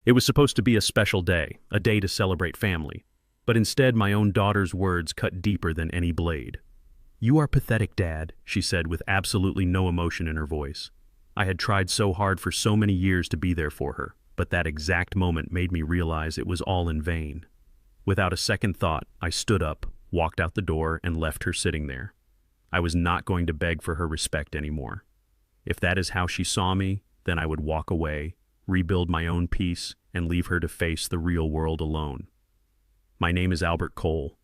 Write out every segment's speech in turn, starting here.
It was supposed to be a special day, a day to celebrate family. But instead, my own daughter's words cut deeper than any blade. "You are pathetic, Dad," she said with absolutely no emotion in her voice. I had tried so hard for so many years to be there for her, but that exact moment made me realize it was all in vain. Without a second thought, I stood up, walked out the door, and left her sitting there. I was not going to beg for her respect anymore. If that is how she saw me, then I would walk away, rebuild my own peace, and leave her to face the real world alone. My name is Albert Cole.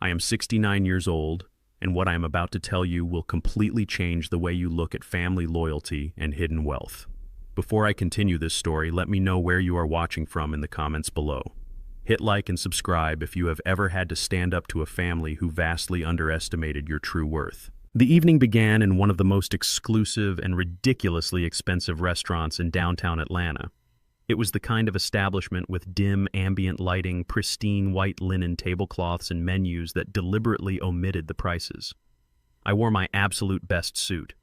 I am 69 years old, and what I am about to tell you will completely change the way you look at family loyalty and hidden wealth. Before I continue this story, let me know where you are watching from in the comments below. Hit like and subscribe if you have ever had to stand up to a family who vastly underestimated your true worth. The evening began in one of the most exclusive and ridiculously expensive restaurants in downtown Atlanta. It was the kind of establishment with dim ambient lighting, pristine white linen tablecloths, and menus that deliberately omitted the prices. I wore my absolute best suit.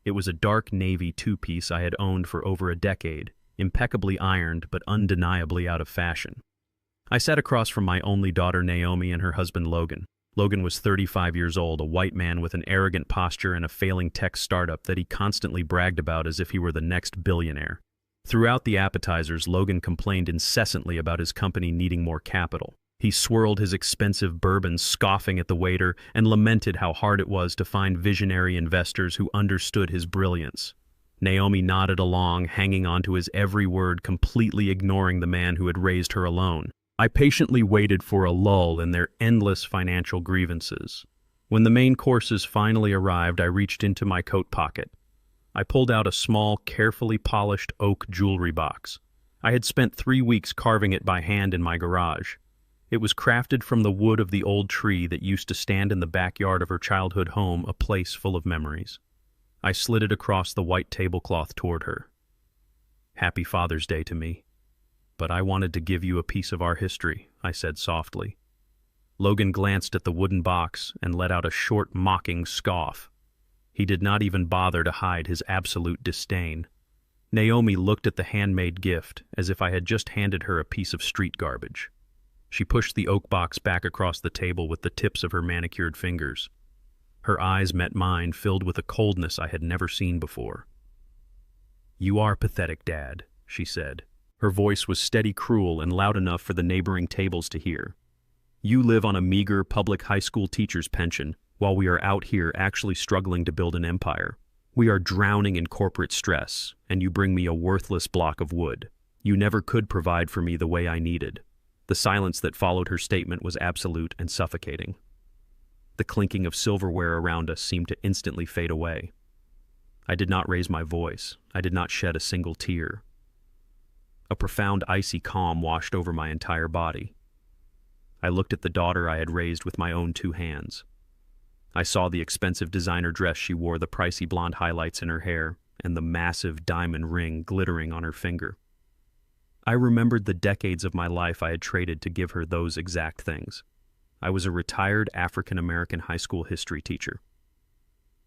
It was a dark navy two-piece I had owned for over a decade, impeccably ironed but undeniably out of fashion. I sat across from my only daughter Naomi and her husband Logan. Logan was 35 years old, a white man with an arrogant posture and a failing tech startup that he constantly bragged about as if he were the next billionaire. Throughout the appetizers, Logan complained incessantly about his company needing more capital. He swirled his expensive bourbon, scoffing at the waiter, and lamented how hard it was to find visionary investors who understood his brilliance. Naomi nodded along, hanging on to his every word, completely ignoring the man who had raised her alone. I patiently waited for a lull in their endless financial grievances. When the main courses finally arrived, I reached into my coat pocket. I pulled out a small, carefully polished oak jewelry box. I had spent 3 weeks carving it by hand in my garage. It was crafted from the wood of the old tree that used to stand in the backyard of her childhood home, a place full of memories. I slid it across the white tablecloth toward her. "Happy Father's Day to me. But I wanted to give you a piece of our history," I said softly. Logan glanced at the wooden box and let out a short, mocking scoff. He did not even bother to hide his absolute disdain. Naomi looked at the handmade gift as if I had just handed her a piece of street garbage. She pushed the oak box back across the table with the tips of her manicured fingers. Her eyes met mine, filled with a coldness I had never seen before. "You are pathetic, Dad," she said. Her voice was steady, cruel, and loud enough for the neighboring tables to hear. "You live on a meager public high school teacher's pension, while we are out here actually struggling to build an empire. We are drowning in corporate stress, and you bring me a worthless block of wood. You never could provide for me the way I needed." The silence that followed her statement was absolute and suffocating. The clinking of silverware around us seemed to instantly fade away. I did not raise my voice. I did not shed a single tear. A profound icy calm washed over my entire body. I looked at the daughter I had raised with my own 2 hands. I saw the expensive designer dress she wore, the pricey blonde highlights in her hair, and the massive diamond ring glittering on her finger. I remembered the decades of my life I had traded to give her those exact things. I was a retired African-American high school history teacher.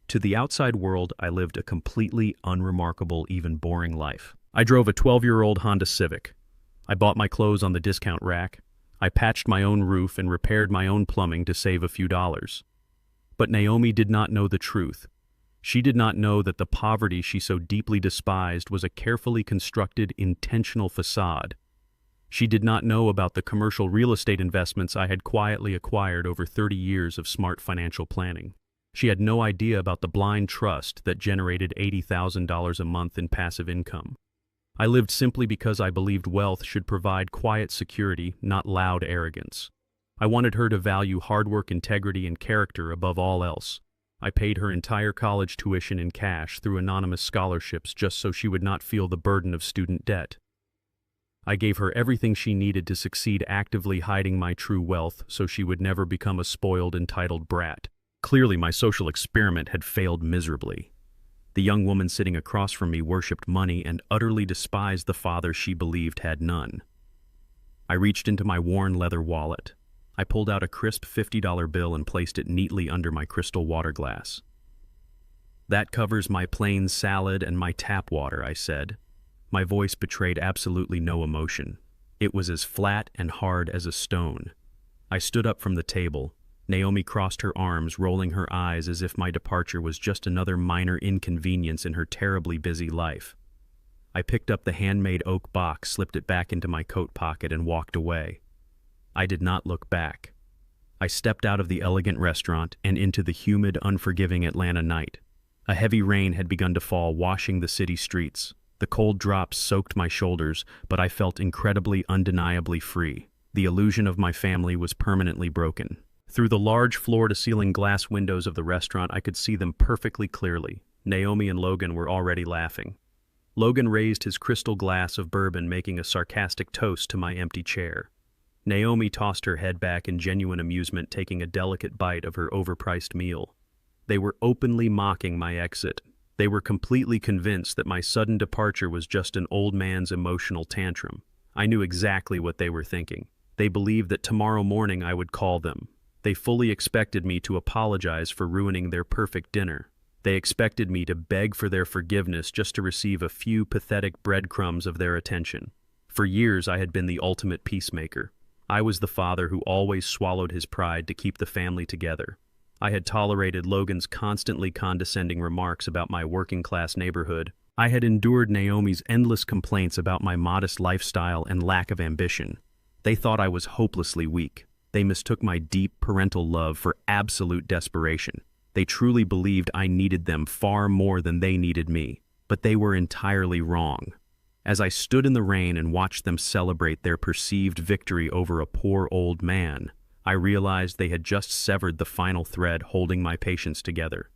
To the outside world, I lived a completely unremarkable, even boring life. I drove a 12-year-old Honda Civic. I bought my clothes on the discount rack. I patched my own roof and repaired my own plumbing to save a few dollars. But Naomi did not know the truth. She did not know that the poverty she so deeply despised was a carefully constructed, intentional facade. She did not know about the commercial real estate investments I had quietly acquired over 30 years of smart financial planning. She had no idea about the blind trust that generated $80,000 a month in passive income. I lived simply because I believed wealth should provide quiet security, not loud arrogance. I wanted her to value hard work, integrity, and character above all else. I paid her entire college tuition in cash through anonymous scholarships just so she would not feel the burden of student debt. I gave her everything she needed to succeed, actively hiding my true wealth so she would never become a spoiled, entitled brat. Clearly, my social experiment had failed miserably. The young woman sitting across from me worshipped money and utterly despised the father she believed had none. I reached into my worn leather wallet. I pulled out a crisp $50 bill and placed it neatly under my crystal water glass. "That covers my plain salad and my tap water," I said. My voice betrayed absolutely no emotion. It was as flat and hard as a stone. I stood up from the table. Naomi crossed her arms, rolling her eyes as if my departure was just another minor inconvenience in her terribly busy life. I picked up the handmade oak box, slipped it back into my coat pocket, and walked away. I did not look back. I stepped out of the elegant restaurant and into the humid, unforgiving Atlanta night. A heavy rain had begun to fall, washing the city streets. The cold drops soaked my shoulders, but I felt incredibly, undeniably free. The illusion of my family was permanently broken. Through the large floor-to-ceiling glass windows of the restaurant, I could see them perfectly clearly. Naomi and Logan were already laughing. Logan raised his crystal glass of bourbon, making a sarcastic toast to my empty chair. Naomi tossed her head back in genuine amusement, taking a delicate bite of her overpriced meal. They were openly mocking my exit. They were completely convinced that my sudden departure was just an old man's emotional tantrum. I knew exactly what they were thinking. They believed that tomorrow morning I would call them. They fully expected me to apologize for ruining their perfect dinner. They expected me to beg for their forgiveness just to receive a few pathetic breadcrumbs of their attention. For years I had been the ultimate peacemaker. I was the father who always swallowed his pride to keep the family together. I had tolerated Logan's constantly condescending remarks about my working-class neighborhood. I had endured Naomi's endless complaints about my modest lifestyle and lack of ambition. They thought I was hopelessly weak. They mistook my deep parental love for absolute desperation. They truly believed I needed them far more than they needed me. But they were entirely wrong. As I stood in the rain and watched them celebrate their perceived victory over a poor old man, I realized they had just severed the final thread holding my patience together.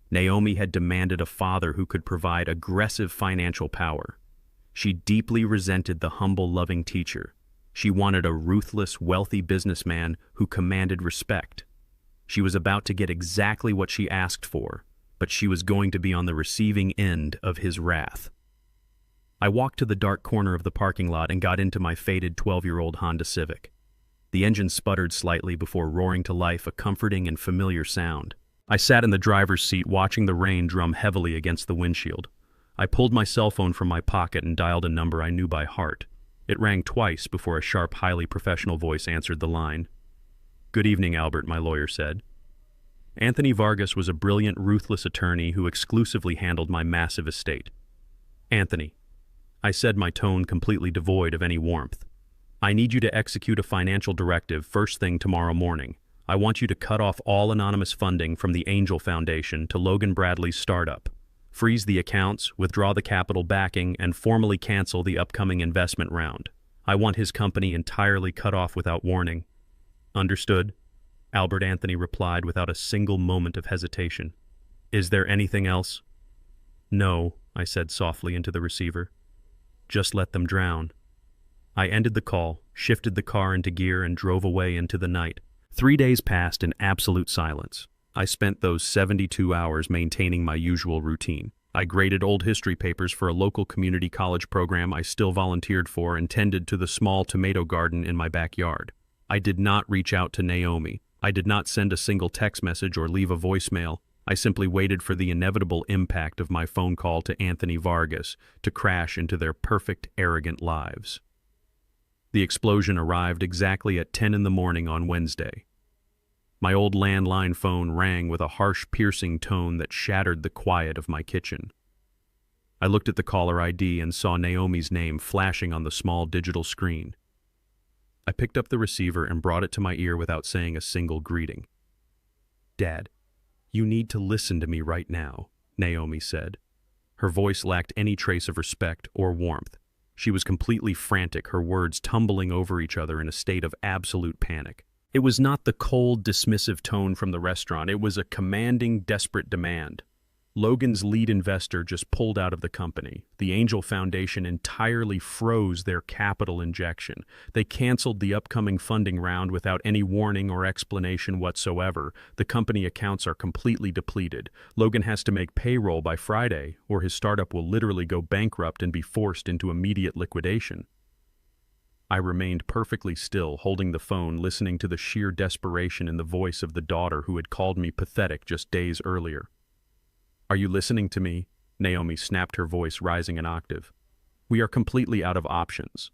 Naomi had demanded a father who could provide aggressive financial power. She deeply resented the humble, loving teacher. She wanted a ruthless, wealthy businessman who commanded respect. She was about to get exactly what she asked for, but she was going to be on the receiving end of his wrath. I walked to the dark corner of the parking lot and got into my faded 12-year-old Honda Civic. The engine sputtered slightly before roaring to life, a comforting and familiar sound. I sat in the driver's seat watching the rain drum heavily against the windshield. I pulled my cell phone from my pocket and dialed a number I knew by heart. It rang twice before a sharp, highly professional voice answered the line. "Good evening, Albert," my lawyer said. Anthony Vargas was a brilliant, ruthless attorney who exclusively handled my massive estate. "Anthony," I said, my tone completely devoid of any warmth, "I need you to execute a financial directive first thing tomorrow morning. I want you to cut off all anonymous funding from the Angel Foundation to Logan Bradley's startup. Freeze the accounts, withdraw the capital backing, and formally cancel the upcoming investment round. I want his company entirely cut off without warning." "Understood," Albert Anthony replied without a single moment of hesitation. "Is there anything else?" "No," I said softly into the receiver. "Just let them drown." I ended the call, shifted the car into gear, and drove away into the night. 3 days passed in absolute silence. I spent those 72 hours maintaining my usual routine. I graded old history papers for a local community college program I still volunteered for and tended to the small tomato garden in my backyard. I did not reach out to Naomi. I did not send a single text message or leave a voicemail. I simply waited for the inevitable impact of my phone call to Anthony Vargas to crash into their perfect, arrogant lives. The explosion arrived exactly at 10 in the morning on Wednesday. My old landline phone rang with a harsh, piercing tone that shattered the quiet of my kitchen. I looked at the caller ID and saw Naomi's name flashing on the small digital screen. I picked up the receiver and brought it to my ear without saying a single greeting. "Dad, you need to listen to me right now," Naomi said. Her voice lacked any trace of respect or warmth. She was completely frantic, her words tumbling over each other in a state of absolute panic. It was not the cold, dismissive tone from the restaurant. It was a commanding, desperate demand. Logan's lead investor just pulled out of the company. The Angel Foundation entirely froze their capital injection. They canceled the upcoming funding round without any warning or explanation whatsoever. The company accounts are completely depleted. Logan has to make payroll by Friday, or his startup will literally go bankrupt and be forced into immediate liquidation. I remained perfectly still, holding the phone, listening to the sheer desperation in the voice of the daughter who had called me pathetic just days earlier. "Are you listening to me?" Naomi snapped, her voice rising an octave. "We are completely out of options.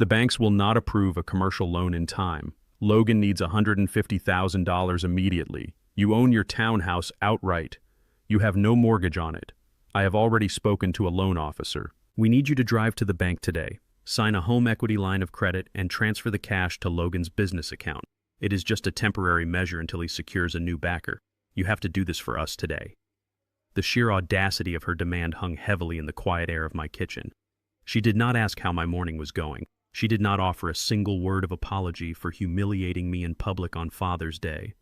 The banks will not approve a commercial loan in time. Logan needs $150,000 immediately. You own your townhouse outright. You have no mortgage on it. I have already spoken to a loan officer. We need you to drive to the bank today, sign a home equity line of credit, and transfer the cash to Logan's business account. It is just a temporary measure until he secures a new backer. You have to do this for us today. The sheer audacity of her demand hung heavily in the quiet air of my kitchen. She did not ask how my morning was going. She did not offer a single word of apology for humiliating me in public on Father's Day.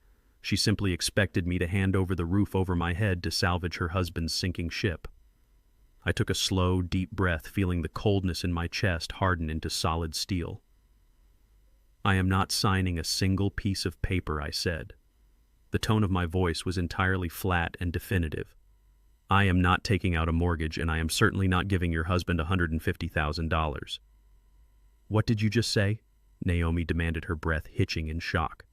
She simply expected me to hand over the roof over my head to salvage her husband's sinking ship. I took a slow, deep breath, feeling the coldness in my chest harden into solid steel. I am not signing a single piece of paper, I said. The tone of my voice was entirely flat and definitive. I am not taking out a mortgage, and I am certainly not giving your husband $150,000. What did you just say? Naomi demanded, her breath hitching in shock.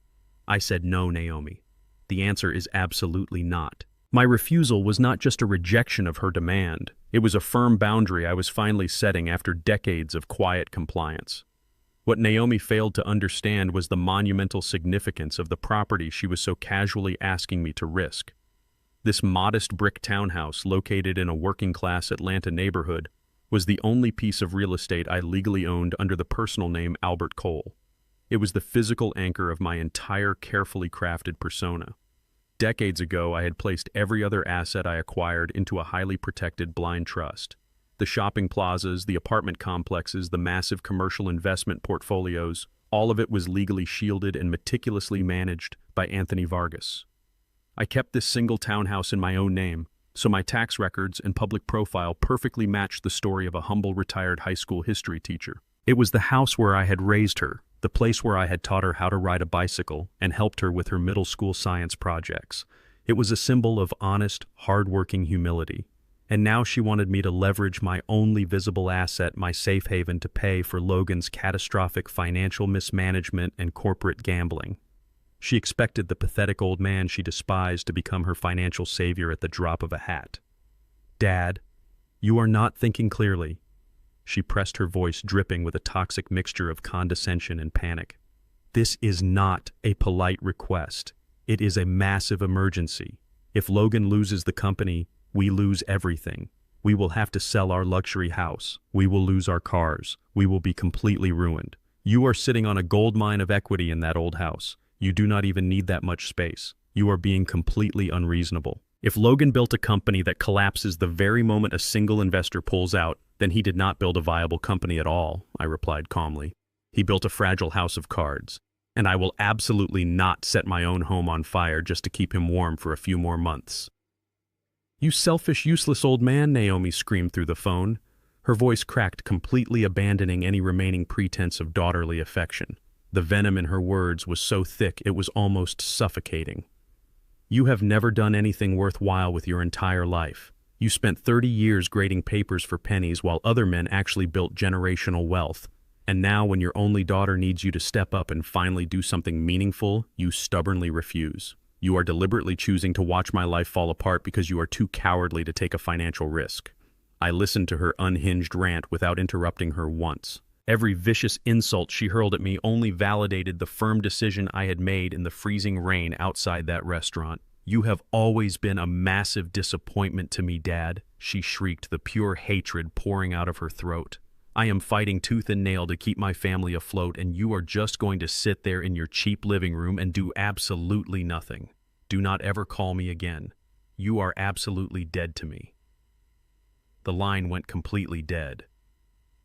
I said no, Naomi. The answer is absolutely not. My refusal was not just a rejection of her demand. It was a firm boundary I was finally setting after decades of quiet compliance. What Naomi failed to understand was the monumental significance of the property she was so casually asking me to risk. This modest brick townhouse located in a working-class Atlanta neighborhood was the only piece of real estate I legally owned under the personal name Albert Cole. It was the physical anchor of my entire carefully crafted persona. Decades ago, I had placed every other asset I acquired into a highly protected blind trust. The shopping plazas, the apartment complexes, the massive commercial investment portfolios, all of it was legally shielded and meticulously managed by Anthony Vargas. I kept this single townhouse in my own name, so my tax records and public profile perfectly matched the story of a humble retired high school history teacher. It was the house where I had raised her, the place where I had taught her how to ride a bicycle and helped her with her middle school science projects. It was a symbol of honest, hard-working humility. And now she wanted me to leverage my only visible asset, my safe haven, to pay for Logan's catastrophic financial mismanagement and corporate gambling. She expected the pathetic old man she despised to become her financial savior at the drop of a hat. Dad, you are not thinking clearly. She pressed her voice dripping with a toxic mixture of condescension and panic. This is not a polite request. It is a massive emergency. If Logan loses the company, we lose everything. We will have to sell our luxury house. We will lose our cars. We will be completely ruined. You are sitting on a gold mine of equity in that old house. You do not even need that much space. You are being completely unreasonable. If Logan built a company that collapses the very moment a single investor pulls out, then he did not build a viable company at all, I replied calmly. He built a fragile house of cards. And I will absolutely not set my own home on fire just to keep him warm for a few more months. You selfish, useless old man, Naomi screamed through the phone. Her voice cracked, completely abandoning any remaining pretense of daughterly affection. The venom in her words was so thick it was almost suffocating. You have never done anything worthwhile with your entire life. You spent 30 years grading papers for pennies while other men actually built generational wealth. And now when your only daughter needs you to step up and finally do something meaningful, you stubbornly refuse. You are deliberately choosing to watch my life fall apart because you are too cowardly to take a financial risk. I listened to her unhinged rant without interrupting her once. Every vicious insult she hurled at me only validated the firm decision I had made in the freezing rain outside that restaurant. You have always been a massive disappointment to me, Dad, she shrieked, the pure hatred pouring out of her throat. I am fighting tooth and nail to keep my family afloat, and you are just going to sit there in your cheap living room and do absolutely nothing. Do not ever call me again. You are absolutely dead to me. The line went completely dead.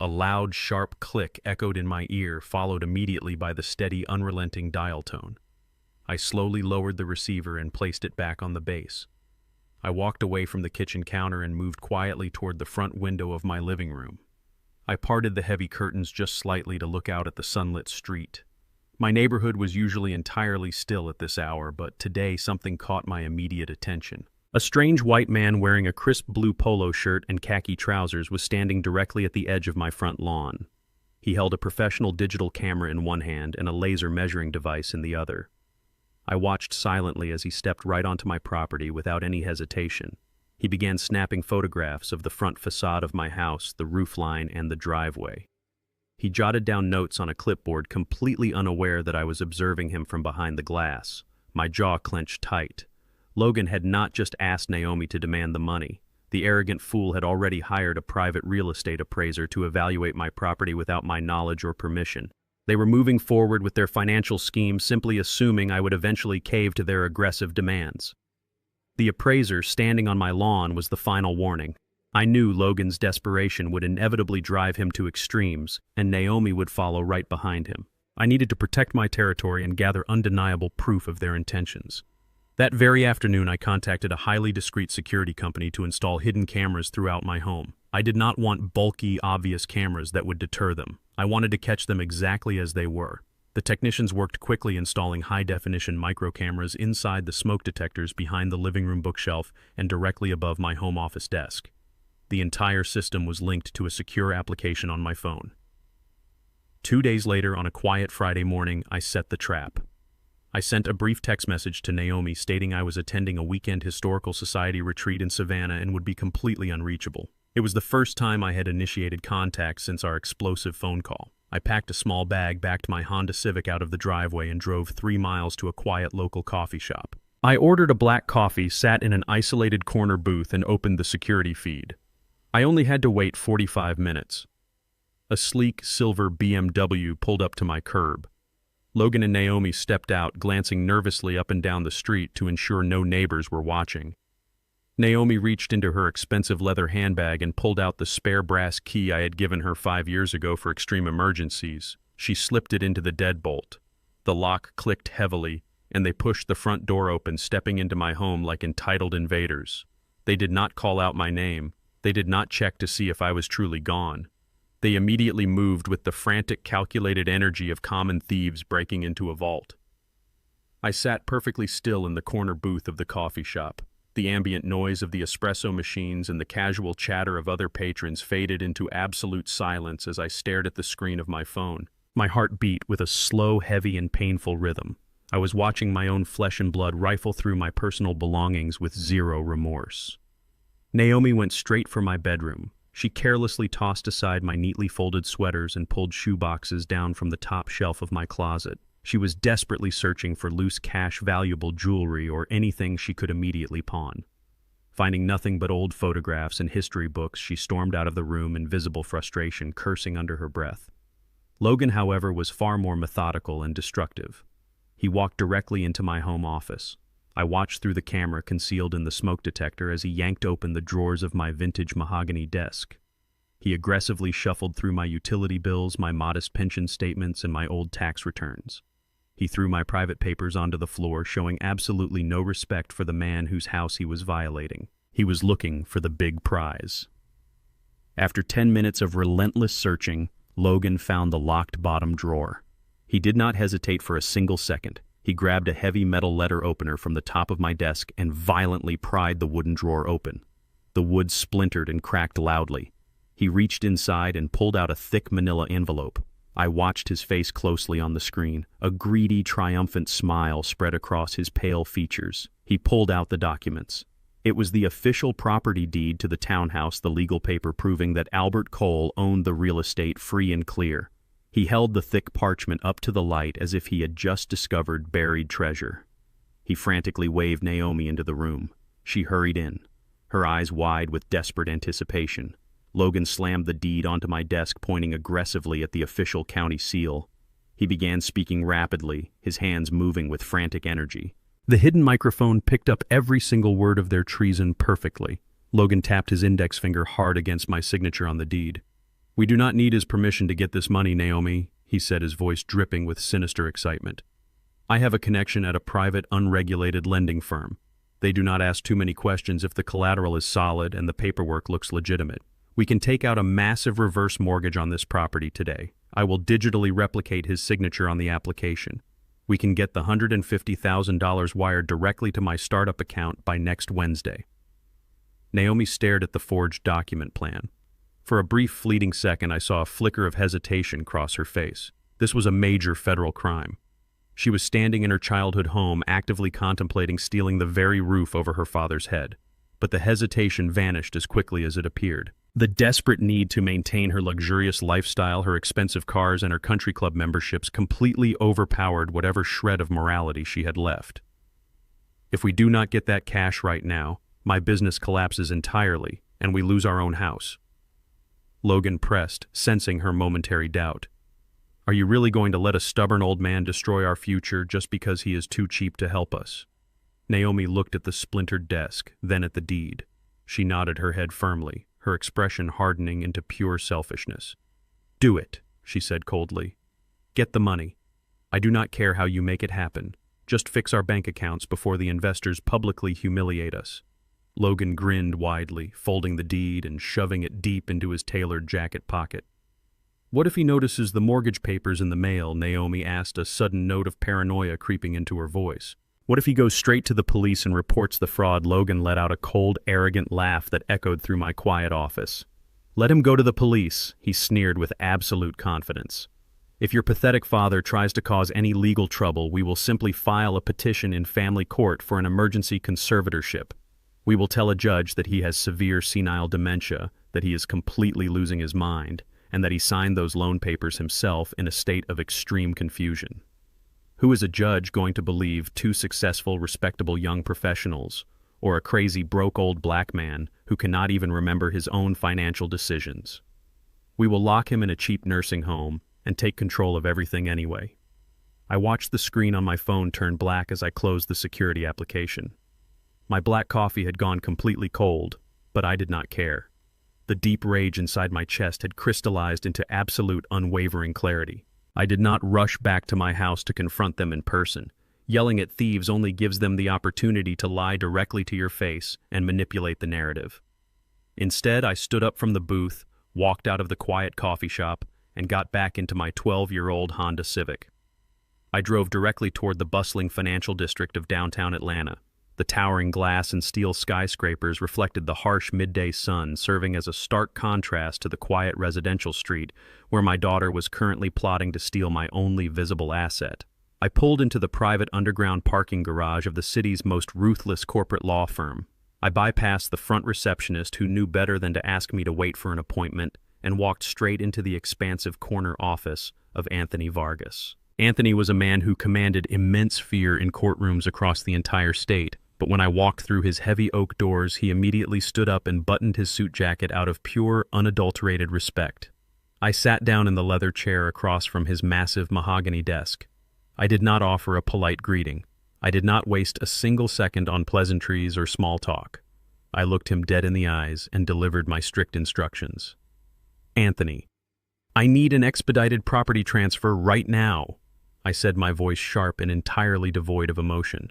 A loud, sharp click echoed in my ear, followed immediately by the steady, unrelenting dial tone. I slowly lowered the receiver and placed it back on the base. I walked away from the kitchen counter and moved quietly toward the front window of my living room. I parted the heavy curtains just slightly to look out at the sunlit street. My neighborhood was usually entirely still at this hour, but today something caught my immediate attention. A strange white man wearing a crisp blue polo shirt and khaki trousers was standing directly at the edge of my front lawn. He held a professional digital camera in one hand and a laser measuring device in the other. I watched silently as he stepped right onto my property without any hesitation. He began snapping photographs of the front facade of my house, the roofline, and the driveway. He jotted down notes on a clipboard, completely unaware that I was observing him from behind the glass. My jaw clenched tight. Logan had not just asked Naomi to demand the money. The arrogant fool had already hired a private real estate appraiser to evaluate my property without my knowledge or permission. They were moving forward with their financial scheme, simply assuming I would eventually cave to their aggressive demands. The appraiser standing on my lawn was the final warning. I knew Logan's desperation would inevitably drive him to extremes, and Naomi would follow right behind him. I needed to protect my territory and gather undeniable proof of their intentions. That very afternoon, I contacted a highly discreet security company to install hidden cameras throughout my home. I did not want bulky, obvious cameras that would deter them. I wanted to catch them exactly as they were. The technicians worked quickly, installing high-definition micro-cameras inside the smoke detectors behind the living room bookshelf and directly above my home office desk. The entire system was linked to a secure application on my phone. 2 days later, on a quiet Friday morning, I set the trap. I sent a brief text message to Naomi stating I was attending a weekend historical society retreat in Savannah and would be completely unreachable. It was the first time I had initiated contact since our explosive phone call. I packed a small bag, backed my Honda Civic out of the driveway, and drove 3 miles to a quiet local coffee shop. I ordered a black coffee, sat in an isolated corner booth, and opened the security feed. I only had to wait 45 minutes. A sleek silver BMW pulled up to my curb. Logan and Naomi stepped out, glancing nervously up and down the street to ensure no neighbors were watching. Naomi reached into her expensive leather handbag and pulled out the spare brass key I had given her 5 years ago for extreme emergencies. She slipped it into the deadbolt. The lock clicked heavily, and they pushed the front door open, stepping into my home like entitled invaders. They did not call out my name. They did not check to see if I was truly gone. They immediately moved with the frantic, calculated energy of common thieves breaking into a vault. I sat perfectly still in the corner booth of the coffee shop. The ambient noise of the espresso machines and the casual chatter of other patrons faded into absolute silence as I stared at the screen of my phone. My heart beat with a slow, heavy, and painful rhythm. I was watching my own flesh and blood rifle through my personal belongings with zero remorse. Naomi went straight for my bedroom. She carelessly tossed aside my neatly folded sweaters and pulled shoeboxes down from the top shelf of my closet. She was desperately searching for loose cash, valuable jewelry, or anything she could immediately pawn. Finding nothing but old photographs and history books, she stormed out of the room in visible frustration, cursing under her breath. Logan, however, was far more methodical and destructive. He walked directly into my home office. I watched through the camera concealed in the smoke detector as he yanked open the drawers of my vintage mahogany desk. He aggressively shuffled through my utility bills, my modest pension statements, and my old tax returns. He threw my private papers onto the floor, showing absolutely no respect for the man whose house he was violating. He was looking for the big prize. After 10 minutes of relentless searching, Logan found the locked bottom drawer. He did not hesitate for a single second. He grabbed a heavy metal letter opener from the top of my desk and violently pried the wooden drawer open. The wood splintered and cracked loudly. He reached inside and pulled out a thick manila envelope. I watched his face closely on the screen. A greedy, triumphant smile spread across his pale features. He pulled out the documents. It was the official property deed to the townhouse, the legal paper proving that Albert Cole owned the real estate free and clear. He held the thick parchment up to the light as if he had just discovered buried treasure. He frantically waved Naomi into the room. She hurried in, her eyes wide with desperate anticipation. Logan slammed the deed onto my desk, pointing aggressively at the official county seal. He began speaking rapidly, his hands moving with frantic energy. The hidden microphone picked up every single word of their treason perfectly. Logan tapped his index finger hard against my signature on the deed. "We do not need his permission to get this money, Naomi," he said, his voice dripping with sinister excitement. "I have a connection at a private, unregulated lending firm. They do not ask too many questions if the collateral is solid and the paperwork looks legitimate. We can take out a massive reverse mortgage on this property today. I will digitally replicate his signature on the application. We can get the $150,000 wired directly to my startup account by next Wednesday." Naomi stared at the forged document plan. For a brief, fleeting second, I saw a flicker of hesitation cross her face. This was a major federal crime. She was standing in her childhood home, actively contemplating stealing the very roof over her father's head. but the hesitation vanished as quickly as it appeared. The desperate need to maintain her luxurious lifestyle, her expensive cars, and her country club memberships completely overpowered whatever shred of morality she had left. If we do not get that cash right now, my business collapses entirely, and we lose our own house. Logan pressed, sensing her momentary doubt. Are you really going to let a stubborn old man destroy our future just because he is too cheap to help us? Naomi looked at the splintered desk, then at the deed. She nodded her head firmly, her expression hardening into pure selfishness. Do it, she said coldly. Get the money. I do not care how you make it happen. Just fix our bank accounts before the investors publicly humiliate us. Logan grinned widely, folding the deed and shoving it deep into his tailored jacket pocket. What if he notices the mortgage papers in the mail? Naomi asked, a sudden note of paranoia creeping into her voice. What if he goes straight to the police and reports the fraud? Logan let out a cold, arrogant laugh that echoed through my quiet office. Let him go to the police, he sneered with absolute confidence. If your pathetic father tries to cause any legal trouble, we will simply file a petition in family court for an emergency conservatorship. We will tell a judge that he has severe senile dementia, that he is completely losing his mind, and that he signed those loan papers himself in a state of extreme confusion. Who is a judge going to believe two successful, respectable young professionals, or a crazy, broke old black man who cannot even remember his own financial decisions? We will lock him in a cheap nursing home and take control of everything anyway. I watched the screen on my phone turn black as I closed the security application. My black coffee had gone completely cold, but I did not care. The deep rage inside my chest had crystallized into absolute, unwavering clarity. I did not rush back to my house to confront them in person. Yelling at thieves only gives them the opportunity to lie directly to your face and manipulate the narrative. Instead, I stood up from the booth, walked out of the quiet coffee shop, and got back into my 12-year-old Honda Civic. I drove directly toward the bustling financial district of downtown Atlanta. The towering glass and steel skyscrapers reflected the harsh midday sun, serving as a stark contrast to the quiet residential street where my daughter was currently plotting to steal my only visible asset. I pulled into the private underground parking garage of the city's most ruthless corporate law firm. I bypassed the front receptionist who knew better than to ask me to wait for an appointment and walked straight into the expansive corner office of Anthony Vargas. Anthony was a man who commanded immense fear in courtrooms across the entire state. But when I walked through his heavy oak doors, he immediately stood up and buttoned his suit jacket out of pure, unadulterated respect. I sat down in the leather chair across from his massive mahogany desk. I did not offer a polite greeting. I did not waste a single second on pleasantries or small talk. I looked him dead in the eyes and delivered my strict instructions. Anthony, I need an expedited property transfer right now, I said, my voice sharp and entirely devoid of emotion.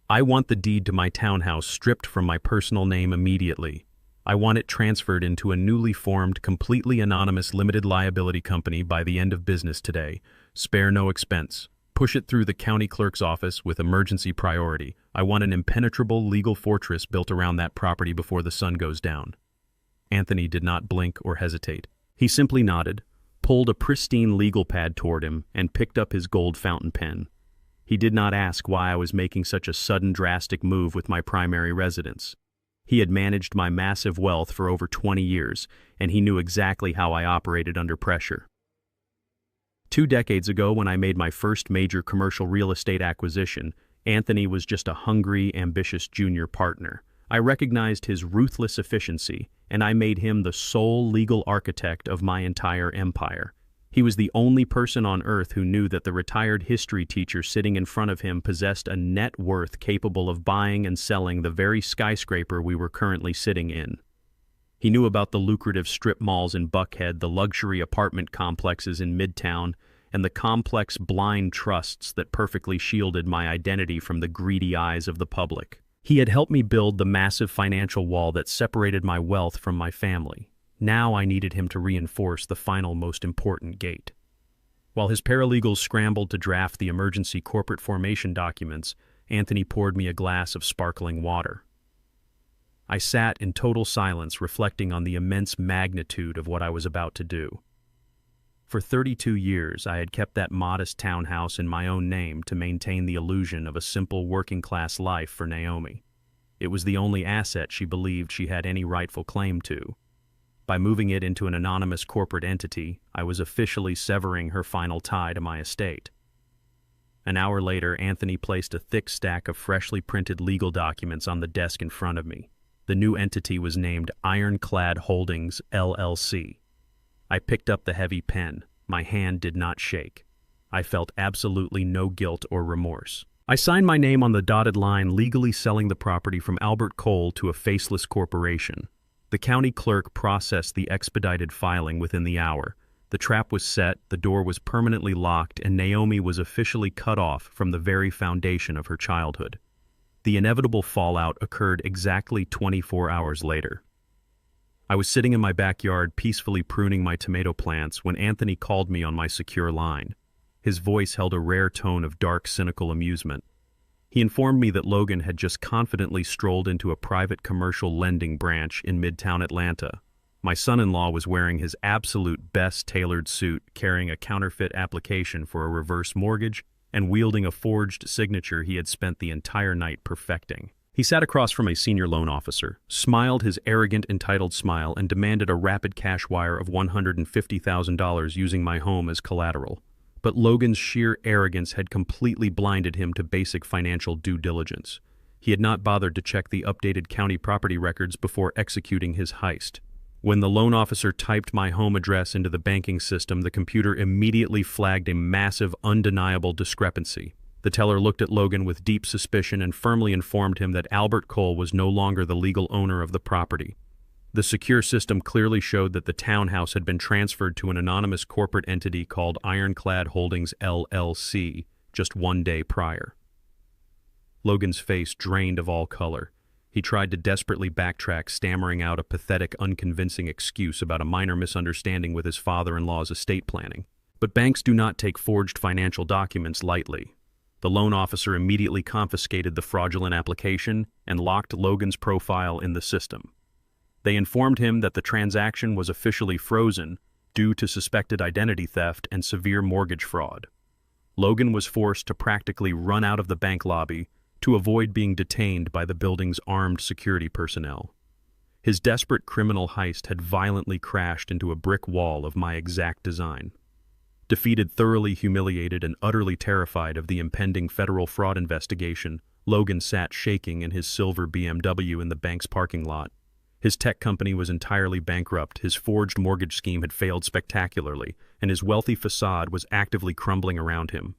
I want the deed to my townhouse stripped from my personal name immediately. I want it transferred into a newly formed, completely anonymous limited liability company by the end of business today. Spare no expense. Push it through the county clerk's office with emergency priority. I want an impenetrable legal fortress built around that property before the sun goes down. Anthony did not blink or hesitate. He simply nodded, pulled a pristine legal pad toward him, and picked up his gold fountain pen. He did not ask why I was making such a sudden, drastic move with my primary residence. He had managed my massive wealth for over 20 years, and he knew exactly how I operated under pressure. 2 decades ago, when I made my first major commercial real estate acquisition, Anthony was just a hungry, ambitious junior partner. I recognized his ruthless efficiency, and I made him the sole legal architect of my entire empire. He was the only person on earth who knew that the retired history teacher sitting in front of him possessed a net worth capable of buying and selling the very skyscraper we were currently sitting in. He knew about the lucrative strip malls in Buckhead, the luxury apartment complexes in Midtown, and the complex blind trusts that perfectly shielded my identity from the greedy eyes of the public. He had helped me build the massive financial wall that separated my wealth from my family. Now I needed him to reinforce the final, most important gate. While his paralegals scrambled to draft the emergency corporate formation documents, Anthony poured me a glass of sparkling water. I sat in total silence, reflecting on the immense magnitude of what I was about to do. For 32 years, I had kept that modest townhouse in my own name to maintain the illusion of a simple working-class life for Naomi. It was the only asset she believed she had any rightful claim to. By moving it into an anonymous corporate entity, I was officially severing her final tie to my estate. An hour later, Anthony placed a thick stack of freshly printed legal documents on the desk in front of me. The new entity was named Ironclad Holdings, LLC. I picked up the heavy pen. My hand did not shake. I felt absolutely no guilt or remorse. I signed my name on the dotted line, legally selling the property from Albert Cole to a faceless corporation. The county clerk processed the expedited filing within the hour. The trap was set, the door was permanently locked, and Naomi was officially cut off from the very foundation of her childhood. The inevitable fallout occurred exactly 24 hours later. I was sitting in my backyard peacefully pruning my tomato plants when Anthony called me on my secure line. His voice held a rare tone of dark, cynical amusement. He informed me that Logan had just confidently strolled into a private commercial lending branch in Midtown Atlanta. My son-in-law was wearing his absolute best tailored suit, carrying a counterfeit application for a reverse mortgage, and wielding a forged signature he had spent the entire night perfecting. He sat across from a senior loan officer, smiled his arrogant, entitled smile, and demanded a rapid cash wire of $150,000 using my home as collateral. But Logan's sheer arrogance had completely blinded him to basic financial due diligence. He had not bothered to check the updated county property records before executing his heist. When the loan officer typed my home address into the banking system, the computer immediately flagged a massive, undeniable discrepancy. The teller looked at Logan with deep suspicion and firmly informed him that Albert Cole was no longer the legal owner of the property. The secure system clearly showed that the townhouse had been transferred to an anonymous corporate entity called Ironclad Holdings, LLC, just 1 day prior. Logan's face drained of all color. He tried to desperately backtrack, stammering out a pathetic, unconvincing excuse about a minor misunderstanding with his father-in-law's estate planning. But banks do not take forged financial documents lightly. The loan officer immediately confiscated the fraudulent application and locked Logan's profile in the system. They informed him that the transaction was officially frozen due to suspected identity theft and severe mortgage fraud. Logan was forced to practically run out of the bank lobby to avoid being detained by the building's armed security personnel. His desperate criminal heist had violently crashed into a brick wall of my exact design. Defeated, thoroughly humiliated, and utterly terrified of the impending federal fraud investigation, Logan sat shaking in his silver BMW in the bank's parking lot. His tech company was entirely bankrupt, his forged mortgage scheme had failed spectacularly, and his wealthy facade was actively crumbling around him.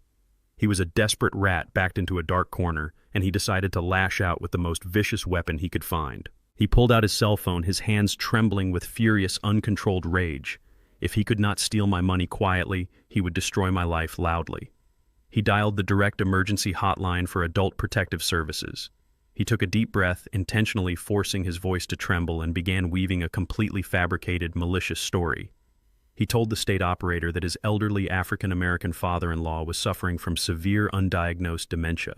He was a desperate rat backed into a dark corner, and he decided to lash out with the most vicious weapon he could find. He pulled out his cell phone, his hands trembling with furious, uncontrolled rage. If he could not steal my money quietly, he would destroy my life loudly. He dialed the direct emergency hotline for Adult Protective Services. He took a deep breath, intentionally forcing his voice to tremble, and began weaving a completely fabricated, malicious story. He told the state operator that his elderly African-American father-in-law was suffering from severe undiagnosed dementia.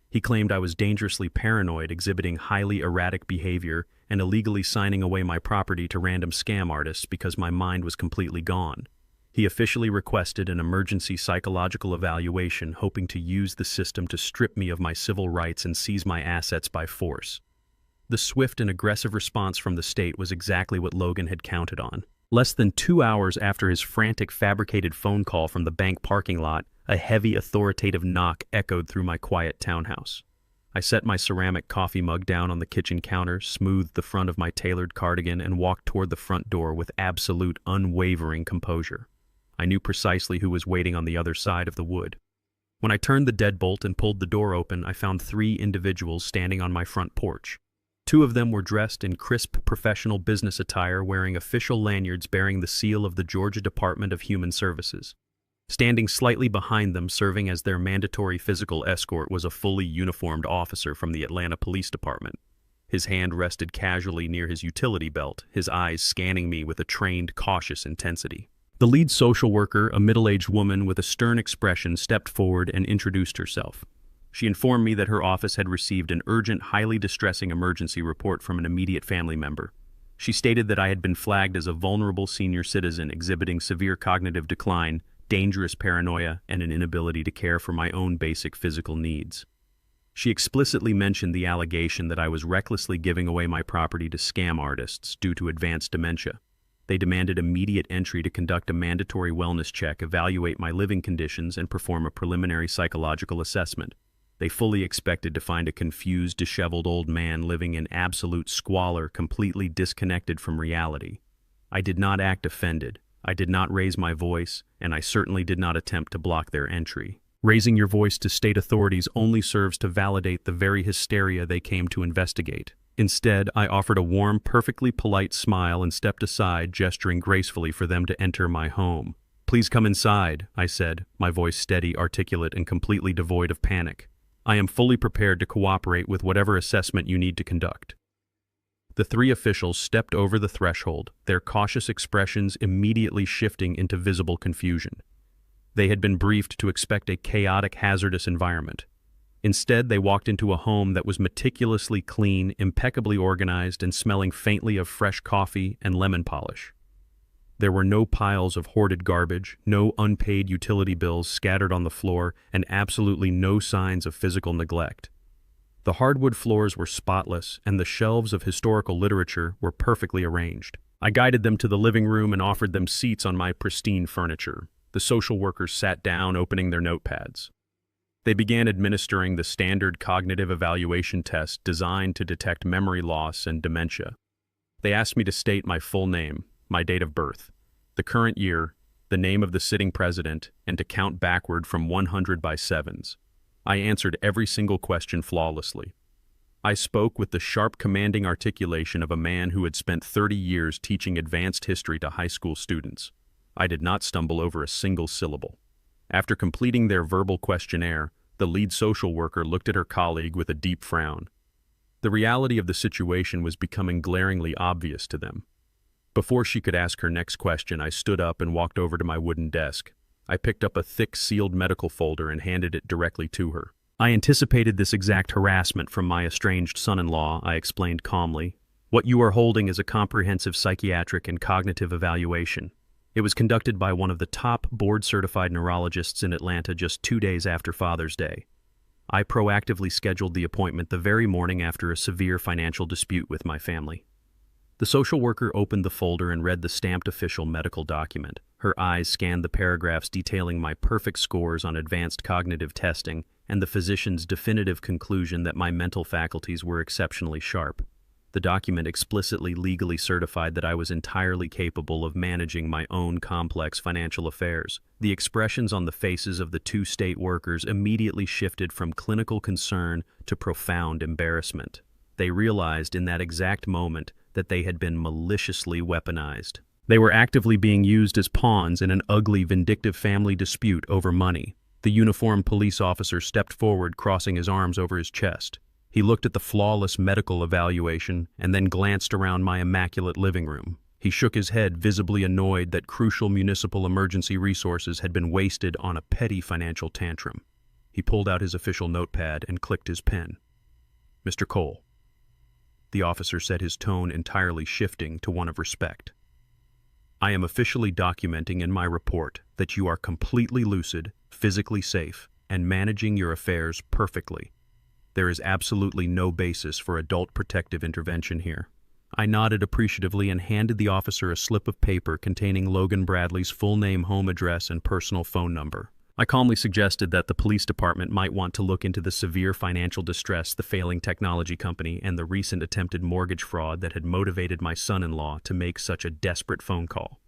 He claimed I was dangerously paranoid, exhibiting highly erratic behavior, and illegally signing away my property to random scam artists because my mind was completely gone. He officially requested an emergency psychological evaluation, hoping to use the system to strip me of my civil rights and seize my assets by force. The swift and aggressive response from the state was exactly what Logan had counted on. Less than 2 hours after his frantic, fabricated phone call from the bank parking lot, a heavy, authoritative knock echoed through my quiet townhouse. I set my ceramic coffee mug down on the kitchen counter, smoothed the front of my tailored cardigan, and walked toward the front door with absolute, unwavering composure. I knew precisely who was waiting on the other side of the wood. When I turned the deadbolt and pulled the door open, I found 3 individuals standing on my front porch. 2 of them were dressed in crisp professional business attire, wearing official lanyards bearing the seal of the Georgia Department of Human Services. Standing slightly behind them, serving as their mandatory physical escort, was a fully uniformed officer from the Atlanta Police Department. His hand rested casually near his utility belt, his eyes scanning me with a trained, cautious intensity. The lead social worker, a middle-aged woman with a stern expression, stepped forward and introduced herself. She informed me that her office had received an urgent, highly distressing emergency report from an immediate family member. She stated that I had been flagged as a vulnerable senior citizen exhibiting severe cognitive decline, dangerous paranoia, and an inability to care for my own basic physical needs. She explicitly mentioned the allegation that I was recklessly giving away my property to scam artists due to advanced dementia. They demanded immediate entry to conduct a mandatory wellness check, evaluate my living conditions, and perform a preliminary psychological assessment. They fully expected to find a confused, disheveled old man living in absolute squalor, completely disconnected from reality. I did not act offended. I did not raise my voice, and I certainly did not attempt to block their entry. Raising your voice to state authorities only serves to validate the very hysteria they came to investigate. Instead, I offered a warm, perfectly polite smile and stepped aside, gesturing gracefully for them to enter my home. "Please come inside," I said, my voice steady, articulate, and completely devoid of panic. "I am fully prepared to cooperate with whatever assessment you need to conduct." The three officials stepped over the threshold, their cautious expressions immediately shifting into visible confusion. They had been briefed to expect a chaotic, hazardous environment. Instead, they walked into a home that was meticulously clean, impeccably organized, and smelling faintly of fresh coffee and lemon polish. There were no piles of hoarded garbage, no unpaid utility bills scattered on the floor, and absolutely no signs of physical neglect. The hardwood floors were spotless, and the shelves of historical literature were perfectly arranged. I guided them to the living room and offered them seats on my pristine furniture. The social workers sat down, opening their notepads. They began administering the standard cognitive evaluation test designed to detect memory loss and dementia. They asked me to state my full name, my date of birth, the current year, the name of the sitting president, and to count backward from 100 by sevens. I answered every single question flawlessly. I spoke with the sharp, commanding articulation of a man who had spent 30 years teaching advanced history to high school students. I did not stumble over a single syllable. After completing their verbal questionnaire, the lead social worker looked at her colleague with a deep frown. The reality of the situation was becoming glaringly obvious to them. Before she could ask her next question, I stood up and walked over to my wooden desk. I picked up a thick, sealed medical folder and handed it directly to her. "I anticipated this exact harassment from my estranged son-in-law," I explained calmly. "What you are holding is a comprehensive psychiatric and cognitive evaluation. It was conducted by one of the top board-certified neurologists in Atlanta just 2 days after Father's Day. I proactively scheduled the appointment the very morning after a severe financial dispute with my family." The social worker opened the folder and read the stamped official medical document. Her eyes scanned the paragraphs detailing my perfect scores on advanced cognitive testing and the physician's definitive conclusion that my mental faculties were exceptionally sharp. The document explicitly legally certified that I was entirely capable of managing my own complex financial affairs. The expressions on the faces of the two state workers immediately shifted from clinical concern to profound embarrassment. They realized in that exact moment that they had been maliciously weaponized. They were actively being used as pawns in an ugly, vindictive family dispute over money. The uniformed police officer stepped forward, crossing his arms over his chest. He looked at the flawless medical evaluation and then glanced around my immaculate living room. He shook his head, visibly annoyed that crucial municipal emergency resources had been wasted on a petty financial tantrum. He pulled out his official notepad and clicked his pen. "Mr. Cole." The officer said, his tone entirely shifting to one of respect. "I am officially documenting in my report that you are completely lucid, physically safe, and managing your affairs perfectly. There is absolutely no basis for adult protective intervention here." I nodded appreciatively and handed the officer a slip of paper containing Logan Bradley's full name, home address, and personal phone number. I calmly suggested that the police department might want to look into the severe financial distress, the failing technology company, and the recent attempted mortgage fraud that had motivated my son-in-law to make such a desperate phone call.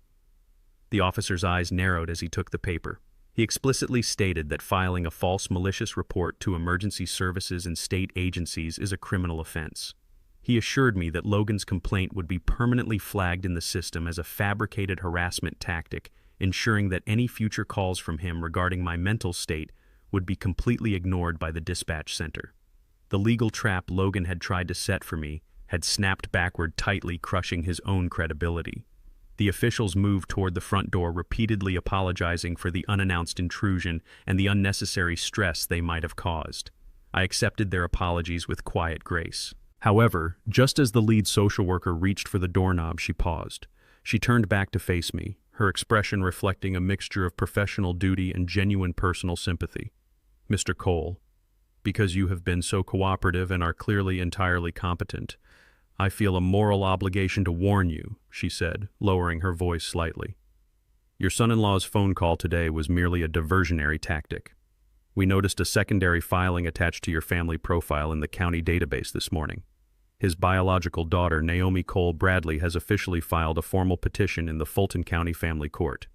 The officer's eyes narrowed as he took the paper. He explicitly stated that filing a false malicious report to emergency services and state agencies is a criminal offense. He assured me that Logan's complaint would be permanently flagged in the system as a fabricated harassment tactic, ensuring that any future calls from him regarding my mental state would be completely ignored by the dispatch center. The legal trap Logan had tried to set for me had snapped backward tightly, crushing his own credibility. The officials moved toward the front door, repeatedly apologizing for the unannounced intrusion and the unnecessary stress they might have caused. I accepted their apologies with quiet grace. However, just as the lead social worker reached for the doorknob, she paused. She turned back to face me, her expression reflecting a mixture of professional duty and genuine personal sympathy. "Mr. Cole, because you have been so cooperative and are clearly entirely competent. I feel a moral obligation to warn you," she said, lowering her voice slightly. "Your son-in-law's phone call today was merely a diversionary tactic. We noticed a secondary filing attached to your family profile in the county database this morning. His biological daughter, Naomi Cole Bradley, has officially filed a formal petition in the Fulton County Family Court.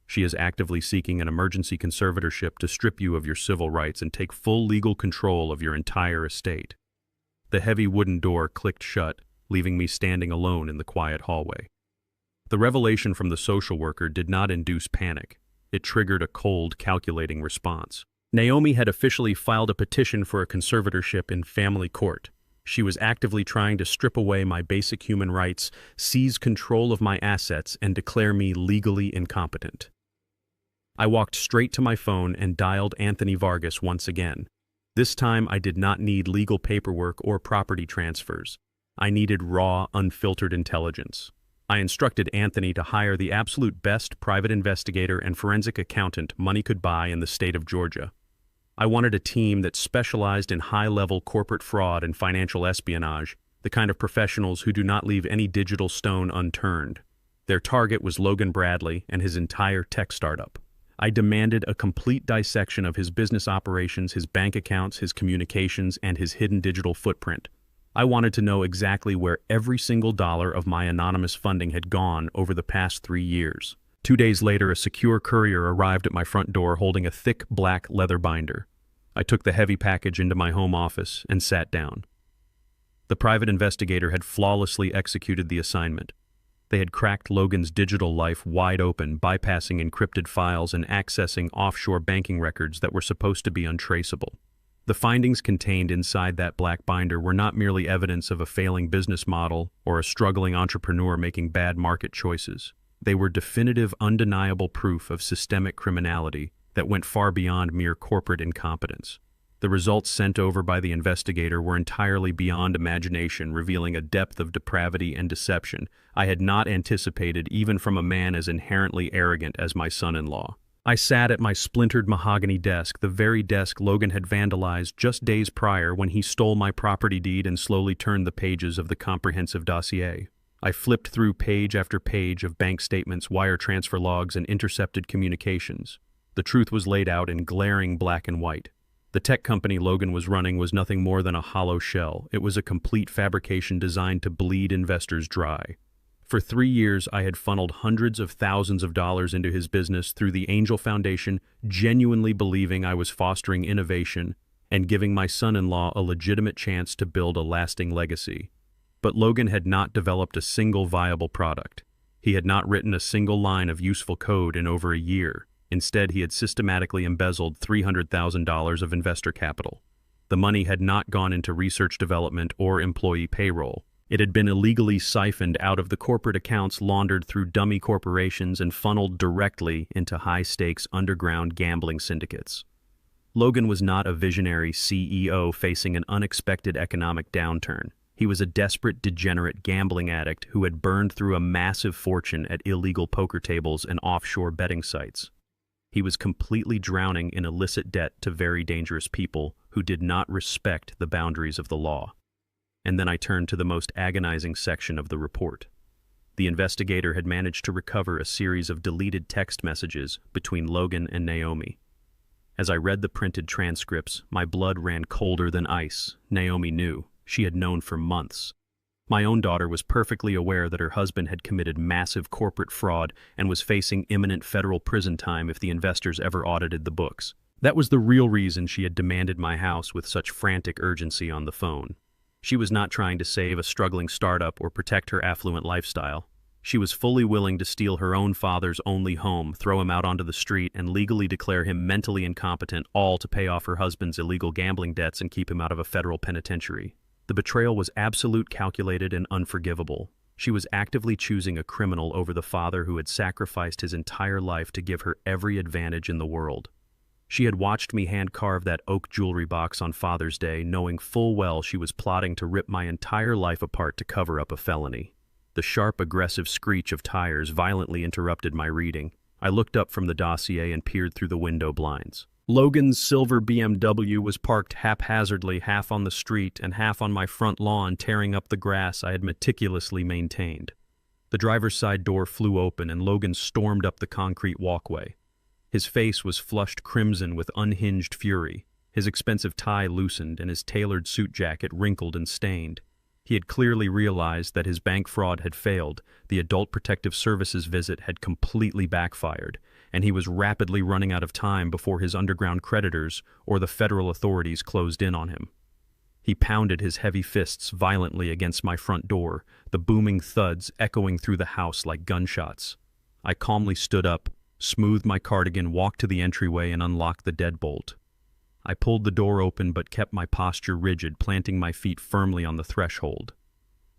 She is actively seeking an emergency conservatorship to strip you of your civil rights and take full legal control of your entire estate." The heavy wooden door clicked shut, leaving me standing alone in the quiet hallway. The revelation from the social worker did not induce panic. It triggered a cold, calculating response. Naomi had officially filed a petition for a conservatorship in family court. She was actively trying to strip away my basic human rights, seize control of my assets, and declare me legally incompetent. I walked straight to my phone and dialed Anthony Vargas once again. This time I did not need legal paperwork or property transfers. I needed raw, unfiltered intelligence. I instructed Anthony to hire the absolute best private investigator and forensic accountant money could buy in the state of Georgia. I wanted a team that specialized in high-level corporate fraud and financial espionage, the kind of professionals who do not leave any digital stone unturned. Their target was Logan Bradley and his entire tech startup. I demanded a complete dissection of his business operations, his bank accounts, his communications, and his hidden digital footprint. I wanted to know exactly where every single dollar of my anonymous funding had gone over the past 3 years. 2 days later, a secure courier arrived at my front door holding a thick black leather binder. I took the heavy package into my home office and sat down. The private investigator had flawlessly executed the assignment. They had cracked Logan's digital life wide open, bypassing encrypted files and accessing offshore banking records that were supposed to be untraceable. The findings contained inside that black binder were not merely evidence of a failing business model or a struggling entrepreneur making bad market choices. They were definitive, undeniable proof of systemic criminality that went far beyond mere corporate incompetence. The results sent over by the investigator were entirely beyond imagination, revealing a depth of depravity and deception I had not anticipated even from a man as inherently arrogant as my son-in-law. I sat at my splintered mahogany desk, the very desk Logan had vandalized just days prior when he stole my property deed and slowly turned the pages of the comprehensive dossier. I flipped through page after page of bank statements, wire transfer logs, and intercepted communications. The truth was laid out in glaring black and white. The tech company Logan was running was nothing more than a hollow shell. It was a complete fabrication designed to bleed investors dry. For 3 years, I had funneled hundreds of thousands of dollars into his business through the Angel Foundation, genuinely believing I was fostering innovation and giving my son-in-law a legitimate chance to build a lasting legacy. But Logan had not developed a single viable product. He had not written a single line of useful code in over a year. Instead, he had systematically embezzled $300,000 of investor capital. The money had not gone into research development or employee payroll. It had been illegally siphoned out of the corporate accounts, laundered through dummy corporations, and funneled directly into high-stakes underground gambling syndicates. Logan was not a visionary CEO facing an unexpected economic downturn. He was a desperate, degenerate gambling addict who had burned through a massive fortune at illegal poker tables and offshore betting sites. He was completely drowning in illicit debt to very dangerous people who did not respect the boundaries of the law. And then I turned to the most agonizing section of the report. The investigator had managed to recover a series of deleted text messages between Logan and Naomi. As I read the printed transcripts, my blood ran colder than ice. Naomi knew. She had known for months. My own daughter was perfectly aware that her husband had committed massive corporate fraud and was facing imminent federal prison time if the investors ever audited the books. That was the real reason she had demanded my house with such frantic urgency on the phone. She was not trying to save a struggling startup or protect her affluent lifestyle. She was fully willing to steal her own father's only home, throw him out onto the street, and legally declare him mentally incompetent, all to pay off her husband's illegal gambling debts and keep him out of a federal penitentiary. The betrayal was absolute, calculated, and unforgivable. She was actively choosing a criminal over the father who had sacrificed his entire life to give her every advantage in the world. She had watched me hand-carve that oak jewelry box on Father's Day, knowing full well she was plotting to rip my entire life apart to cover up a felony. The sharp, aggressive screech of tires violently interrupted my reading. I looked up from the dossier and peered through the window blinds. Logan's silver BMW was parked haphazardly, half on the street and half on my front lawn, tearing up the grass I had meticulously maintained. The driver's side door flew open and Logan stormed up the concrete walkway. His face was flushed crimson with unhinged fury. His expensive tie loosened and his tailored suit jacket wrinkled and stained. He had clearly realized that his bank fraud had failed, the Adult Protective Services visit had completely backfired, and he was rapidly running out of time before his underground creditors or the federal authorities closed in on him. He pounded his heavy fists violently against my front door, the booming thuds echoing through the house like gunshots. I calmly stood up, smoothed my cardigan, walked to the entryway, and unlocked the deadbolt. I pulled the door open but kept my posture rigid, planting my feet firmly on the threshold.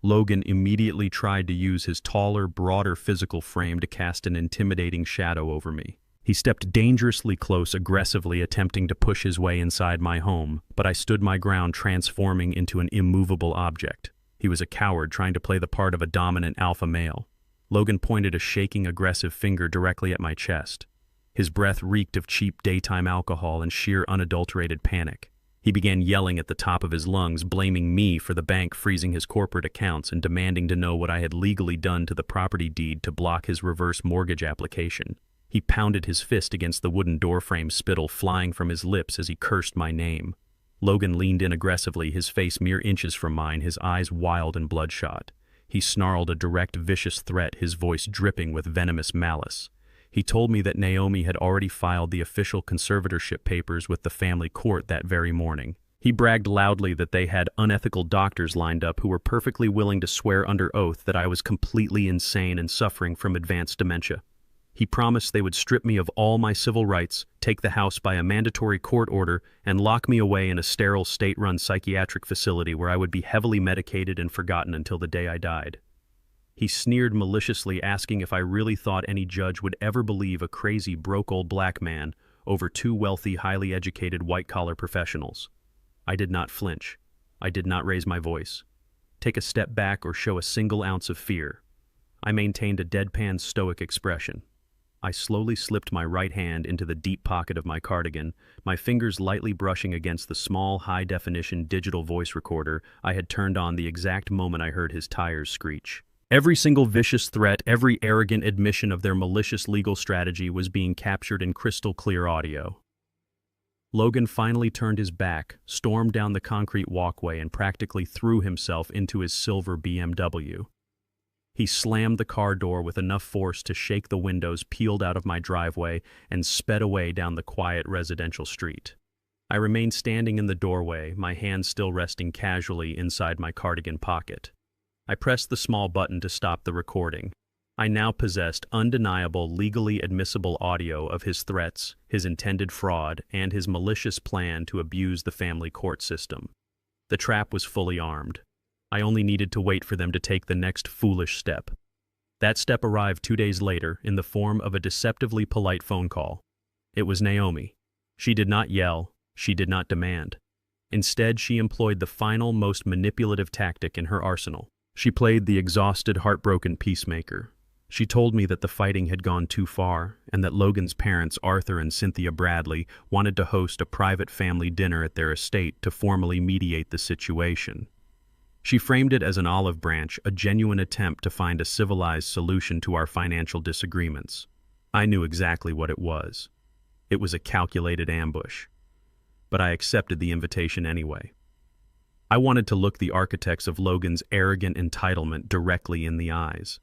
Logan immediately tried to use his taller, broader physical frame to cast an intimidating shadow over me. He stepped dangerously close, aggressively attempting to push his way inside my home, but I stood my ground, transforming into an immovable object. He was a coward trying to play the part of a dominant alpha male. Logan pointed a shaking, aggressive finger directly at my chest. His breath reeked of cheap daytime alcohol and sheer unadulterated panic. He began yelling at the top of his lungs, blaming me for the bank freezing his corporate accounts and demanding to know what I had legally done to the property deed to block his reverse mortgage application. He pounded his fist against the wooden doorframe, spittle flying from his lips as he cursed my name. Logan leaned in aggressively, his face mere inches from mine, his eyes wild and bloodshot. He snarled a direct, vicious threat, his voice dripping with venomous malice. He told me that Naomi had already filed the official conservatorship papers with the family court that very morning. He bragged loudly that they had unethical doctors lined up who were perfectly willing to swear under oath that I was completely insane and suffering from advanced dementia. He promised they would strip me of all my civil rights, take the house by a mandatory court order, and lock me away in a sterile state-run psychiatric facility where I would be heavily medicated and forgotten until the day I died. He sneered maliciously, asking if I really thought any judge would ever believe a crazy, broke old black man over two wealthy, highly educated white-collar professionals. I did not flinch. I did not raise my voice, take a step back, or show a single ounce of fear. I maintained a deadpan, stoic expression. I slowly slipped my right hand into the deep pocket of my cardigan, my fingers lightly brushing against the small, high-definition digital voice recorder I had turned on the exact moment I heard his tires screech. Every single vicious threat, every arrogant admission of their malicious legal strategy was being captured in crystal-clear audio. Logan finally turned his back, stormed down the concrete walkway, and practically threw himself into his silver BMW. He slammed the car door with enough force to shake the windows peeled out of my driveway and sped away down the quiet residential street. I remained standing in the doorway, my hand still resting casually inside my cardigan pocket. I pressed the small button to stop the recording. I now possessed undeniable, legally admissible audio of his threats, his intended fraud, and his malicious plan to abuse the family court system. The trap was fully armed. I only needed to wait for them to take the next foolish step. That step arrived 2 days later in the form of a deceptively polite phone call. It was Naomi. She did not yell. She did not demand. Instead, she employed the final, most manipulative tactic in her arsenal. She played the exhausted, heartbroken peacemaker. She told me that the fighting had gone too far, and that Logan's parents, Arthur and Cynthia Bradley, wanted to host a private family dinner at their estate to formally mediate the situation. She framed it as an olive branch, a genuine attempt to find a civilized solution to our financial disagreements. I knew exactly what it was. It was a calculated ambush. But I accepted the invitation anyway. I wanted to look the architects of Logan's arrogant entitlement directly in the eyes.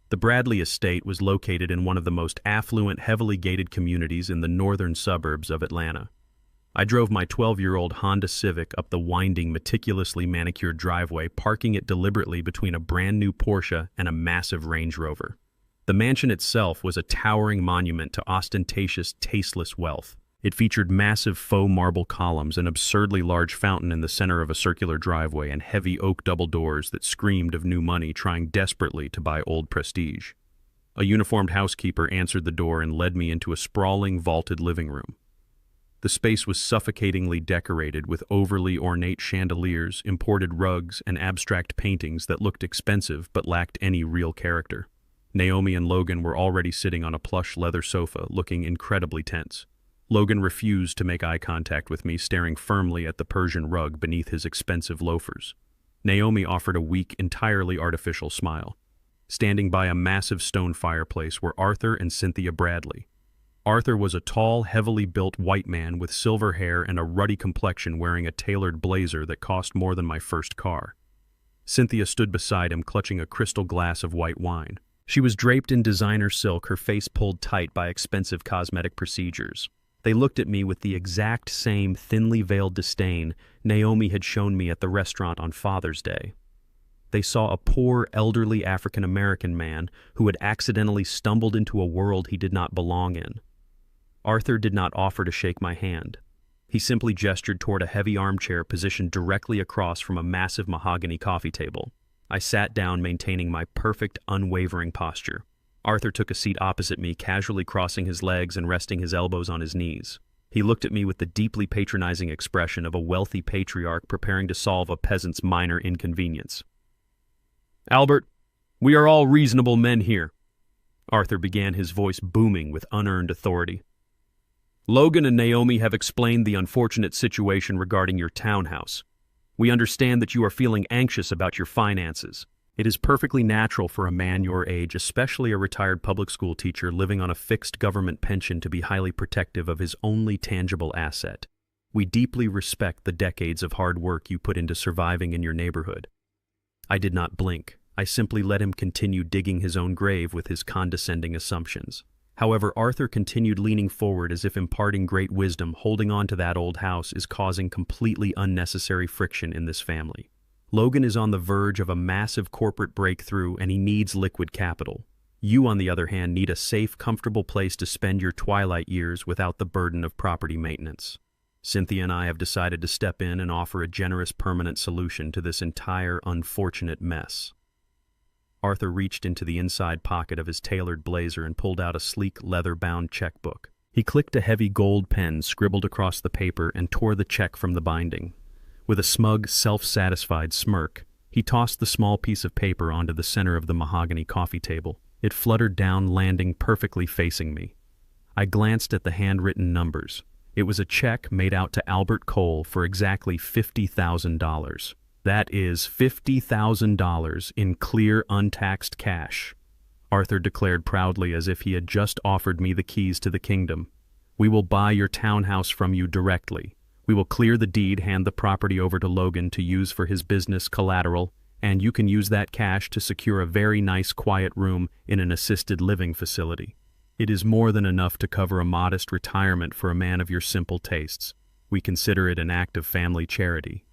The Bradley estate was located in one of the most affluent, heavily gated communities in the northern suburbs of Atlanta. I drove my 12-year-old Honda Civic up the winding, meticulously manicured driveway, parking it deliberately between a brand-new Porsche and a massive Range Rover. The mansion itself was a towering monument to ostentatious, tasteless wealth. It featured massive faux marble columns, an absurdly large fountain in the center of a circular driveway, and heavy oak double doors that screamed of new money trying desperately to buy old prestige. A uniformed housekeeper answered the door and led me into a sprawling, vaulted living room. The space was suffocatingly decorated with overly ornate chandeliers, imported rugs, and abstract paintings that looked expensive but lacked any real character. Naomi and Logan were already sitting on a plush leather sofa, looking incredibly tense. Logan refused to make eye contact with me, staring firmly at the Persian rug beneath his expensive loafers. Naomi offered a weak, entirely artificial smile. Standing by a massive stone fireplace were Arthur and Cynthia Bradley. Arthur was a tall, heavily built white man with silver hair and a ruddy complexion, wearing a tailored blazer that cost more than my first car. Cynthia stood beside him, clutching a crystal glass of white wine. She was draped in designer silk, her face pulled tight by expensive cosmetic procedures. They looked at me with the exact same thinly veiled disdain Naomi had shown me at the restaurant on Father's Day. They saw a poor, elderly African-American man who had accidentally stumbled into a world he did not belong in. Arthur did not offer to shake my hand. He simply gestured toward a heavy armchair positioned directly across from a massive mahogany coffee table. I sat down, maintaining my perfect, unwavering posture. Arthur took a seat opposite me, casually crossing his legs and resting his elbows on his knees. He looked at me with the deeply patronizing expression of a wealthy patriarch preparing to solve a peasant's minor inconvenience. "Albert, we are all reasonable men here," Arthur began, his voice booming with unearned authority. "Logan and Naomi have explained the unfortunate situation regarding your townhouse. We understand that you are feeling anxious about your finances. It is perfectly natural for a man your age, especially a retired public school teacher living on a fixed government pension, to be highly protective of his only tangible asset. We deeply respect the decades of hard work you put into surviving in your neighborhood." I did not blink. I simply let him continue digging his own grave with his condescending assumptions. However, Arthur continued, leaning forward as if imparting great wisdom. "Holding on to that old house is causing completely unnecessary friction in this family. Logan is on the verge of a massive corporate breakthrough and he needs liquid capital. You, on the other hand, need a safe, comfortable place to spend your twilight years without the burden of property maintenance. Cynthia and I have decided to step in and offer a generous permanent solution to this entire unfortunate mess." Arthur reached into the inside pocket of his tailored blazer and pulled out a sleek, leather-bound checkbook. He clicked a heavy gold pen, scribbled across the paper, and tore the check from the binding. With a smug, self-satisfied smirk, he tossed the small piece of paper onto the center of the mahogany coffee table. It fluttered down, landing perfectly facing me. I glanced at the handwritten numbers. It was a check made out to Albert Cole for exactly $50,000. That is $50,000 in clear, untaxed cash, Arthur declared proudly, as if he had just offered me the keys to the kingdom. "We will buy your townhouse from you directly. We will clear the deed, hand the property over to Logan to use for his business collateral, and you can use that cash to secure a very nice, quiet room in an assisted living facility. It is more than enough to cover a modest retirement for a man of your simple tastes. We consider it an act of family charity."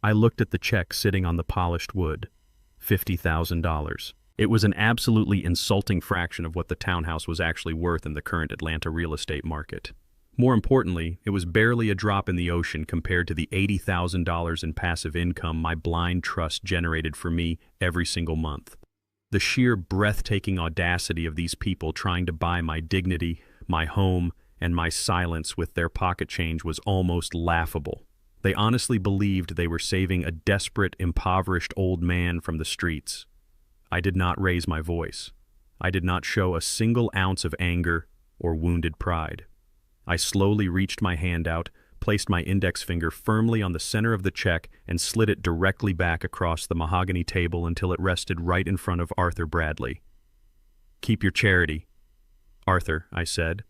I looked at the check sitting on the polished wood. $50,000. It was an absolutely insulting fraction of what the townhouse was actually worth in the current Atlanta real estate market. More importantly, it was barely a drop in the ocean compared to the $80,000 in passive income my blind trust generated for me every single month. The sheer breathtaking audacity of these people trying to buy my dignity, my home, and my silence with their pocket change was almost laughable. They honestly believed they were saving a desperate, impoverished old man from the streets. I did not raise my voice. I did not show a single ounce of anger or wounded pride. I slowly reached my hand out, placed my index finger firmly on the center of the check, and slid it directly back across the mahogany table until it rested right in front of Arthur Bradley. "Keep your charity, Arthur," I said.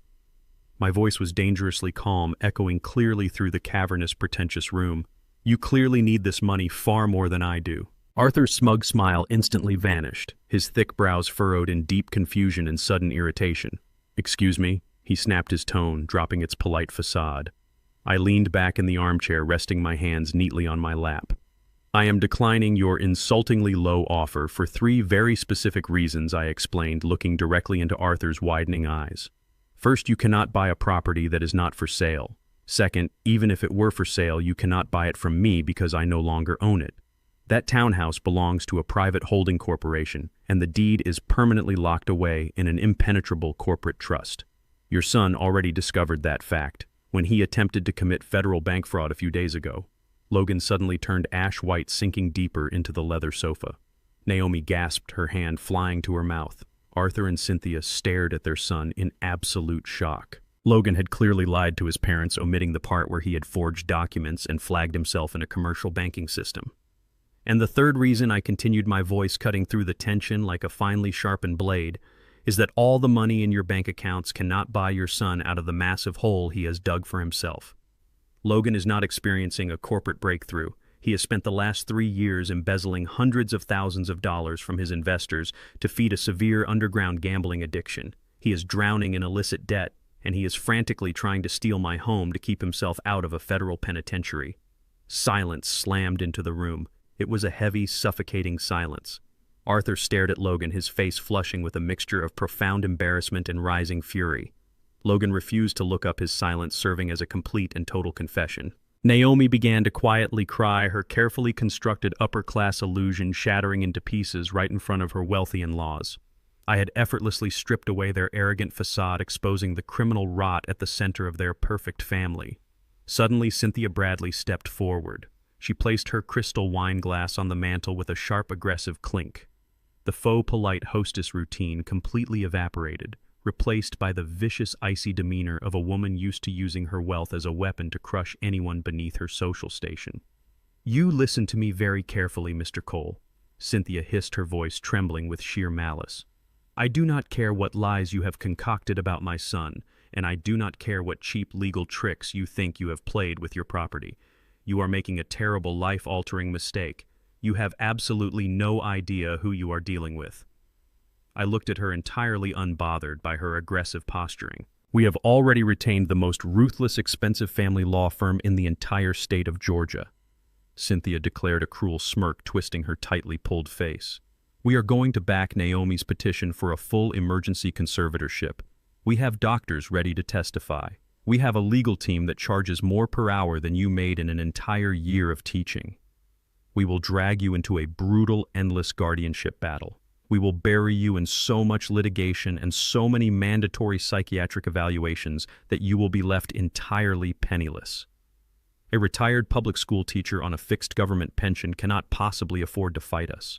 My voice was dangerously calm, echoing clearly through the cavernous, pretentious room. "You clearly need this money far more than I do." Arthur's smug smile instantly vanished, his thick brows furrowed in deep confusion and sudden irritation. "Excuse me," he snapped his tone, dropping its polite facade. I leaned back in the armchair, resting my hands neatly on my lap. "I am declining your insultingly low offer for 3 very specific reasons," I explained, looking directly into Arthur's widening eyes. "First, you cannot buy a property that is not for sale. Second, even if it were for sale, you cannot buy it from me because I no longer own it. That townhouse belongs to a private holding corporation, and the deed is permanently locked away in an impenetrable corporate trust. Your son already discovered that fact when he attempted to commit federal bank fraud a few days ago." Logan suddenly turned ash white, sinking deeper into the leather sofa. Naomi gasped, her hand flying to her mouth. Arthur and Cynthia stared at their son in absolute shock. Logan had clearly lied to his parents, omitting the part where he had forged documents and flagged himself in a commercial banking system. And the third reason I continued, my voice cutting through the tension like a finely sharpened blade, is that all the money in your bank accounts cannot buy your son out of the massive hole he has dug for himself. Logan is not experiencing a corporate breakthrough. He has spent the last 3 years embezzling hundreds of thousands of dollars from his investors to feed a severe underground gambling addiction. He is drowning in illicit debt, and he is frantically trying to steal my home to keep himself out of a federal penitentiary. Silence slammed into the room. It was a heavy, suffocating silence. Arthur stared at Logan, his face flushing with a mixture of profound embarrassment and rising fury. Logan refused to look up, his silence serving as a complete and total confession. Naomi began to quietly cry, her carefully constructed upper-class illusion shattering into pieces right in front of her wealthy in-laws. I had effortlessly stripped away their arrogant facade, exposing the criminal rot at the center of their perfect family. Suddenly, Cynthia Bradley stepped forward. She placed her crystal wine glass on the mantel with a sharp, aggressive clink. The faux polite hostess routine completely evaporated, replaced by the vicious, icy demeanor of a woman used to using her wealth as a weapon to crush anyone beneath her social station. "You listen to me very carefully, Mr. Cole," Cynthia hissed, her voice trembling with sheer malice. "I do not care what lies you have concocted about my son, and I do not care what cheap legal tricks you think you have played with your property. You are making a terrible, life-altering mistake. You have absolutely no idea who you are dealing with." I looked at her, entirely unbothered by her aggressive posturing. "We have already retained the most ruthless, expensive family law firm in the entire state of Georgia," Cynthia declared, a cruel smirk twisting her tightly pulled face. "We are going to back Naomi's petition for a full emergency conservatorship. We have doctors ready to testify. We have a legal team that charges more per hour than you made in an entire year of teaching. We will drag you into a brutal, endless guardianship battle. We will bury you in so much litigation and so many mandatory psychiatric evaluations that you will be left entirely penniless. A retired public school teacher on a fixed government pension cannot possibly afford to fight us.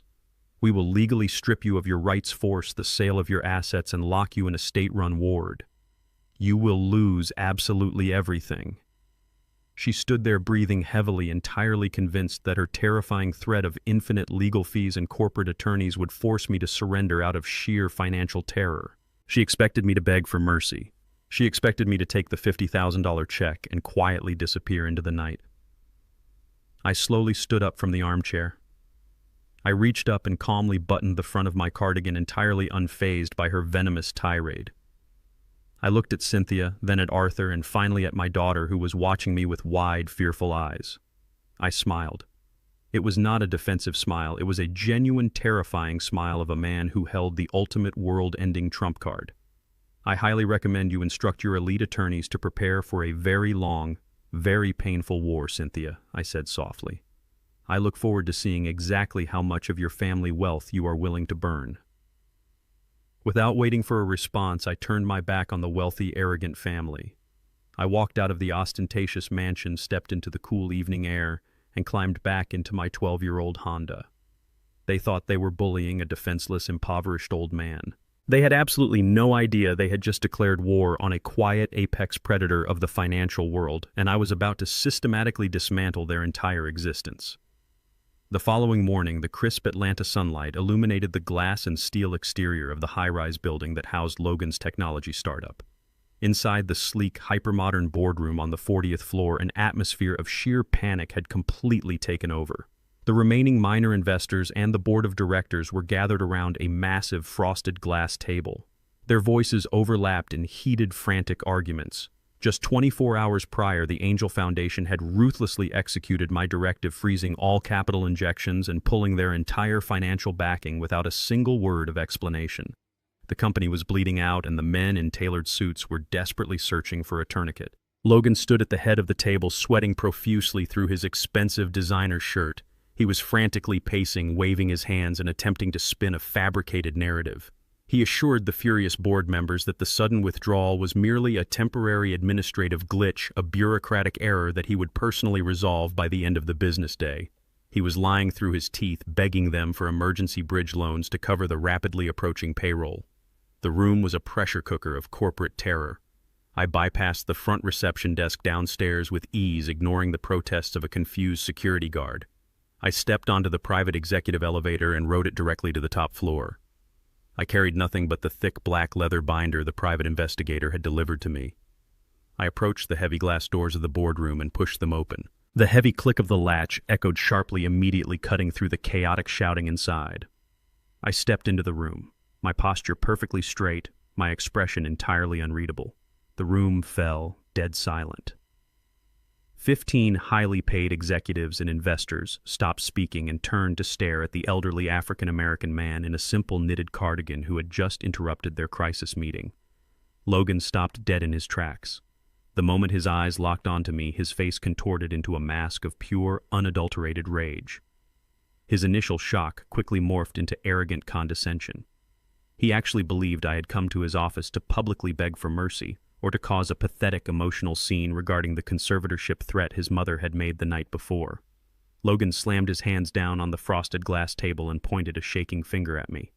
We will legally strip you of your rights, force the sale of your assets, and lock you in a state-run ward. You will lose absolutely everything." She stood there breathing heavily, entirely convinced that her terrifying threat of infinite legal fees and corporate attorneys would force me to surrender out of sheer financial terror. She expected me to beg for mercy. She expected me to take the $50,000 check and quietly disappear into the night. I slowly stood up from the armchair. I reached up and calmly buttoned the front of my cardigan, entirely unfazed by her venomous tirade. I looked at Cynthia, then at Arthur, and finally at my daughter, who was watching me with wide, fearful eyes. I smiled. It was not a defensive smile. It was a genuine, terrifying smile of a man who held the ultimate world-ending trump card. "I highly recommend you instruct your elite attorneys to prepare for a very long, very painful war, Cynthia," I said softly. "I look forward to seeing exactly how much of your family wealth you are willing to burn." Without waiting for a response, I turned my back on the wealthy, arrogant family. I walked out of the ostentatious mansion, stepped into the cool evening air, and climbed back into my 12-year-old Honda. They thought they were bullying a defenseless, impoverished old man. They had absolutely no idea they had just declared war on a quiet apex predator of the financial world, and I was about to systematically dismantle their entire existence. The following morning, the crisp Atlanta sunlight illuminated the glass and steel exterior of the high-rise building that housed Logan's technology startup. Inside the sleek, hypermodern boardroom on the 40th floor, an atmosphere of sheer panic had completely taken over. The remaining minor investors and the board of directors were gathered around a massive frosted glass table. Their voices overlapped in heated, frantic arguments. Just 24 hours prior, the Angel Foundation had ruthlessly executed my directive, freezing all capital injections and pulling their entire financial backing without a single word of explanation. The company was bleeding out, and the men in tailored suits were desperately searching for a tourniquet. Logan stood at the head of the table, sweating profusely through his expensive designer shirt. He was frantically pacing, waving his hands and attempting to spin a fabricated narrative. He assured the furious board members that the sudden withdrawal was merely a temporary administrative glitch, a bureaucratic error that he would personally resolve by the end of the business day. He was lying through his teeth, begging them for emergency bridge loans to cover the rapidly approaching payroll. The room was a pressure cooker of corporate terror. I bypassed the front reception desk downstairs with ease, ignoring the protests of a confused security guard. I stepped onto the private executive elevator and rode it directly to the top floor. I carried nothing but the thick black leather binder the private investigator had delivered to me. I approached the heavy glass doors of the boardroom and pushed them open. The heavy click of the latch echoed sharply, immediately cutting through the chaotic shouting inside. I stepped into the room, my posture perfectly straight, my expression entirely unreadable. The room fell dead silent. 15 highly paid executives and investors stopped speaking and turned to stare at the elderly African-American man in a simple knitted cardigan who had just interrupted their crisis meeting. Logan stopped dead in his tracks. The moment his eyes locked onto me, his face contorted into a mask of pure, unadulterated rage. His initial shock quickly morphed into arrogant condescension. He actually believed I had come to his office to publicly beg for mercy, or to cause a pathetic emotional scene regarding the conservatorship threat his mother had made the night before. Logan slammed his hands down on the frosted glass table and pointed a shaking finger at me.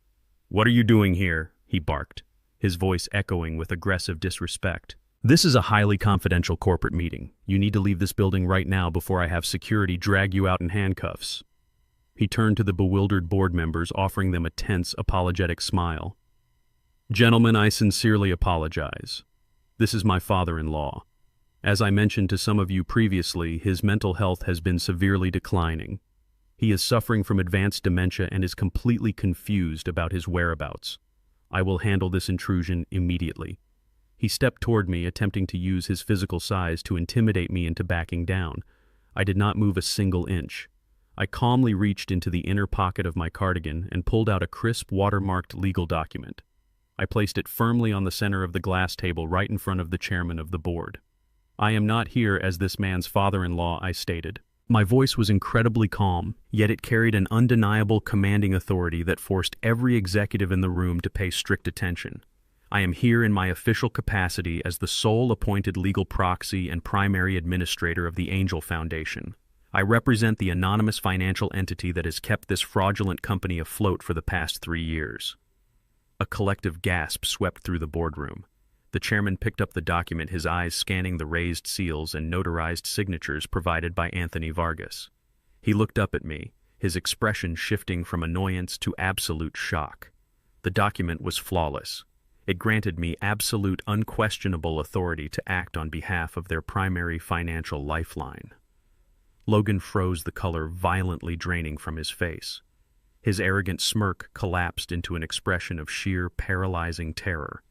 "What are you doing here?" he barked, his voice echoing with aggressive disrespect. "This is a highly confidential corporate meeting. You need to leave this building right now before I have security drag you out in handcuffs." He turned to the bewildered board members, offering them a tense, apologetic smile. "Gentlemen, I sincerely apologize. This is my father-in-law. As I mentioned to some of you previously, his mental health has been severely declining. He is suffering from advanced dementia and is completely confused about his whereabouts. I will handle this intrusion immediately." He stepped toward me, attempting to use his physical size to intimidate me into backing down. I did not move a single inch. I calmly reached into the inner pocket of my cardigan and pulled out a crisp, watermarked legal document. I placed it firmly on the center of the glass table right in front of the chairman of the board. "I am not here as this man's father-in-law," I stated. My voice was incredibly calm, yet it carried an undeniable, commanding authority that forced every executive in the room to pay strict attention. "I am here in my official capacity as the sole appointed legal proxy and primary administrator of the Angel Foundation. I represent the anonymous financial entity that has kept this fraudulent company afloat for the past 3 years." A collective gasp swept through the boardroom. The chairman picked up the document, his eyes scanning the raised seals and notarized signatures provided by Anthony Vargas. He looked up at me, his expression shifting from annoyance to absolute shock. The document was flawless. It granted me absolute, unquestionable authority to act on behalf of their primary financial lifeline. Logan froze, the color violently draining from his face. His arrogant smirk collapsed into an expression of sheer, paralyzing terror.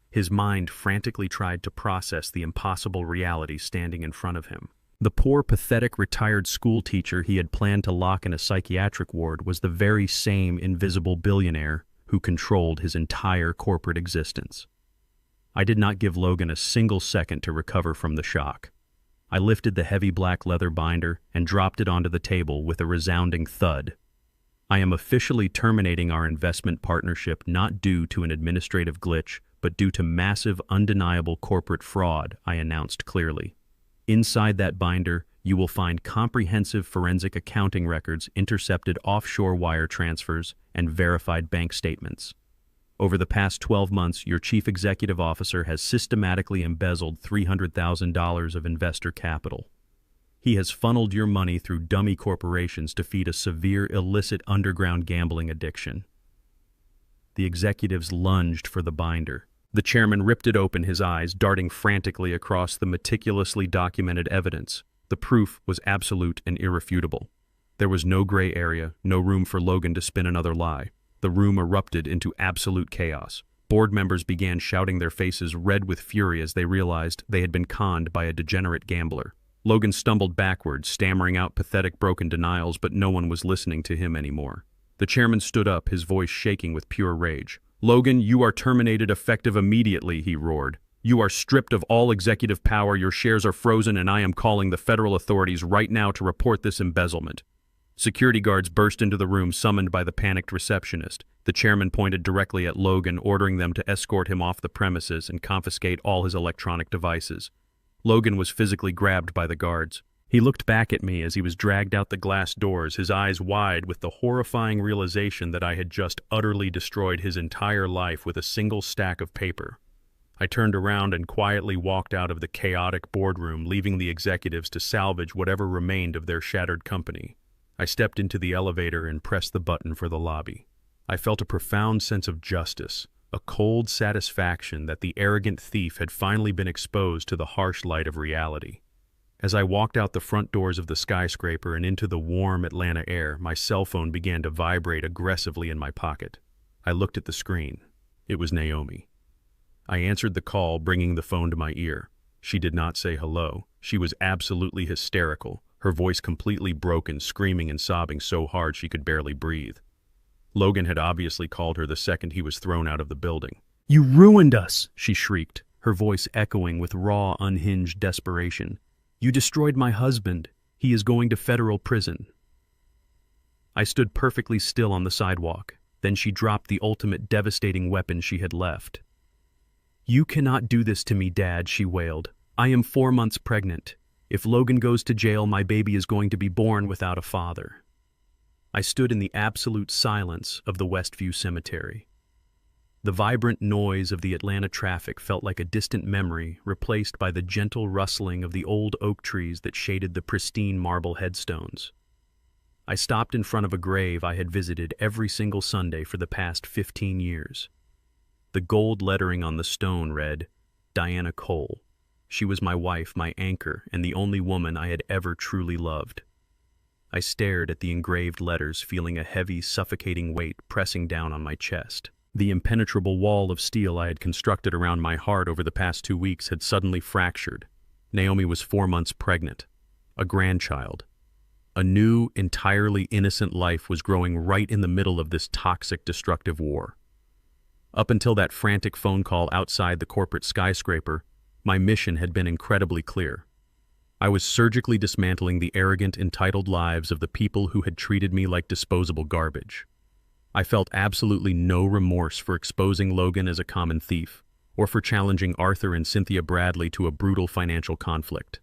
His mind frantically tried to process the impossible reality standing in front of him. The poor, pathetic retired school teacher he had planned to lock in a psychiatric ward was the very same invisible billionaire who controlled his entire corporate existence. I did not give Logan a single second to recover from the shock. I lifted the heavy black leather binder and dropped it onto the table with a resounding thud. "I am officially terminating our investment partnership, not due to an administrative glitch, but due to massive, undeniable corporate fraud," I announced clearly. "Inside that binder, you will find comprehensive forensic accounting records, intercepted offshore wire transfers, and verified bank statements. Over the past 12 months, your chief executive officer has systematically embezzled $300,000 of investor capital. He has funneled your money through dummy corporations to feed a severe, illicit underground gambling addiction." The executives lunged for the binder. The chairman ripped it open, his eyes darting frantically across the meticulously documented evidence. The proof was absolute and irrefutable. There was no gray area, no room for Logan to spin another lie. The room erupted into absolute chaos. Board members began shouting, their faces red with fury as they realized they had been conned by a degenerate gambler. Logan stumbled backwards, stammering out pathetic, broken denials, but no one was listening to him anymore. The chairman stood up, his voice shaking with pure rage. "Logan, you are terminated effective immediately," he roared. "You are stripped of all executive power, your shares are frozen, and I am calling the federal authorities right now to report this embezzlement." Security guards burst into the room, summoned by the panicked receptionist. The chairman pointed directly at Logan, ordering them to escort him off the premises and confiscate all his electronic devices. Logan was physically grabbed by the guards. He looked back at me as he was dragged out the glass doors, his eyes wide with the horrifying realization that I had just utterly destroyed his entire life with a single stack of paper. I turned around and quietly walked out of the chaotic boardroom, leaving the executives to salvage whatever remained of their shattered company. I stepped into the elevator and pressed the button for the lobby. I felt a profound sense of justice, a cold satisfaction that the arrogant thief had finally been exposed to the harsh light of reality. As I walked out the front doors of the skyscraper and into the warm Atlanta air, my cell phone began to vibrate aggressively in my pocket. I looked at the screen. It was Naomi. I answered the call, bringing the phone to my ear. She did not say hello. She was absolutely hysterical, her voice completely broken, screaming and sobbing so hard she could barely breathe. Logan had obviously called her the second he was thrown out of the building. "You ruined us!" she shrieked, her voice echoing with raw, unhinged desperation. "You destroyed my husband. He is going to federal prison." I stood perfectly still on the sidewalk. Then she dropped the ultimate devastating weapon she had left. "You cannot do this to me, Dad," she wailed. "I am 4 months pregnant. If Logan goes to jail, my baby is going to be born without a father." I stood in the absolute silence of the Westview Cemetery. The vibrant noise of the Atlanta traffic felt like a distant memory, replaced by the gentle rustling of the old oak trees that shaded the pristine marble headstones. I stopped in front of a grave I had visited every single Sunday for the past 15 years. The gold lettering on the stone read, "Diana Cole." She was my wife, my anchor, and the only woman I had ever truly loved. I stared at the engraved letters, feeling a heavy, suffocating weight pressing down on my chest. The impenetrable wall of steel I had constructed around my heart over the past 2 weeks had suddenly fractured. Naomi was 4 months pregnant. A grandchild. A new, entirely innocent life was growing right in the middle of this toxic, destructive war. Up until that frantic phone call outside the corporate skyscraper, my mission had been incredibly clear. I was surgically dismantling the arrogant, entitled lives of the people who had treated me like disposable garbage. I felt absolutely no remorse for exposing Logan as a common thief, or for challenging Arthur and Cynthia Bradley to a brutal financial conflict.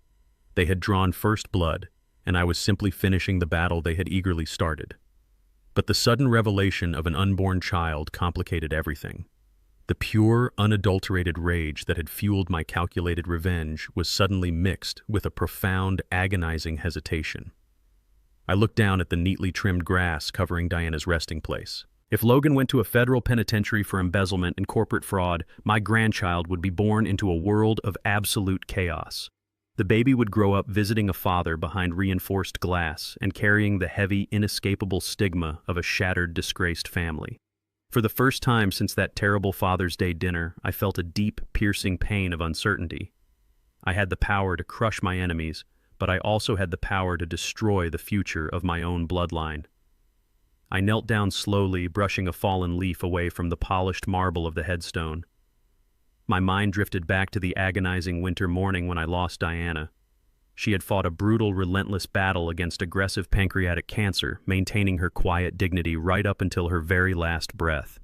They had drawn first blood, and I was simply finishing the battle they had eagerly started. But the sudden revelation of an unborn child complicated everything. The pure, unadulterated rage that had fueled my calculated revenge was suddenly mixed with a profound, agonizing hesitation. I looked down at the neatly trimmed grass covering Diana's resting place. If Logan went to a federal penitentiary for embezzlement and corporate fraud, my grandchild would be born into a world of absolute chaos. The baby would grow up visiting a father behind reinforced glass and carrying the heavy, inescapable stigma of a shattered, disgraced family. For the first time since that terrible Father's Day dinner, I felt a deep, piercing pain of uncertainty. I had the power to crush my enemies, but I also had the power to destroy the future of my own bloodline. I knelt down slowly, brushing a fallen leaf away from the polished marble of the headstone. My mind drifted back to the agonizing winter morning when I lost Diana. She had fought a brutal, relentless battle against aggressive pancreatic cancer, maintaining her quiet dignity right up until her very last breath.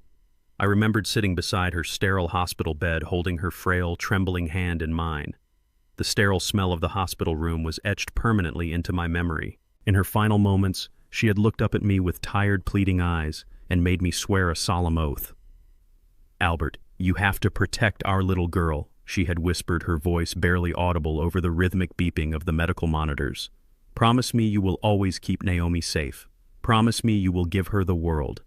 I remembered sitting beside her sterile hospital bed, holding her frail, trembling hand in mine. The sterile smell of the hospital room was etched permanently into my memory. In her final moments, she had looked up at me with tired, pleading eyes and made me swear a solemn oath. "Albert, you have to protect our little girl," she had whispered, her voice barely audible over the rhythmic beeping of the medical monitors. "Promise me you will always keep Naomi safe. Promise me you will give her the world."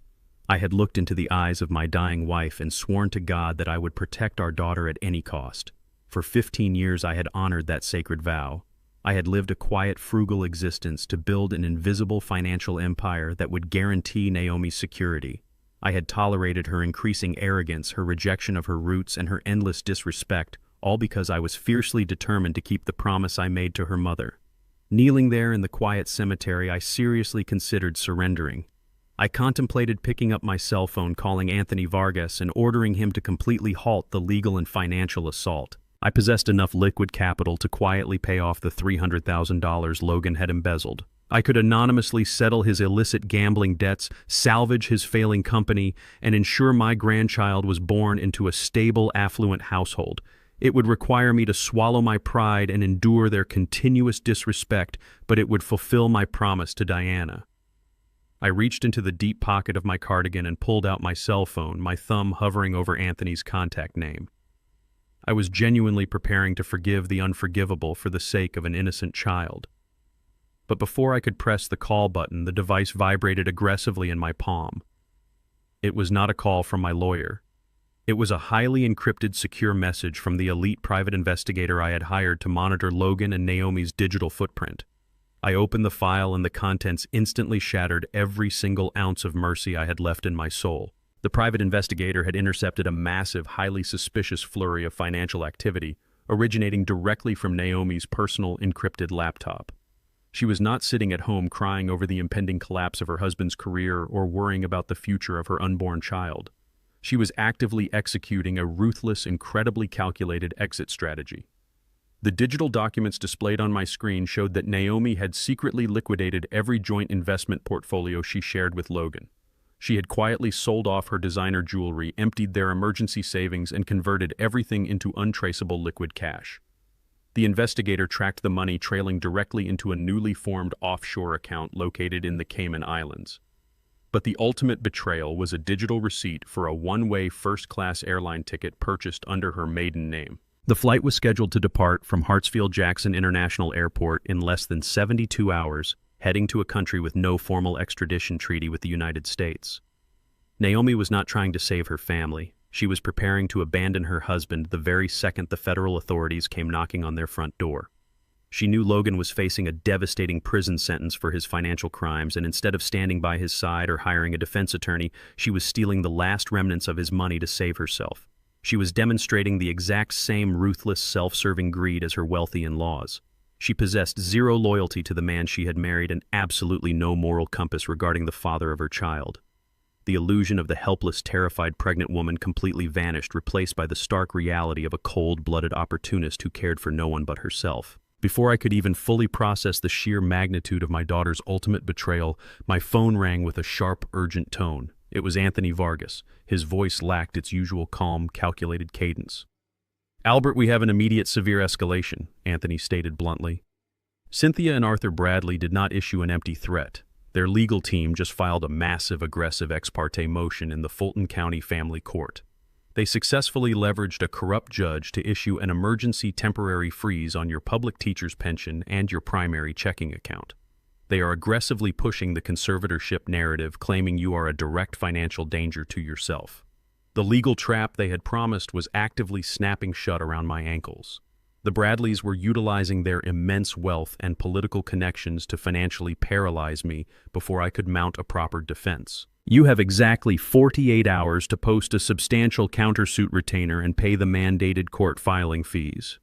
I had looked into the eyes of my dying wife and sworn to God that I would protect our daughter at any cost. For 15 years I had honored that sacred vow. I had lived a quiet, frugal existence to build an invisible financial empire that would guarantee Naomi's security. I had tolerated her increasing arrogance, her rejection of her roots, and her endless disrespect, all because I was fiercely determined to keep the promise I made to her mother. Kneeling there in the quiet cemetery, I seriously considered surrendering. I contemplated picking up my cell phone, calling Anthony Vargas, and ordering him to completely halt the legal and financial assault. I possessed enough liquid capital to quietly pay off the $300,000 Logan had embezzled. I could anonymously settle his illicit gambling debts, salvage his failing company, and ensure my grandchild was born into a stable, affluent household. It would require me to swallow my pride and endure their continuous disrespect, but it would fulfill my promise to Diana. I reached into the deep pocket of my cardigan and pulled out my cell phone, my thumb hovering over Anthony's contact name. I was genuinely preparing to forgive the unforgivable for the sake of an innocent child. But before I could press the call button, the device vibrated aggressively in my palm. It was not a call from my lawyer. It was a highly encrypted secure message from the elite private investigator I had hired to monitor Logan and Naomi's digital footprint. I opened the file and the contents instantly shattered every single ounce of mercy I had left in my soul. The private investigator had intercepted a massive, highly suspicious flurry of financial activity, originating directly from Naomi's personal encrypted laptop. She was not sitting at home crying over the impending collapse of her husband's career or worrying about the future of her unborn child. She was actively executing a ruthless, incredibly calculated exit strategy. The digital documents displayed on my screen showed that Naomi had secretly liquidated every joint investment portfolio she shared with Logan. She had quietly sold off her designer jewelry, emptied their emergency savings, and converted everything into untraceable liquid cash. The investigator tracked the money trailing directly into a newly formed offshore account located in the Cayman Islands. But the ultimate betrayal was a digital receipt for a one-way first-class airline ticket purchased under her maiden name. The flight was scheduled to depart from Hartsfield-Jackson International Airport in less than 72 hours, heading to a country with no formal extradition treaty with the United States. Naomi was not trying to save her family. She was preparing to abandon her husband the very second the federal authorities came knocking on their front door. She knew Logan was facing a devastating prison sentence for his financial crimes, and instead of standing by his side or hiring a defense attorney, she was stealing the last remnants of his money to save herself. She was demonstrating the exact same ruthless, self-serving greed as her wealthy in-laws. She possessed zero loyalty to the man she had married and absolutely no moral compass regarding the father of her child. The illusion of the helpless, terrified pregnant woman completely vanished, replaced by the stark reality of a cold-blooded opportunist who cared for no one but herself. Before I could even fully process the sheer magnitude of my daughter's ultimate betrayal, my phone rang with a sharp, urgent tone. It was Anthony Vargas. His voice lacked its usual calm, calculated cadence. "Albert, we have an immediate severe escalation," Anthony stated bluntly. Cynthia and Arthur Bradley did not issue an empty threat. Their legal team just filed a massive, aggressive ex parte motion in the Fulton County Family Court. They successfully leveraged a corrupt judge to issue an emergency temporary freeze on your public teacher's pension and your primary checking account. They are aggressively pushing the conservatorship narrative, claiming you are a direct financial danger to yourself. The legal trap they had promised was actively snapping shut around my ankles. The Bradleys were utilizing their immense wealth and political connections to financially paralyze me before I could mount a proper defense. "You have exactly 48 hours to post a substantial countersuit retainer and pay the mandated court filing fees."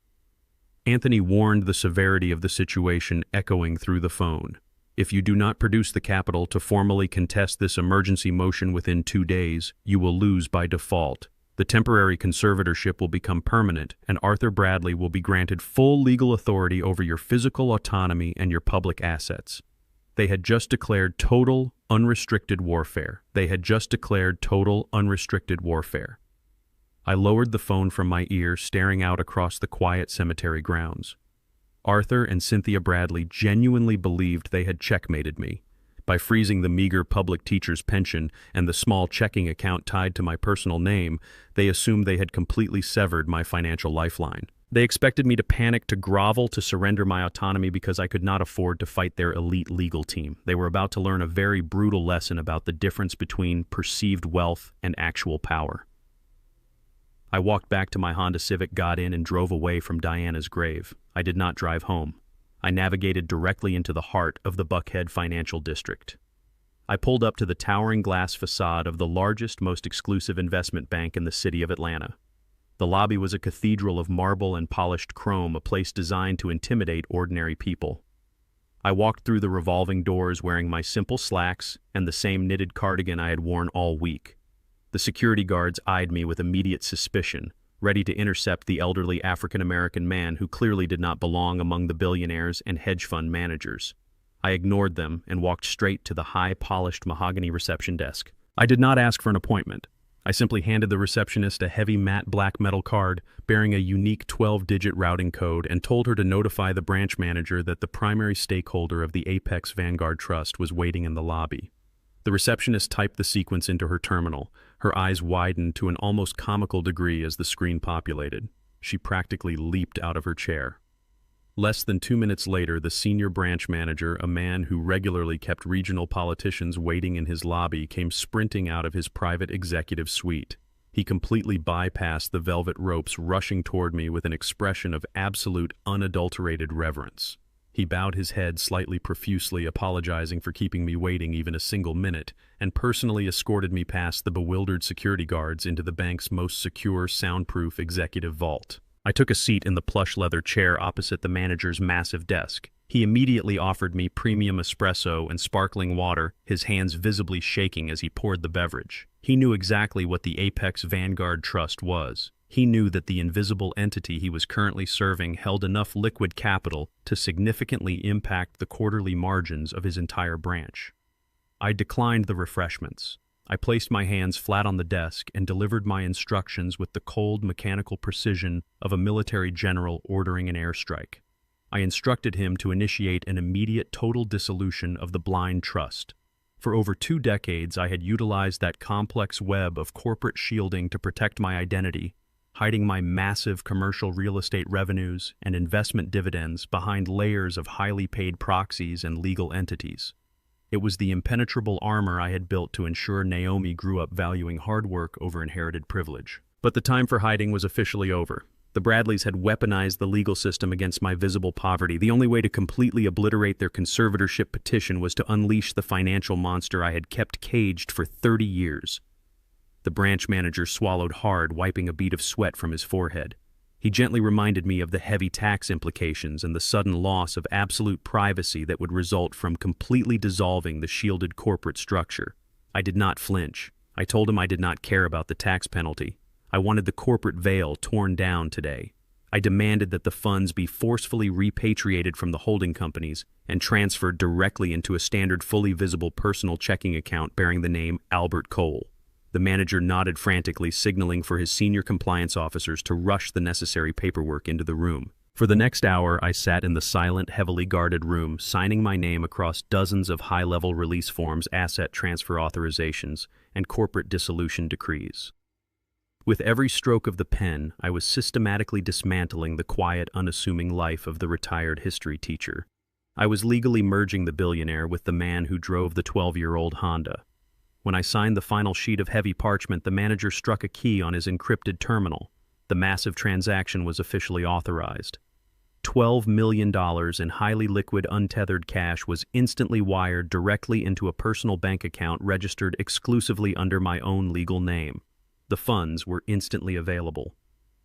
Anthony warned, the severity of the situation echoing through the phone. "If you do not produce the capital to formally contest this emergency motion within 2 days, you will lose by default. The temporary conservatorship will become permanent, and Arthur Bradley will be granted full legal authority over your physical autonomy and your public assets." They had just declared total, unrestricted warfare. They had just declared total, unrestricted warfare. I lowered the phone from my ear, staring out across the quiet cemetery grounds. Arthur and Cynthia Bradley genuinely believed they had checkmated me. By freezing the meager public teacher's pension and the small checking account tied to my personal name, they assumed they had completely severed my financial lifeline. They expected me to panic, to grovel, to surrender my autonomy because I could not afford to fight their elite legal team. They were about to learn a very brutal lesson about the difference between perceived wealth and actual power. I walked back to my Honda Civic, got in, and drove away from Diana's grave. I did not drive home. I navigated directly into the heart of the Buckhead Financial District. I pulled up to the towering glass facade of the largest, most exclusive investment bank in the city of Atlanta. The lobby was a cathedral of marble and polished chrome, a place designed to intimidate ordinary people. I walked through the revolving doors wearing my simple slacks and the same knitted cardigan I had worn all week. The security guards eyed me with immediate suspicion, ready to intercept the elderly African-American man who clearly did not belong among the billionaires and hedge fund managers. I ignored them and walked straight to the high-polished mahogany reception desk. I did not ask for an appointment. I simply handed the receptionist a heavy matte black metal card bearing a unique 12-digit routing code and told her to notify the branch manager that the primary stakeholder of the Apex Vanguard Trust was waiting in the lobby. The receptionist typed the sequence into her terminal. Her eyes widened to an almost comical degree as the screen populated. She practically leaped out of her chair. Less than 2 minutes later, the senior branch manager, a man who regularly kept regional politicians waiting in his lobby, came sprinting out of his private executive suite. He completely bypassed the velvet ropes, rushing toward me with an expression of absolute, unadulterated reverence. He bowed his head slightly profusely, apologizing for keeping me waiting even a single minute, and personally escorted me past the bewildered security guards into the bank's most secure, soundproof executive vault. I took a seat in the plush leather chair opposite the manager's massive desk. He immediately offered me premium espresso and sparkling water, his hands visibly shaking as he poured the beverage. He knew exactly what the Apex Vanguard Trust was. He knew that the invisible entity he was currently serving held enough liquid capital to significantly impact the quarterly margins of his entire branch. I declined the refreshments. I placed my hands flat on the desk and delivered my instructions with the cold, mechanical precision of a military general ordering an airstrike. I instructed him to initiate an immediate total dissolution of the blind trust. For over 2 decades, I had utilized that complex web of corporate shielding to protect my identity, hiding my massive commercial real estate revenues and investment dividends behind layers of highly paid proxies and legal entities. It was the impenetrable armor I had built to ensure Naomi grew up valuing hard work over inherited privilege. But the time for hiding was officially over. The Bradleys had weaponized the legal system against my visible poverty. The only way to completely obliterate their conservatorship petition was to unleash the financial monster I had kept caged for 30 years. The branch manager swallowed hard, wiping a bead of sweat from his forehead. He gently reminded me of the heavy tax implications and the sudden loss of absolute privacy that would result from completely dissolving the shielded corporate structure. I did not flinch. I told him I did not care about the tax penalty. I wanted the corporate veil torn down today. I demanded that the funds be forcefully repatriated from the holding companies and transferred directly into a standard fully visible personal checking account bearing the name Albert Cole. The manager nodded frantically, signaling for his senior compliance officers to rush the necessary paperwork into the room. For the next hour, I sat in the silent, heavily guarded room, signing my name across dozens of high-level release forms, asset transfer authorizations, and corporate dissolution decrees. With every stroke of the pen, I was systematically dismantling the quiet, unassuming life of the retired history teacher. I was legally merging the billionaire with the man who drove the 12-year-old Honda. When I signed the final sheet of heavy parchment, the manager struck a key on his encrypted terminal. The massive transaction was officially authorized. $12 million in highly liquid, untethered cash was instantly wired directly into a personal bank account registered exclusively under my own legal name. The funds were instantly available.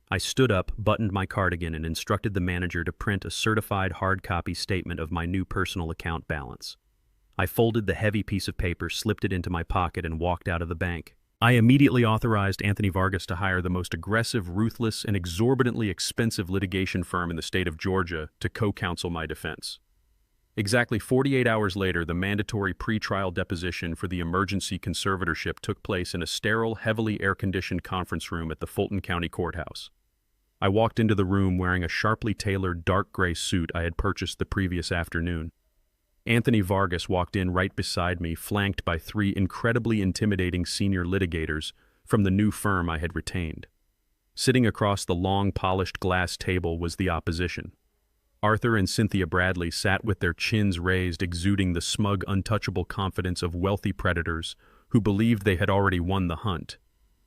I stood up, buttoned my cardigan, and instructed the manager to print a certified hard copy statement of my new personal account balance. I folded the heavy piece of paper, slipped it into my pocket, and walked out of the bank. I immediately authorized Anthony Vargas to hire the most aggressive, ruthless, and exorbitantly expensive litigation firm in the state of Georgia to co-counsel my defense. Exactly 48 hours later, the mandatory pre-trial deposition for the emergency conservatorship took place in a sterile, heavily air-conditioned conference room at the Fulton County Courthouse. I walked into the room wearing a sharply tailored dark gray suit I had purchased the previous afternoon. Anthony Vargas walked in right beside me, flanked by 3 incredibly intimidating senior litigators from the new firm I had retained. Sitting across the long, polished glass table was the opposition. Arthur and Cynthia Bradley sat with their chins raised, exuding the smug, untouchable confidence of wealthy predators who believed they had already won the hunt.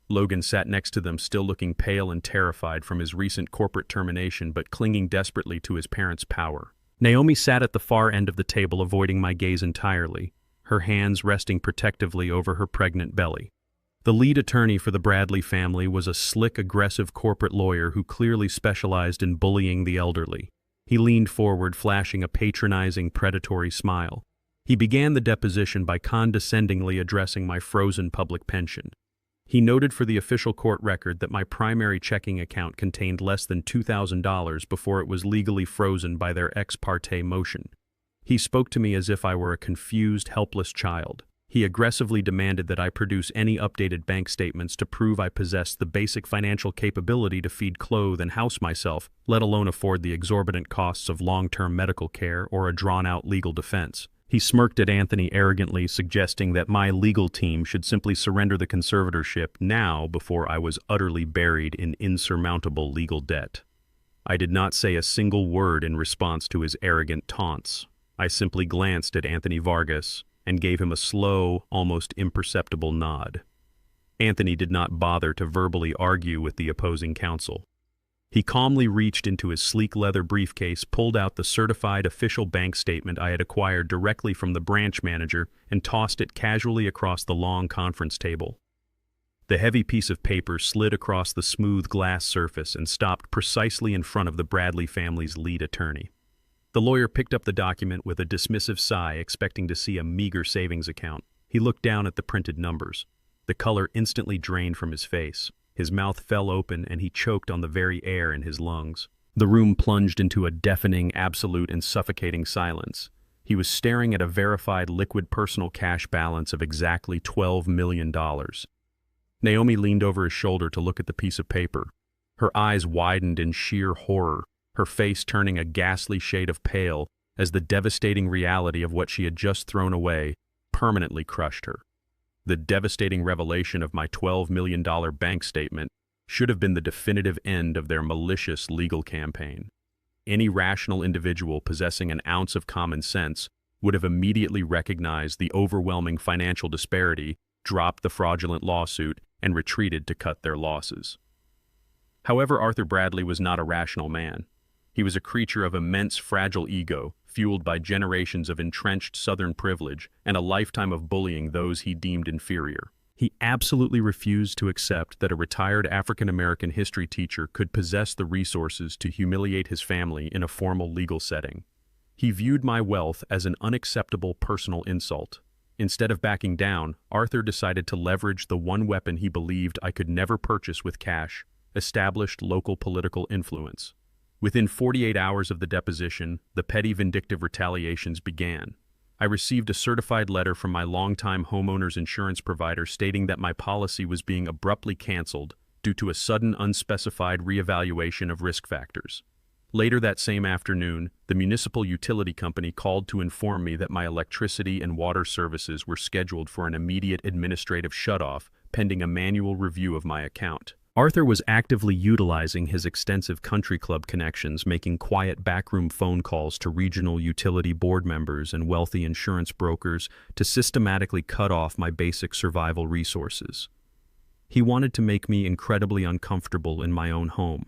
Logan sat next to them, still looking pale and terrified from his recent corporate termination, but clinging desperately to his parents' power. Naomi sat at the far end of the table, avoiding my gaze entirely, her hands resting protectively over her pregnant belly. The lead attorney for the Bradley family was a slick, aggressive corporate lawyer who clearly specialized in bullying the elderly. He leaned forward, flashing a patronizing, predatory smile. He began the deposition by condescendingly addressing my frozen public pension. He noted for the official court record that my primary checking account contained less than $2,000 before it was legally frozen by their ex parte motion. He spoke to me as if I were a confused, helpless child. He aggressively demanded that I produce any updated bank statements to prove I possessed the basic financial capability to feed, clothe, and house myself, let alone afford the exorbitant costs of long-term medical care or a drawn-out legal defense. He smirked at Anthony arrogantly, suggesting that my legal team should simply surrender the conservatorship now before I was utterly buried in insurmountable legal debt. I did not say a single word in response to his arrogant taunts. I simply glanced at Anthony Vargas and gave him a slow, almost imperceptible nod. Anthony did not bother to verbally argue with the opposing counsel. He calmly reached into his sleek leather briefcase, pulled out the certified official bank statement I had acquired directly from the branch manager, and tossed it casually across the long conference table. The heavy piece of paper slid across the smooth glass surface and stopped precisely in front of the Bradley family's lead attorney. The lawyer picked up the document with a dismissive sigh, expecting to see a meager savings account. He looked down at the printed numbers. The color instantly drained from his face. His mouth fell open and he choked on the very air in his lungs. The room plunged into a deafening, absolute, and suffocating silence. He was staring at a verified liquid personal cash balance of exactly $12 million. Naomi leaned over his shoulder to look at the piece of paper. Her eyes widened in sheer horror, her face turning a ghastly shade of pale as the devastating reality of what she had just thrown away permanently crushed her. The devastating revelation of my $12 million bank statement should have been the definitive end of their malicious legal campaign. Any rational individual possessing an ounce of common sense would have immediately recognized the overwhelming financial disparity, dropped the fraudulent lawsuit, and retreated to cut their losses. However, Arthur Bradley was not a rational man. He was a creature of immense fragile ego, fueled by generations of entrenched Southern privilege and a lifetime of bullying those he deemed inferior. He absolutely refused to accept that a retired African-American history teacher could possess the resources to humiliate his family in a formal legal setting. He viewed my wealth as an unacceptable personal insult. Instead of backing down, Arthur decided to leverage the one weapon he believed I could never purchase with cash: established local political influence. Within 48 hours of the deposition, the petty vindictive retaliations began. I received a certified letter from my longtime homeowner's insurance provider stating that my policy was being abruptly canceled due to a sudden unspecified reevaluation of risk factors. Later that same afternoon, the municipal utility company called to inform me that my electricity and water services were scheduled for an immediate administrative shutoff pending a manual review of my account. Arthur was actively utilizing his extensive country club connections, making quiet backroom phone calls to regional utility board members and wealthy insurance brokers to systematically cut off my basic survival resources. He wanted to make me incredibly uncomfortable in my own home.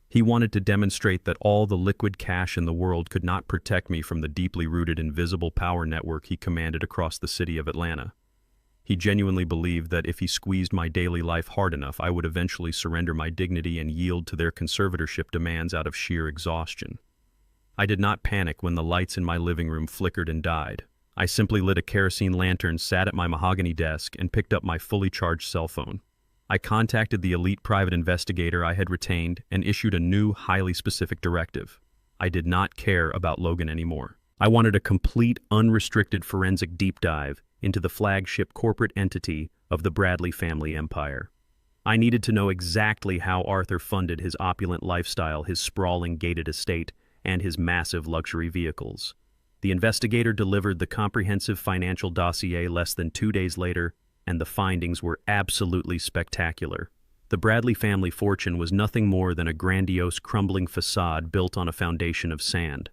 He wanted to demonstrate that all the liquid cash in the world could not protect me from the deeply rooted invisible power network he commanded across the city of Atlanta. He genuinely believed that if he squeezed my daily life hard enough, I would eventually surrender my dignity and yield to their conservatorship demands out of sheer exhaustion. I did not panic when the lights in my living room flickered and died. I simply lit a kerosene lantern, sat at my mahogany desk, and picked up my fully charged cell phone. I contacted the elite private investigator I had retained and issued a new, highly specific directive. I did not care about Logan anymore. I wanted a complete, unrestricted forensic deep dive into the flagship corporate entity of the Bradley family empire. I needed to know exactly how Arthur funded his opulent lifestyle, his sprawling gated estate, and his massive luxury vehicles. The investigator delivered the comprehensive financial dossier less than 2 days later, and the findings were absolutely spectacular. The Bradley family fortune was nothing more than a grandiose, crumbling facade built on a foundation of sand.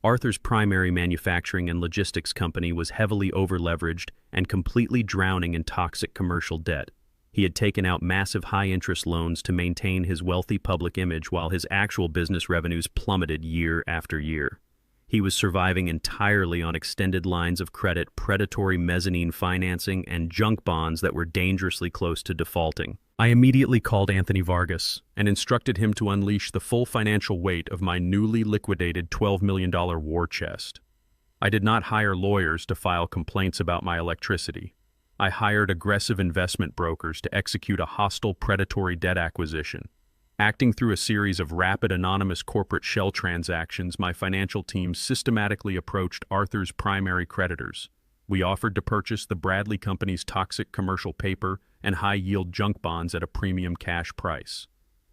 Arthur's primary manufacturing and logistics company was heavily over-leveraged and completely drowning in toxic commercial debt. He had taken out massive high-interest loans to maintain his wealthy public image while his actual business revenues plummeted year after year. He was surviving entirely on extended lines of credit, predatory mezzanine financing, and junk bonds that were dangerously close to defaulting. I immediately called Anthony Vargas and instructed him to unleash the full financial weight of my newly liquidated $12 million war chest. I did not hire lawyers to file complaints about my electricity. I hired aggressive investment brokers to execute a hostile predatory debt acquisition. Acting through a series of rapid anonymous corporate shell transactions, my financial team systematically approached Arthur's primary creditors. We offered to purchase the Bradley Company's toxic commercial paper and high-yield junk bonds at a premium cash price.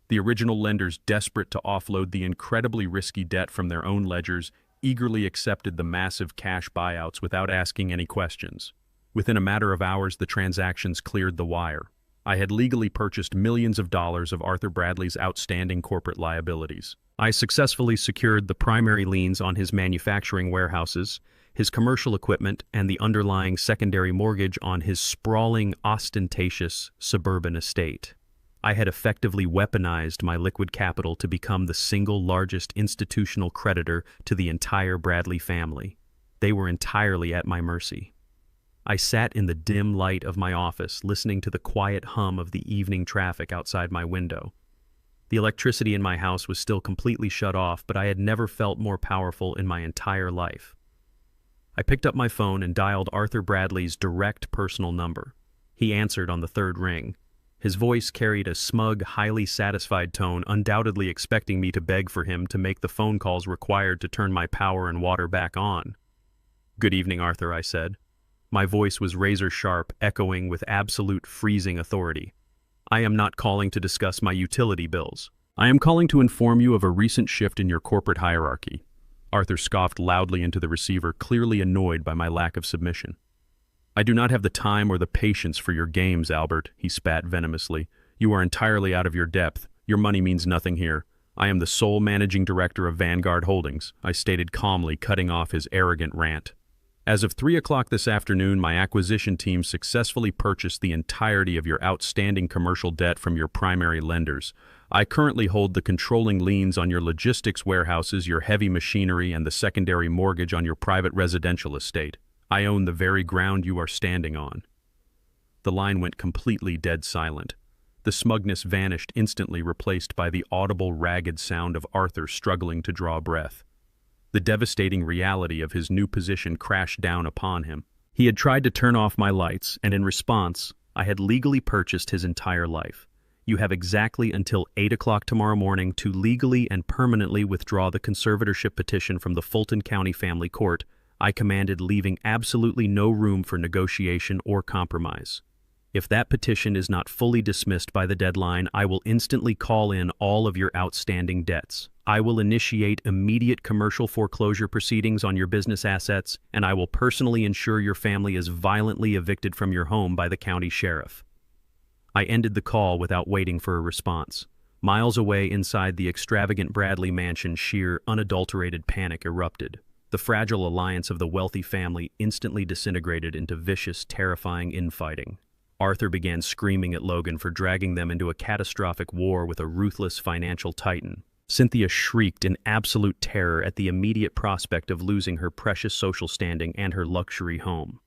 The original lenders, desperate to offload the incredibly risky debt from their own ledgers, eagerly accepted the massive cash buyouts without asking any questions. Within a matter of hours, the transactions cleared the wire. I had legally purchased millions of dollars of Arthur Bradley's outstanding corporate liabilities. I successfully secured the primary liens on his manufacturing warehouses, his commercial equipment, and the underlying secondary mortgage on his sprawling, ostentatious suburban estate. I had effectively weaponized my liquid capital to become the single largest institutional creditor to the entire Bradley family. They were entirely at my mercy. I sat in the dim light of my office, listening to the quiet hum of the evening traffic outside my window. The electricity in my house was still completely shut off, but I had never felt more powerful in my entire life. I picked up my phone and dialed Arthur Bradley's direct personal number. He answered on the third ring. His voice carried a smug, highly satisfied tone, undoubtedly expecting me to beg for him to make the phone calls required to turn my power and water back on. "Good evening, Arthur," I said. My voice was razor-sharp, echoing with absolute freezing authority. "I am not calling to discuss my utility bills. I am calling to inform you of a recent shift in your corporate hierarchy." Arthur scoffed loudly into the receiver, clearly annoyed by my lack of submission. "I do not have the time or the patience for your games, Albert," he spat venomously. "You are entirely out of your depth. Your money means nothing here. I am the sole managing director of Vanguard Holdings," I stated calmly, cutting off his arrogant rant. "As of 3 o'clock this afternoon, my acquisition team successfully purchased the entirety of your outstanding commercial debt from your primary lenders. I currently hold the controlling liens on your logistics warehouses, your heavy machinery, and the secondary mortgage on your private residential estate. I own the very ground you are standing on." The line went completely dead silent. The smugness vanished instantly, replaced by the audible, ragged sound of Arthur struggling to draw breath. The devastating reality of his new position crashed down upon him. He had tried to turn off my lights, and in response, I had legally purchased his entire life. "You have exactly until 8 o'clock tomorrow morning to legally and permanently withdraw the conservatorship petition from the Fulton County Family Court," I commanded, leaving absolutely no room for negotiation or compromise. "If that petition is not fully dismissed by the deadline, I will instantly call in all of your outstanding debts. I will initiate immediate commercial foreclosure proceedings on your business assets, and I will personally ensure your family is violently evicted from your home by the county sheriff." I ended the call without waiting for a response. Miles away inside the extravagant Bradley mansion, sheer, unadulterated panic erupted. The fragile alliance of the wealthy family instantly disintegrated into vicious, terrifying infighting. Arthur began screaming at Logan for dragging them into a catastrophic war with a ruthless financial titan. Cynthia shrieked in absolute terror at the immediate prospect of losing her precious social standing and her luxury home.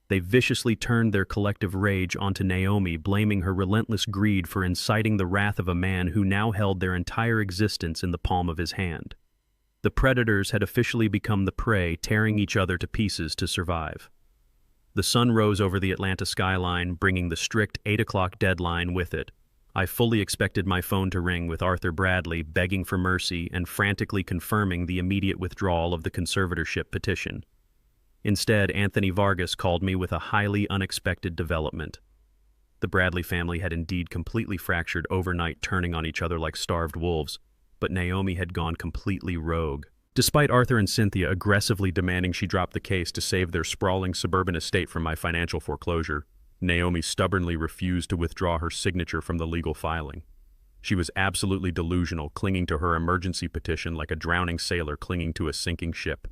They viciously turned their collective rage onto Naomi, blaming her relentless greed for inciting the wrath of a man who now held their entire existence in the palm of his hand. The predators had officially become the prey, tearing each other to pieces to survive. The sun rose over the Atlanta skyline, bringing the strict 8 o'clock deadline with it. I fully expected my phone to ring with Arthur Bradley begging for mercy and frantically confirming the immediate withdrawal of the conservatorship petition. Instead, Anthony Vargas called me with a highly unexpected development. The Bradley family had indeed completely fractured overnight, turning on each other like starved wolves, but Naomi had gone completely rogue. Despite Arthur and Cynthia aggressively demanding she drop the case to save their sprawling suburban estate from my financial foreclosure, Naomi stubbornly refused to withdraw her signature from the legal filing. She was absolutely delusional, clinging to her emergency petition like a drowning sailor clinging to a sinking ship.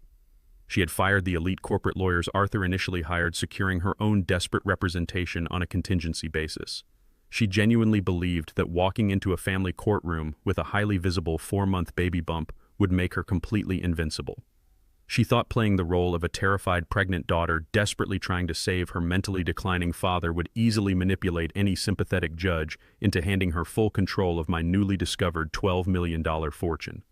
She had fired the elite corporate lawyers Arthur initially hired, securing her own desperate representation on a contingency basis. She genuinely believed that walking into a family courtroom with a highly visible 4-month baby bump would make her completely invincible. She thought playing the role of a terrified pregnant daughter desperately trying to save her mentally declining father would easily manipulate any sympathetic judge into handing her full control of my newly discovered $12 million fortune.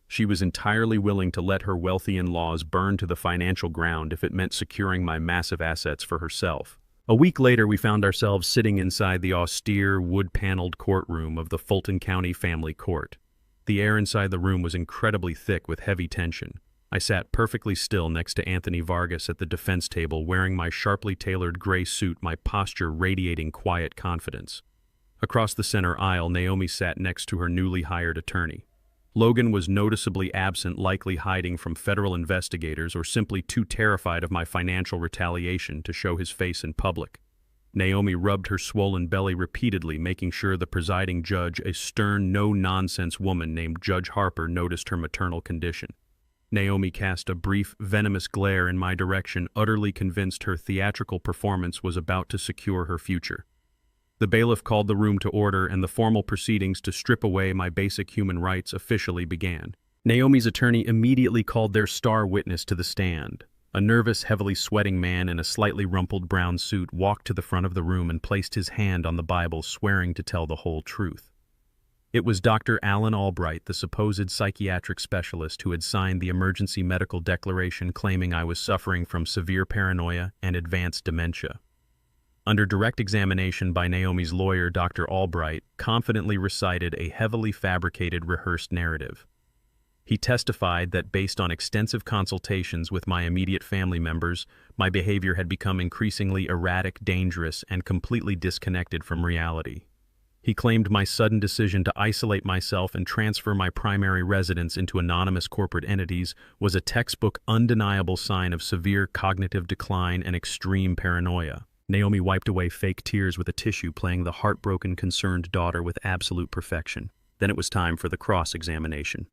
She was entirely willing to let her wealthy in-laws burn to the financial ground if it meant securing my massive assets for herself. A week later, we found ourselves sitting inside the austere, wood-paneled courtroom of the Fulton County Family Court. The air inside the room was incredibly thick with heavy tension. I sat perfectly still next to Anthony Vargas at the defense table, wearing my sharply tailored gray suit, my posture radiating quiet confidence. Across the center aisle, Naomi sat next to her newly hired attorney. Logan was noticeably absent, likely hiding from federal investigators or simply too terrified of my financial retaliation to show his face in public. Naomi rubbed her swollen belly repeatedly, making sure the presiding judge, a stern, no-nonsense woman named Judge Harper, noticed her maternal condition. Naomi cast a brief, venomous glare in my direction, utterly convinced her theatrical performance was about to secure her future. The bailiff called the room to order, and the formal proceedings to strip away my basic human rights officially began. Naomi's attorney immediately called their star witness to the stand. A nervous, heavily sweating man in a slightly rumpled brown suit walked to the front of the room and placed his hand on the Bible, swearing to tell the whole truth. It was Dr. Alan Albright, the supposed psychiatric specialist who had signed the emergency medical declaration claiming I was suffering from severe paranoia and advanced dementia. Under direct examination by Naomi's lawyer, Dr. Albright confidently recited a heavily fabricated, rehearsed narrative. He testified that based on extensive consultations with my immediate family members, my behavior had become increasingly erratic, dangerous, and completely disconnected from reality. He claimed my sudden decision to isolate myself and transfer my primary residence into anonymous corporate entities was a textbook, undeniable sign of severe cognitive decline and extreme paranoia. Naomi wiped away fake tears with a tissue, playing the heartbroken, concerned daughter with absolute perfection. Then it was time for the cross-examination.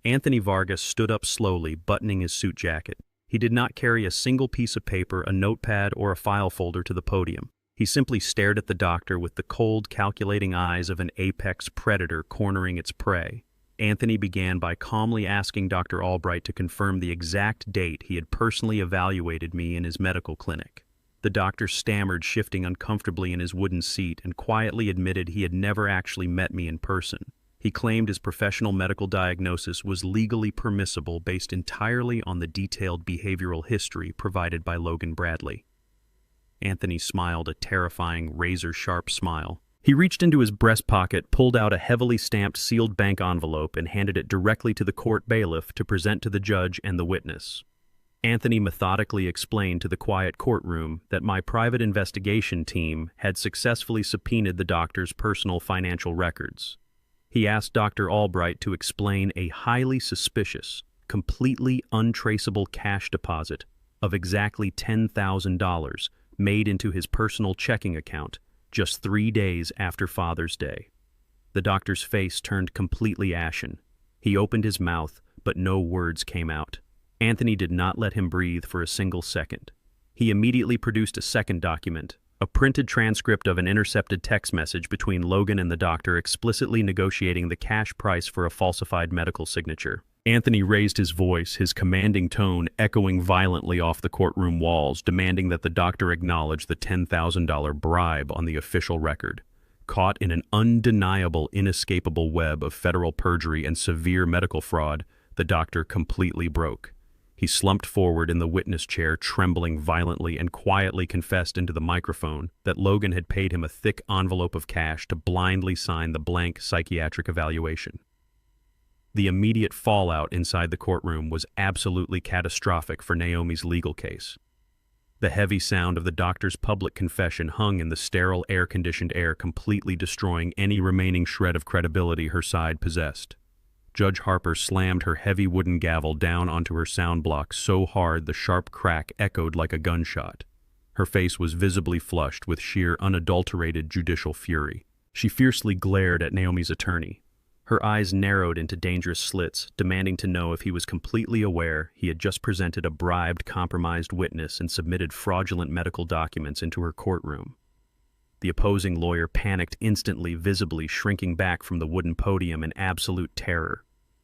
Anthony Vargas stood up slowly, buttoning his suit jacket. He did not carry a single piece of paper, a notepad, or a file folder to the podium. He simply stared at the doctor with the cold, calculating eyes of an apex predator cornering its prey. Anthony began by calmly asking Dr. Albright to confirm the exact date he had personally evaluated me in his medical clinic. The doctor stammered, shifting uncomfortably in his wooden seat, and quietly admitted he had never actually met me in person. He claimed his professional medical diagnosis was legally permissible based entirely on the detailed behavioral history provided by Logan Bradley. Anthony smiled a terrifying, razor-sharp smile. He reached into his breast pocket, pulled out a heavily stamped sealed bank envelope, and handed it directly to the court bailiff to present to the judge and the witness. Anthony methodically explained to the quiet courtroom that my private investigation team had successfully subpoenaed the doctor's personal financial records. He asked Dr. Albright to explain a highly suspicious, completely untraceable cash deposit of exactly $10,000 made into his personal checking account just 3 days after Father's Day. The doctor's face turned completely ashen. He opened his mouth, but no words came out. Anthony did not let him breathe for a single second. He immediately produced a second document, a printed transcript of an intercepted text message between Logan and the doctor explicitly negotiating the cash price for a falsified medical signature. Anthony raised his voice, his commanding tone echoing violently off the courtroom walls, demanding that the doctor acknowledge the $10,000 bribe on the official record. Caught in an undeniable, inescapable web of federal perjury and severe medical fraud, the doctor completely broke. He slumped forward in the witness chair, trembling violently, and quietly confessed into the microphone that Logan had paid him a thick envelope of cash to blindly sign the blank psychiatric evaluation. The immediate fallout inside the courtroom was absolutely catastrophic for Naomi's legal case. The heavy sound of the doctor's public confession hung in the sterile, air-conditioned air, completely destroying any remaining shred of credibility her side possessed. Judge Harper slammed her heavy wooden gavel down onto her sound block so hard the sharp crack echoed like a gunshot. Her face was visibly flushed with sheer, unadulterated judicial fury. She fiercely glared at Naomi's attorney. Her eyes narrowed into dangerous slits, demanding to know if he was completely aware he had just presented a bribed, compromised witness and submitted fraudulent medical documents into her courtroom. The opposing lawyer panicked instantly, visibly shrinking back from the wooden podium in absolute terror.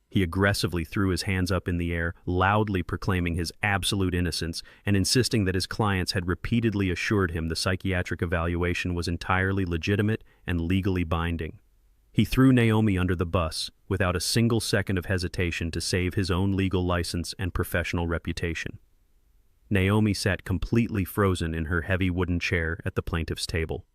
He aggressively threw his hands up in the air, loudly proclaiming his absolute innocence and insisting that his clients had repeatedly assured him the psychiatric evaluation was entirely legitimate and legally binding. He threw Naomi under the bus without a single second of hesitation to save his own legal license and professional reputation. Naomi sat completely frozen in her heavy wooden chair at the plaintiff's table.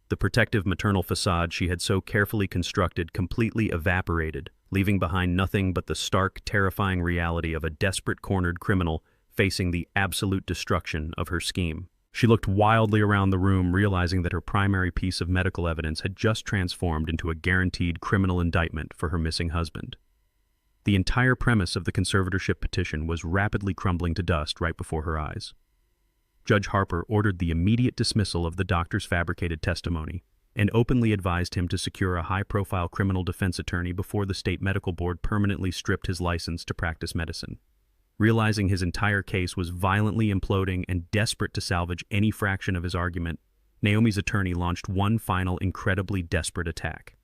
The protective maternal facade she had so carefully constructed completely evaporated, leaving behind nothing but the stark, terrifying reality of a desperate cornered criminal facing the absolute destruction of her scheme. She looked wildly around the room, realizing that her primary piece of medical evidence had just transformed into a guaranteed criminal indictment for her missing husband. The entire premise of the conservatorship petition was rapidly crumbling to dust right before her eyes. Judge Harper ordered the immediate dismissal of the doctor's fabricated testimony and openly advised him to secure a high-profile criminal defense attorney before the state medical board permanently stripped his license to practice medicine. Realizing his entire case was violently imploding and desperate to salvage any fraction of his argument, Naomi's attorney launched one final incredibly desperate attack.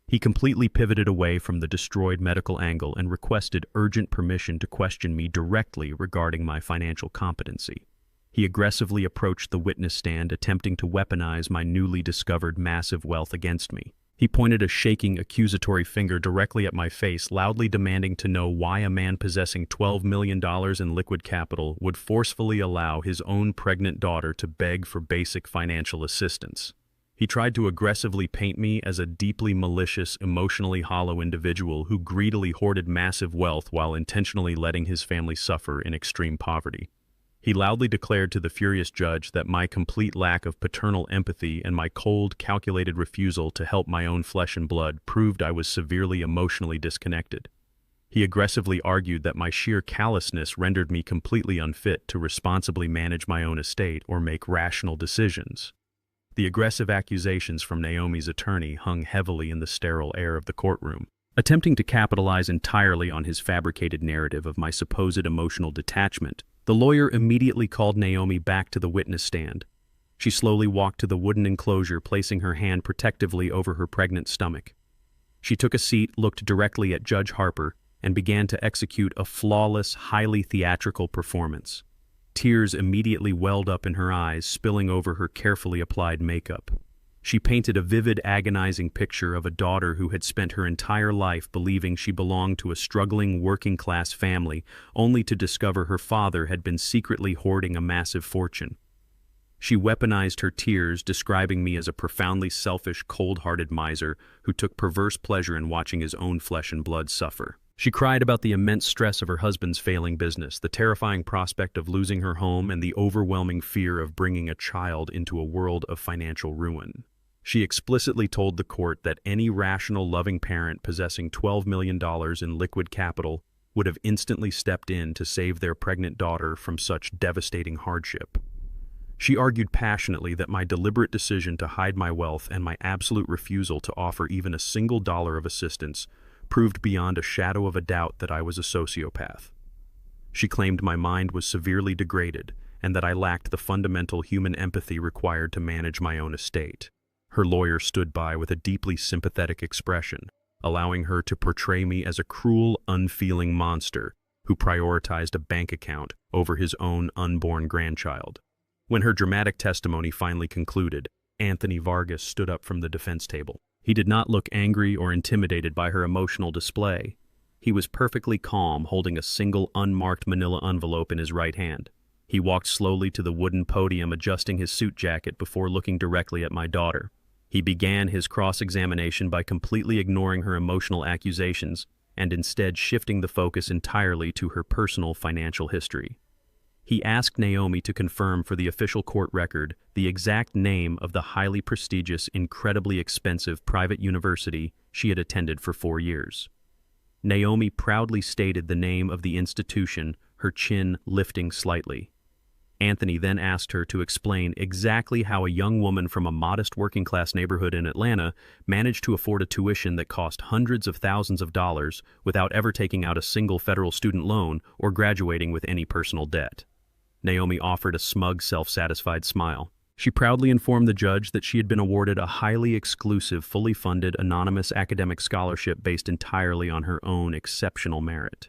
He completely pivoted away from the destroyed medical angle and requested urgent permission to question me directly regarding my financial competency. He aggressively approached the witness stand, attempting to weaponize my newly discovered massive wealth against me. He pointed a shaking, accusatory finger directly at my face, loudly demanding to know why a man possessing $12 million in liquid capital would forcefully allow his own pregnant daughter to beg for basic financial assistance. He tried to aggressively paint me as a deeply malicious, emotionally hollow individual who greedily hoarded massive wealth while intentionally letting his family suffer in extreme poverty. He loudly declared to the furious judge that my complete lack of paternal empathy and my cold, calculated refusal to help my own flesh and blood proved I was severely emotionally disconnected. He aggressively argued that my sheer callousness rendered me completely unfit to responsibly manage my own estate or make rational decisions. The aggressive accusations from Naomi's attorney hung heavily in the sterile air of the courtroom. Attempting to capitalize entirely on his fabricated narrative of my supposed emotional detachment, the lawyer immediately called Naomi back to the witness stand. She slowly walked to the wooden enclosure, placing her hand protectively over her pregnant stomach. She took a seat, looked directly at Judge Harper, and began to execute a flawless, highly theatrical performance. Tears immediately welled up in her eyes, spilling over her carefully applied makeup. She painted a vivid, agonizing picture of a daughter who had spent her entire life believing she belonged to a struggling, working-class family, only to discover her father had been secretly hoarding a massive fortune. She weaponized her tears, describing me as a profoundly selfish, cold-hearted miser who took perverse pleasure in watching his own flesh and blood suffer. She cried about the immense stress of her husband's failing business, the terrifying prospect of losing her home, and the overwhelming fear of bringing a child into a world of financial ruin. She explicitly told the court that any rational, loving parent possessing $12 million in liquid capital would have instantly stepped in to save their pregnant daughter from such devastating hardship. She argued passionately that my deliberate decision to hide my wealth and my absolute refusal to offer even a single dollar of assistance proved beyond a shadow of a doubt that I was a sociopath. She claimed my mind was severely degraded and that I lacked the fundamental human empathy required to manage my own estate. Her lawyer stood by with a deeply sympathetic expression, allowing her to portray me as a cruel, unfeeling monster who prioritized a bank account over his own unborn grandchild. When her dramatic testimony finally concluded, Anthony Vargas stood up from the defense table. He did not look angry or intimidated by her emotional display. He was perfectly calm, holding a single unmarked manila envelope in his right hand. He walked slowly to the wooden podium, adjusting his suit jacket before looking directly at my daughter. He began his cross-examination by completely ignoring her emotional accusations and instead shifting the focus entirely to her personal financial history. He asked Naomi to confirm for the official court record the exact name of the highly prestigious, incredibly expensive private university she had attended for 4 years. Naomi proudly stated the name of the institution, her chin lifting slightly. Anthony then asked her to explain exactly how a young woman from a modest working-class neighborhood in Atlanta managed to afford a tuition that cost hundreds of thousands of dollars without ever taking out a single federal student loan or graduating with any personal debt. Naomi offered a smug, self-satisfied smile. She proudly informed the judge that she had been awarded a highly exclusive, fully funded, anonymous academic scholarship based entirely on her own exceptional merit.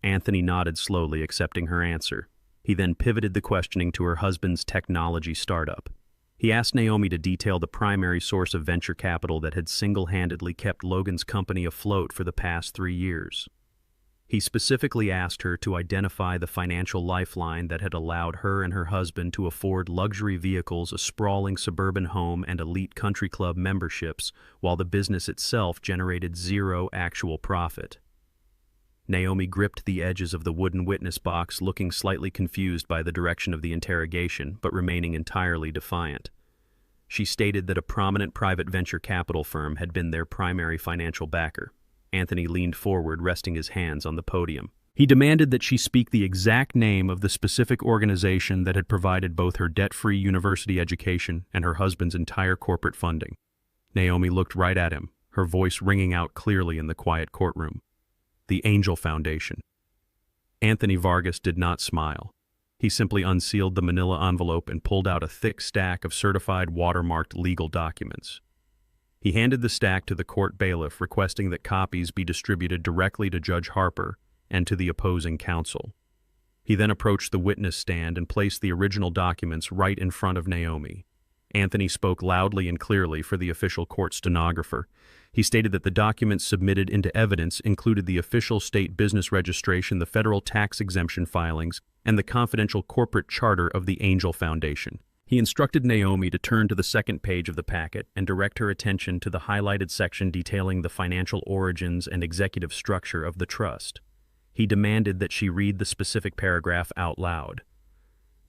Anthony nodded slowly, accepting her answer. He then pivoted the questioning to her husband's technology startup. He asked Naomi to detail the primary source of venture capital that had single-handedly kept Logan's company afloat for the past 3 years. He specifically asked her to identify the financial lifeline that had allowed her and her husband to afford luxury vehicles, a sprawling suburban home, and elite country club memberships, while the business itself generated zero actual profit. Naomi gripped the edges of the wooden witness box, looking slightly confused by the direction of the interrogation, but remaining entirely defiant. She stated that a prominent private venture capital firm had been their primary financial backer. Anthony leaned forward, resting his hands on the podium. He demanded that she speak the exact name of the specific organization that had provided both her debt-free university education and her husband's entire corporate funding. Naomi looked right at him, her voice ringing out clearly in the quiet courtroom. The Angel Foundation. Anthony Vargas did not smile. He simply unsealed the manila envelope and pulled out a thick stack of certified watermarked legal documents. He handed the stack to the court bailiff, requesting that copies be distributed directly to Judge Harper and to the opposing counsel. He then approached the witness stand and placed the original documents right in front of Naomi. Anthony spoke loudly and clearly for the official court stenographer. He stated that the documents submitted into evidence included the official state business registration, the federal tax exemption filings, and the confidential corporate charter of the Angel Foundation. He instructed Naomi to turn to the second page of the packet and direct her attention to the highlighted section detailing the financial origins and executive structure of the trust. He demanded that she read the specific paragraph out loud.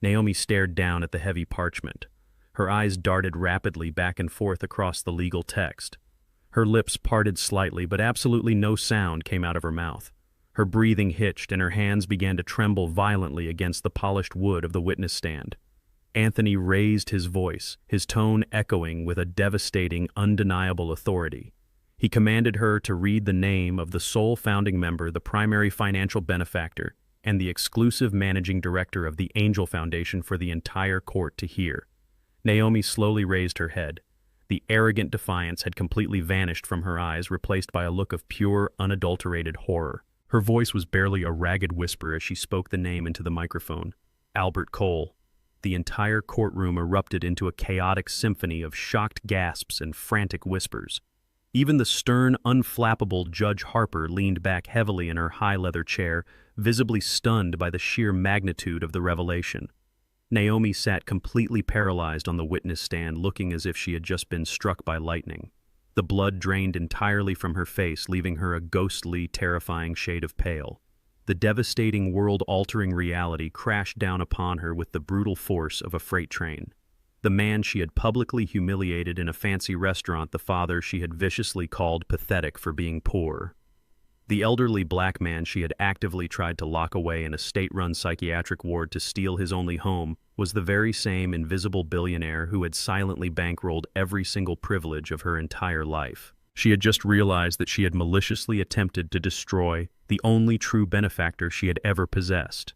Naomi stared down at the heavy parchment. Her eyes darted rapidly back and forth across the legal text. Her lips parted slightly, but absolutely no sound came out of her mouth. Her breathing hitched and her hands began to tremble violently against the polished wood of the witness stand. Anthony raised his voice, his tone echoing with a devastating, undeniable authority. He commanded her to read the name of the sole founding member, the primary financial benefactor, and the exclusive managing director of the Angel Foundation for the entire court to hear. Naomi slowly raised her head. The arrogant defiance had completely vanished from her eyes, replaced by a look of pure, unadulterated horror. Her voice was barely a ragged whisper as she spoke the name into the microphone. Albert Cole. The entire courtroom erupted into a chaotic symphony of shocked gasps and frantic whispers. Even the stern, unflappable Judge Harper leaned back heavily in her high leather chair, visibly stunned by the sheer magnitude of the revelation. Naomi sat completely paralyzed on the witness stand, looking as if she had just been struck by lightning. The blood drained entirely from her face, leaving her a ghostly, terrifying shade of pale. The devastating, world-altering reality crashed down upon her with the brutal force of a freight train. The man she had publicly humiliated in a fancy restaurant, the father she had viciously called pathetic for being poor. The elderly black man she had actively tried to lock away in a state-run psychiatric ward to steal his only home was the very same invisible billionaire who had silently bankrolled every single privilege of her entire life. She had just realized that she had maliciously attempted to destroy the only true benefactor she had ever possessed.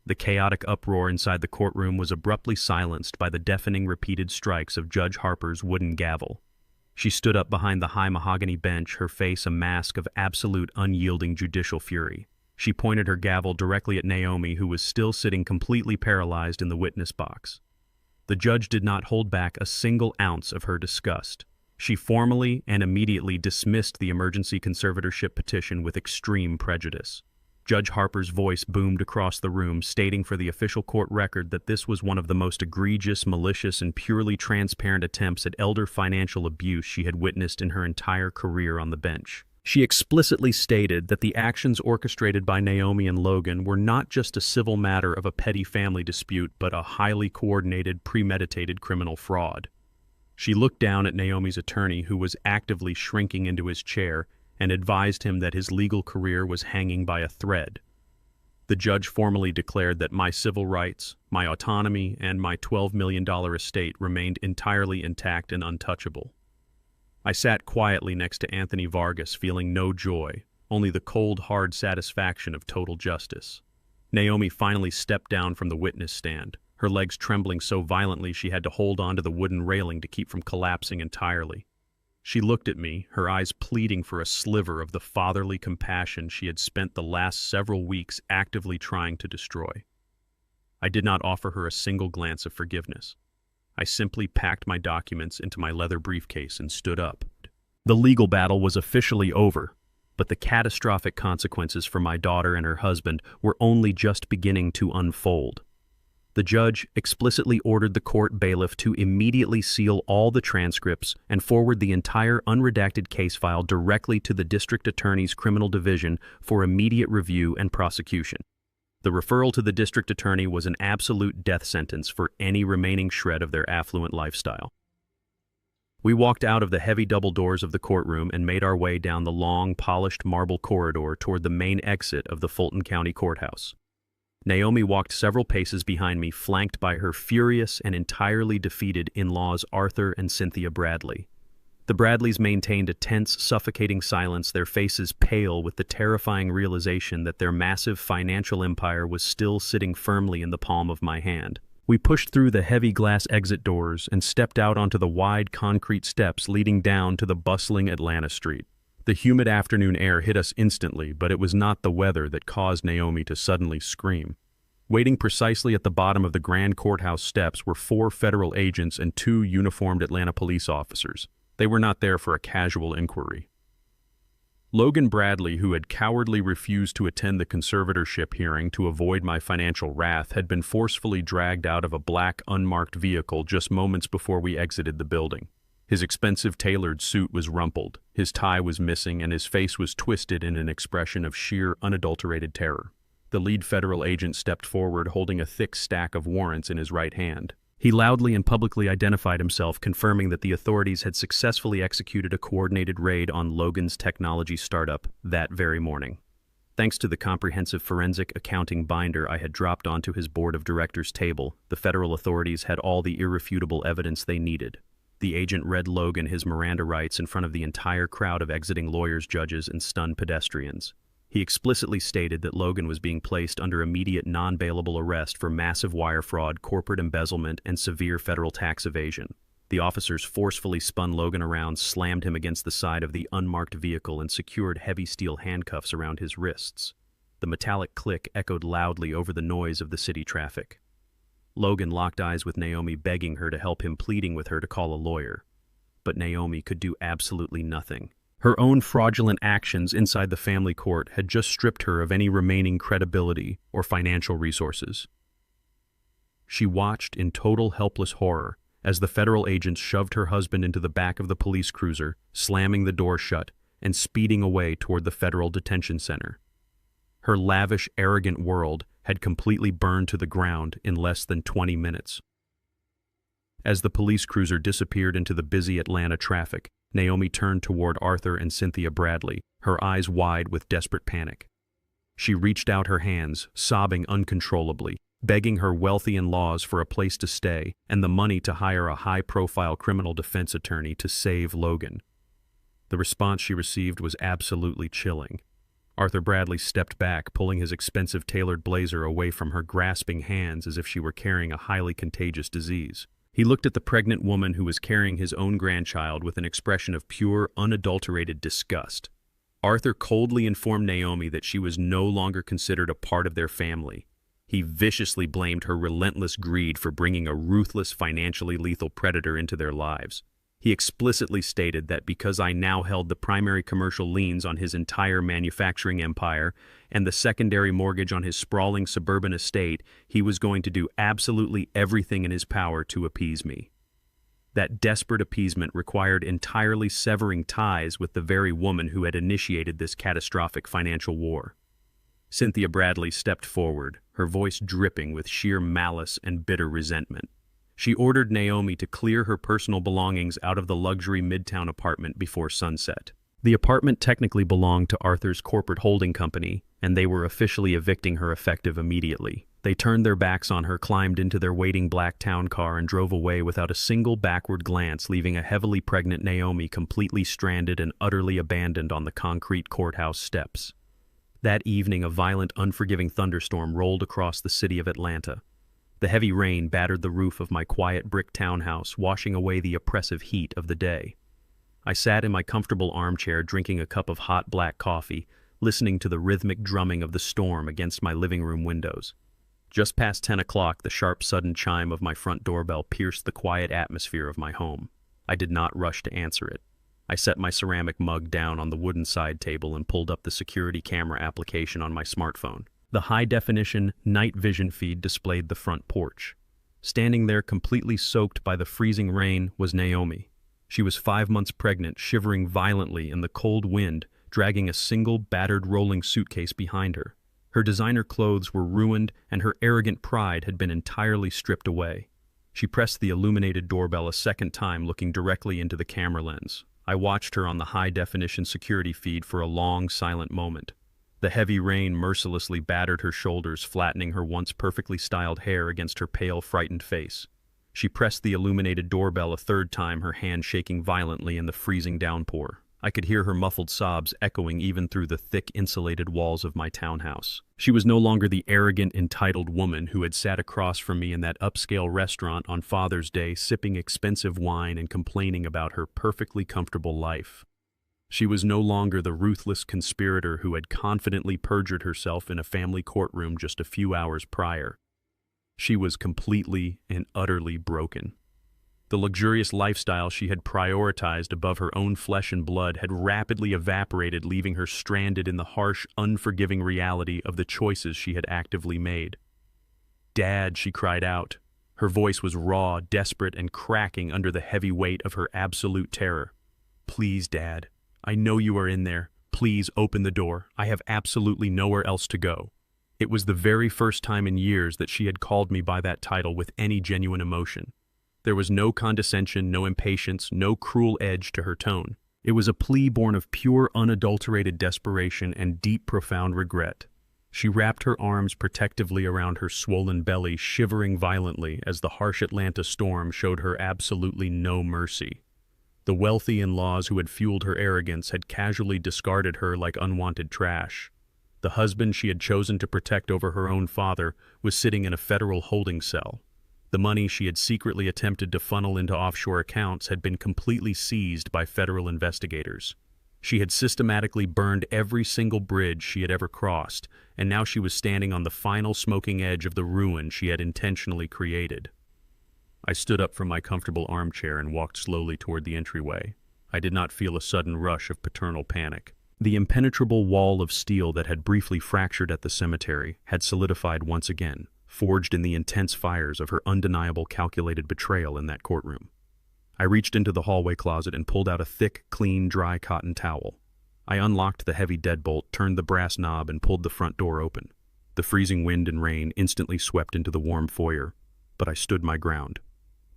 The chaotic uproar inside the courtroom was abruptly silenced by the deafening repeated strikes of Judge Harper's wooden gavel. She stood up behind the high mahogany bench, her face a mask of absolute unyielding judicial fury. She pointed her gavel directly at Naomi, who was still sitting completely paralyzed in the witness box. The judge did not hold back a single ounce of her disgust. She formally and immediately dismissed the emergency conservatorship petition with extreme prejudice. Judge Harper's voice boomed across the room, stating for the official court record that this was one of the most egregious, malicious, and purely transparent attempts at elder financial abuse she had witnessed in her entire career on the bench. She explicitly stated that the actions orchestrated by Naomi and Logan were not just a civil matter of a petty family dispute, but a highly coordinated, premeditated criminal fraud. She looked down at Naomi's attorney, who was actively shrinking into his chair, and advised him that his legal career was hanging by a thread. The judge formally declared that my civil rights, my autonomy, and my $12 million estate remained entirely intact and untouchable. I sat quietly next to Anthony Vargas, feeling no joy, only the cold, hard satisfaction of total justice. Naomi finally stepped down from the witness stand, her legs trembling so violently she had to hold onto the wooden railing to keep from collapsing entirely. She looked at me, her eyes pleading for a sliver of the fatherly compassion she had spent the last several weeks actively trying to destroy. I did not offer her a single glance of forgiveness. I simply packed my documents into my leather briefcase and stood up. The legal battle was officially over. But the catastrophic consequences for my daughter and her husband were only just beginning to unfold. The judge explicitly ordered the court bailiff to immediately seal all the transcripts and forward the entire unredacted case file directly to the district attorney's criminal division for immediate review and prosecution. The referral to the district attorney was an absolute death sentence for any remaining shred of their affluent lifestyle. We walked out of the heavy double doors of the courtroom and made our way down the long, polished marble corridor toward the main exit of the Fulton County Courthouse. Naomi walked several paces behind me, flanked by her furious and entirely defeated in-laws Arthur and Cynthia Bradley. The Bradleys maintained a tense, suffocating silence, their faces pale with the terrifying realization that their massive financial empire was still sitting firmly in the palm of my hand. We pushed through the heavy glass exit doors and stepped out onto the wide concrete steps leading down to the bustling Atlanta street. The humid afternoon air hit us instantly, but it was not the weather that caused Naomi to suddenly scream. Waiting precisely at the bottom of the grand courthouse steps were 4 federal agents and 2 uniformed Atlanta police officers. They were not there for a casual inquiry. Logan Bradley, who had cowardly refused to attend the conservatorship hearing to avoid my financial wrath, had been forcefully dragged out of a black, unmarked vehicle just moments before we exited the building. His expensive tailored suit was rumpled, his tie was missing, and his face was twisted in an expression of sheer, unadulterated terror. The lead federal agent stepped forward, holding a thick stack of warrants in his right hand. He loudly and publicly identified himself, confirming that the authorities had successfully executed a coordinated raid on Logan's technology startup that very morning. Thanks to the comprehensive forensic accounting binder I had dropped onto his board of directors table, the federal authorities had all the irrefutable evidence they needed. The agent read Logan his Miranda rights in front of the entire crowd of exiting lawyers, judges, and stunned pedestrians. He explicitly stated that Logan was being placed under immediate non-bailable arrest for massive wire fraud, corporate embezzlement, and severe federal tax evasion. The officers forcefully spun Logan around, slammed him against the side of the unmarked vehicle, and secured heavy steel handcuffs around his wrists. The metallic click echoed loudly over the noise of the city traffic. Logan locked eyes with Naomi, begging her to help him, pleading with her to call a lawyer. But Naomi could do absolutely nothing. Her own fraudulent actions inside the family court had just stripped her of any remaining credibility or financial resources. She watched in total helpless horror as the federal agents shoved her husband into the back of the police cruiser, slamming the door shut and speeding away toward the federal detention center. Her lavish, arrogant world had completely burned to the ground in less than 20 minutes. As the police cruiser disappeared into the busy Atlanta traffic, Naomi turned toward Arthur and Cynthia Bradley, her eyes wide with desperate panic. She reached out her hands, sobbing uncontrollably, begging her wealthy in-laws for a place to stay and the money to hire a high-profile criminal defense attorney to save Logan. The response she received was absolutely chilling. Arthur Bradley stepped back, pulling his expensive tailored blazer away from her grasping hands as if she were carrying a highly contagious disease. He looked at the pregnant woman who was carrying his own grandchild with an expression of pure, unadulterated disgust. Arthur coldly informed Naomi that she was no longer considered a part of their family. He viciously blamed her relentless greed for bringing a ruthless, financially lethal predator into their lives. He explicitly stated that because I now held the primary commercial liens on his entire manufacturing empire and the secondary mortgage on his sprawling suburban estate, he was going to do absolutely everything in his power to appease me. That desperate appeasement required entirely severing ties with the very woman who had initiated this catastrophic financial war. Cynthia Bradley stepped forward, her voice dripping with sheer malice and bitter resentment. She ordered Naomi to clear her personal belongings out of the luxury Midtown apartment before sunset. The apartment technically belonged to Arthur's corporate holding company, and they were officially evicting her effective immediately. They turned their backs on her, climbed into their waiting black town car, and drove away without a single backward glance, leaving a heavily pregnant Naomi completely stranded and utterly abandoned on the concrete courthouse steps. That evening, a violent, unforgiving thunderstorm rolled across the city of Atlanta. The heavy rain battered the roof of my quiet brick townhouse, washing away the oppressive heat of the day. I sat in my comfortable armchair, drinking a cup of hot black coffee, listening to the rhythmic drumming of the storm against my living room windows. Just past 10 o'clock, the sharp, sudden chime of my front doorbell pierced the quiet atmosphere of my home. I did not rush to answer it. I set my ceramic mug down on the wooden side table and pulled up the security camera application on my smartphone. The high-definition night vision feed displayed the front porch. Standing there completely soaked by the freezing rain was Naomi. She was 5 months pregnant, shivering violently in the cold wind, dragging a single battered rolling suitcase behind her. Her designer clothes were ruined and her arrogant pride had been entirely stripped away. She pressed the illuminated doorbell a second time, looking directly into the camera lens. I watched her on the high-definition security feed for a long, silent moment. The heavy rain mercilessly battered her shoulders, flattening her once perfectly styled hair against her pale, frightened face. She pressed the illuminated doorbell a third time, her hand shaking violently in the freezing downpour. I could hear her muffled sobs echoing even through the thick, insulated walls of my townhouse. She was no longer the arrogant, entitled woman who had sat across from me in that upscale restaurant on Father's Day, sipping expensive wine and complaining about her perfectly comfortable life. She was no longer the ruthless conspirator who had confidently perjured herself in a family courtroom just a few hours prior. She was completely and utterly broken. The luxurious lifestyle she had prioritized above her own flesh and blood had rapidly evaporated, leaving her stranded in the harsh, unforgiving reality of the choices she had actively made. "Dad," she cried out. Her voice was raw, desperate, and cracking under the heavy weight of her absolute terror. "Please, Dad. I know you are in there. Please open the door. I have absolutely nowhere else to go." It was the very first time in years that she had called me by that title with any genuine emotion. There was no condescension, no impatience, no cruel edge to her tone. It was a plea born of pure, unadulterated desperation and deep, profound regret. She wrapped her arms protectively around her swollen belly, shivering violently as the harsh Atlanta storm showed her absolutely no mercy. The wealthy in-laws who had fueled her arrogance had casually discarded her like unwanted trash. The husband she had chosen to protect over her own father was sitting in a federal holding cell. The money she had secretly attempted to funnel into offshore accounts had been completely seized by federal investigators. She had systematically burned every single bridge she had ever crossed, and now she was standing on the final smoking edge of the ruin she had intentionally created. I stood up from my comfortable armchair and walked slowly toward the entryway. I did not feel a sudden rush of paternal panic. The impenetrable wall of steel that had briefly fractured at the cemetery had solidified once again, forged in the intense fires of her undeniable, calculated betrayal in that courtroom. I reached into the hallway closet and pulled out a thick, clean, dry cotton towel. I unlocked the heavy deadbolt, turned the brass knob, and pulled the front door open. The freezing wind and rain instantly swept into the warm foyer, but I stood my ground.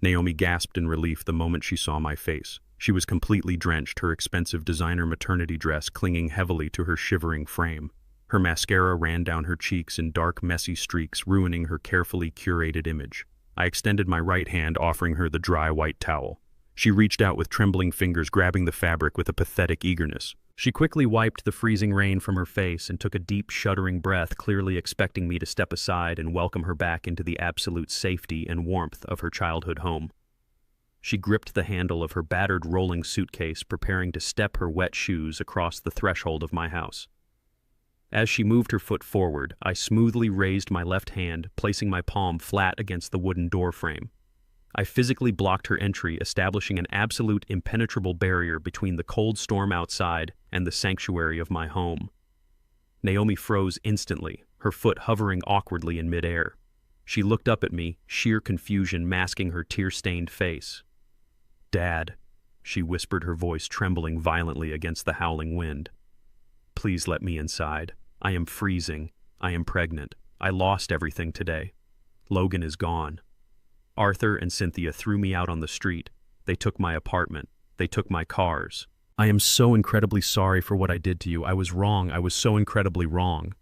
Naomi gasped in relief the moment she saw my face. She was completely drenched, her expensive designer maternity dress clinging heavily to her shivering frame. Her mascara ran down her cheeks in dark, messy streaks, ruining her carefully curated image. I extended my right hand, offering her the dry white towel. She reached out with trembling fingers, grabbing the fabric with a pathetic eagerness. She quickly wiped the freezing rain from her face and took a deep, shuddering breath, clearly expecting me to step aside and welcome her back into the absolute safety and warmth of her childhood home. She gripped the handle of her battered rolling suitcase, preparing to step her wet shoes across the threshold of my house. As she moved her foot forward, I smoothly raised my left hand, placing my palm flat against the wooden door frame. I physically blocked her entry, establishing an absolute impenetrable barrier between the cold storm outside and the sanctuary of my home. Naomi froze instantly, her foot hovering awkwardly in midair. She looked up at me, sheer confusion masking her tear-stained face. "Dad," she whispered, her voice trembling violently against the howling wind. "Please let me inside. I am freezing. I am pregnant. I lost everything today. Logan is gone. Arthur and Cynthia threw me out on the street. They took my apartment. They took my cars. I am so incredibly sorry for what I did to you. I was wrong. I was so incredibly wrong."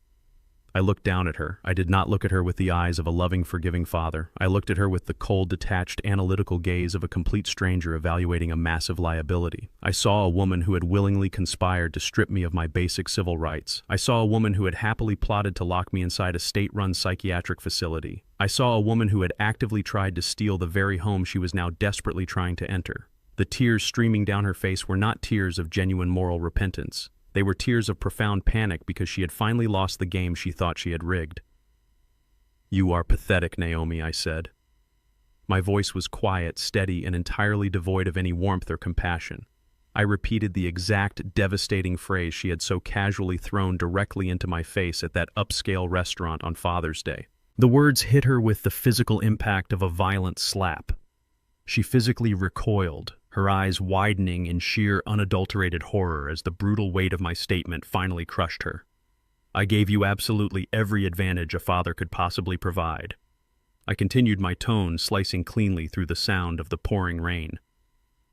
I looked down at her. I did not look at her with the eyes of a loving, forgiving father. I looked at her with the cold, detached, analytical gaze of a complete stranger evaluating a massive liability. I saw a woman who had willingly conspired to strip me of my basic civil rights. I saw a woman who had happily plotted to lock me inside a state-run psychiatric facility. I saw a woman who had actively tried to steal the very home she was now desperately trying to enter. The tears streaming down her face were not tears of genuine moral repentance. They were tears of profound panic because she had finally lost the game she thought she had rigged. "You are pathetic, Naomi," I said. My voice was quiet, steady, and entirely devoid of any warmth or compassion. I repeated the exact devastating phrase she had so casually thrown directly into my face at that upscale restaurant on Father's Day. The words hit her with the physical impact of a violent slap. She physically recoiled, her eyes widening in sheer unadulterated horror as the brutal weight of my statement finally crushed her. I gave you absolutely every advantage a father could possibly provide. I continued my tone, slicing cleanly through the sound of the pouring rain.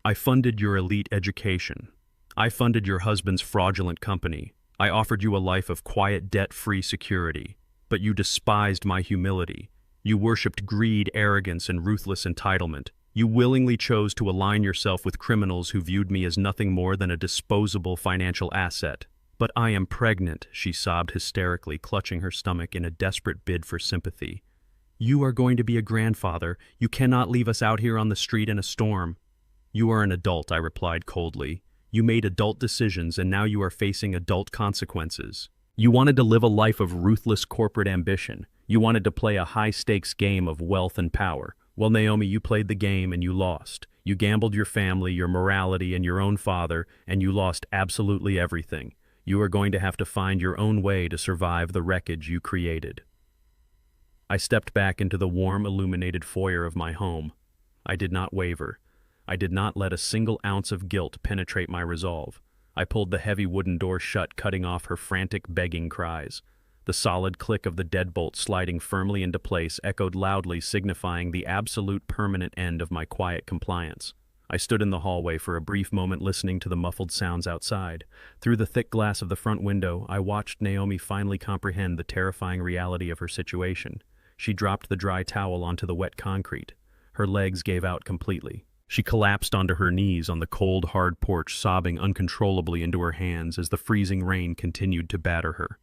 I funded your elite education. I funded your husband's fraudulent company. I offered you a life of quiet, debt-free security. But you despised my humility. You worshipped greed, arrogance, and ruthless entitlement. You willingly chose to align yourself with criminals who viewed me as nothing more than a disposable financial asset. But I am pregnant, she sobbed hysterically, clutching her stomach in a desperate bid for sympathy. You are going to be a grandfather. You cannot leave us out here on the street in a storm. You are an adult, I replied coldly. You made adult decisions, and now you are facing adult consequences. You wanted to live a life of ruthless corporate ambition. You wanted to play a high-stakes game of wealth and power. Well, Naomi, you played the game and you lost. You gambled your family, your morality, and your own father, and you lost absolutely everything. You are going to have to find your own way to survive the wreckage you created. I stepped back into the warm, illuminated foyer of my home. I did not waver. I did not let a single ounce of guilt penetrate my resolve. I pulled the heavy wooden door shut, cutting off her frantic, begging cries. The solid click of the deadbolt sliding firmly into place echoed loudly, signifying the absolute permanent end of my quiet compliance. I stood in the hallway for a brief moment, listening to the muffled sounds outside. Through the thick glass of the front window, I watched Naomi finally comprehend the terrifying reality of her situation. She dropped the dry towel onto the wet concrete. Her legs gave out completely. She collapsed onto her knees on the cold, hard porch, sobbing uncontrollably into her hands as the freezing rain continued to batter her.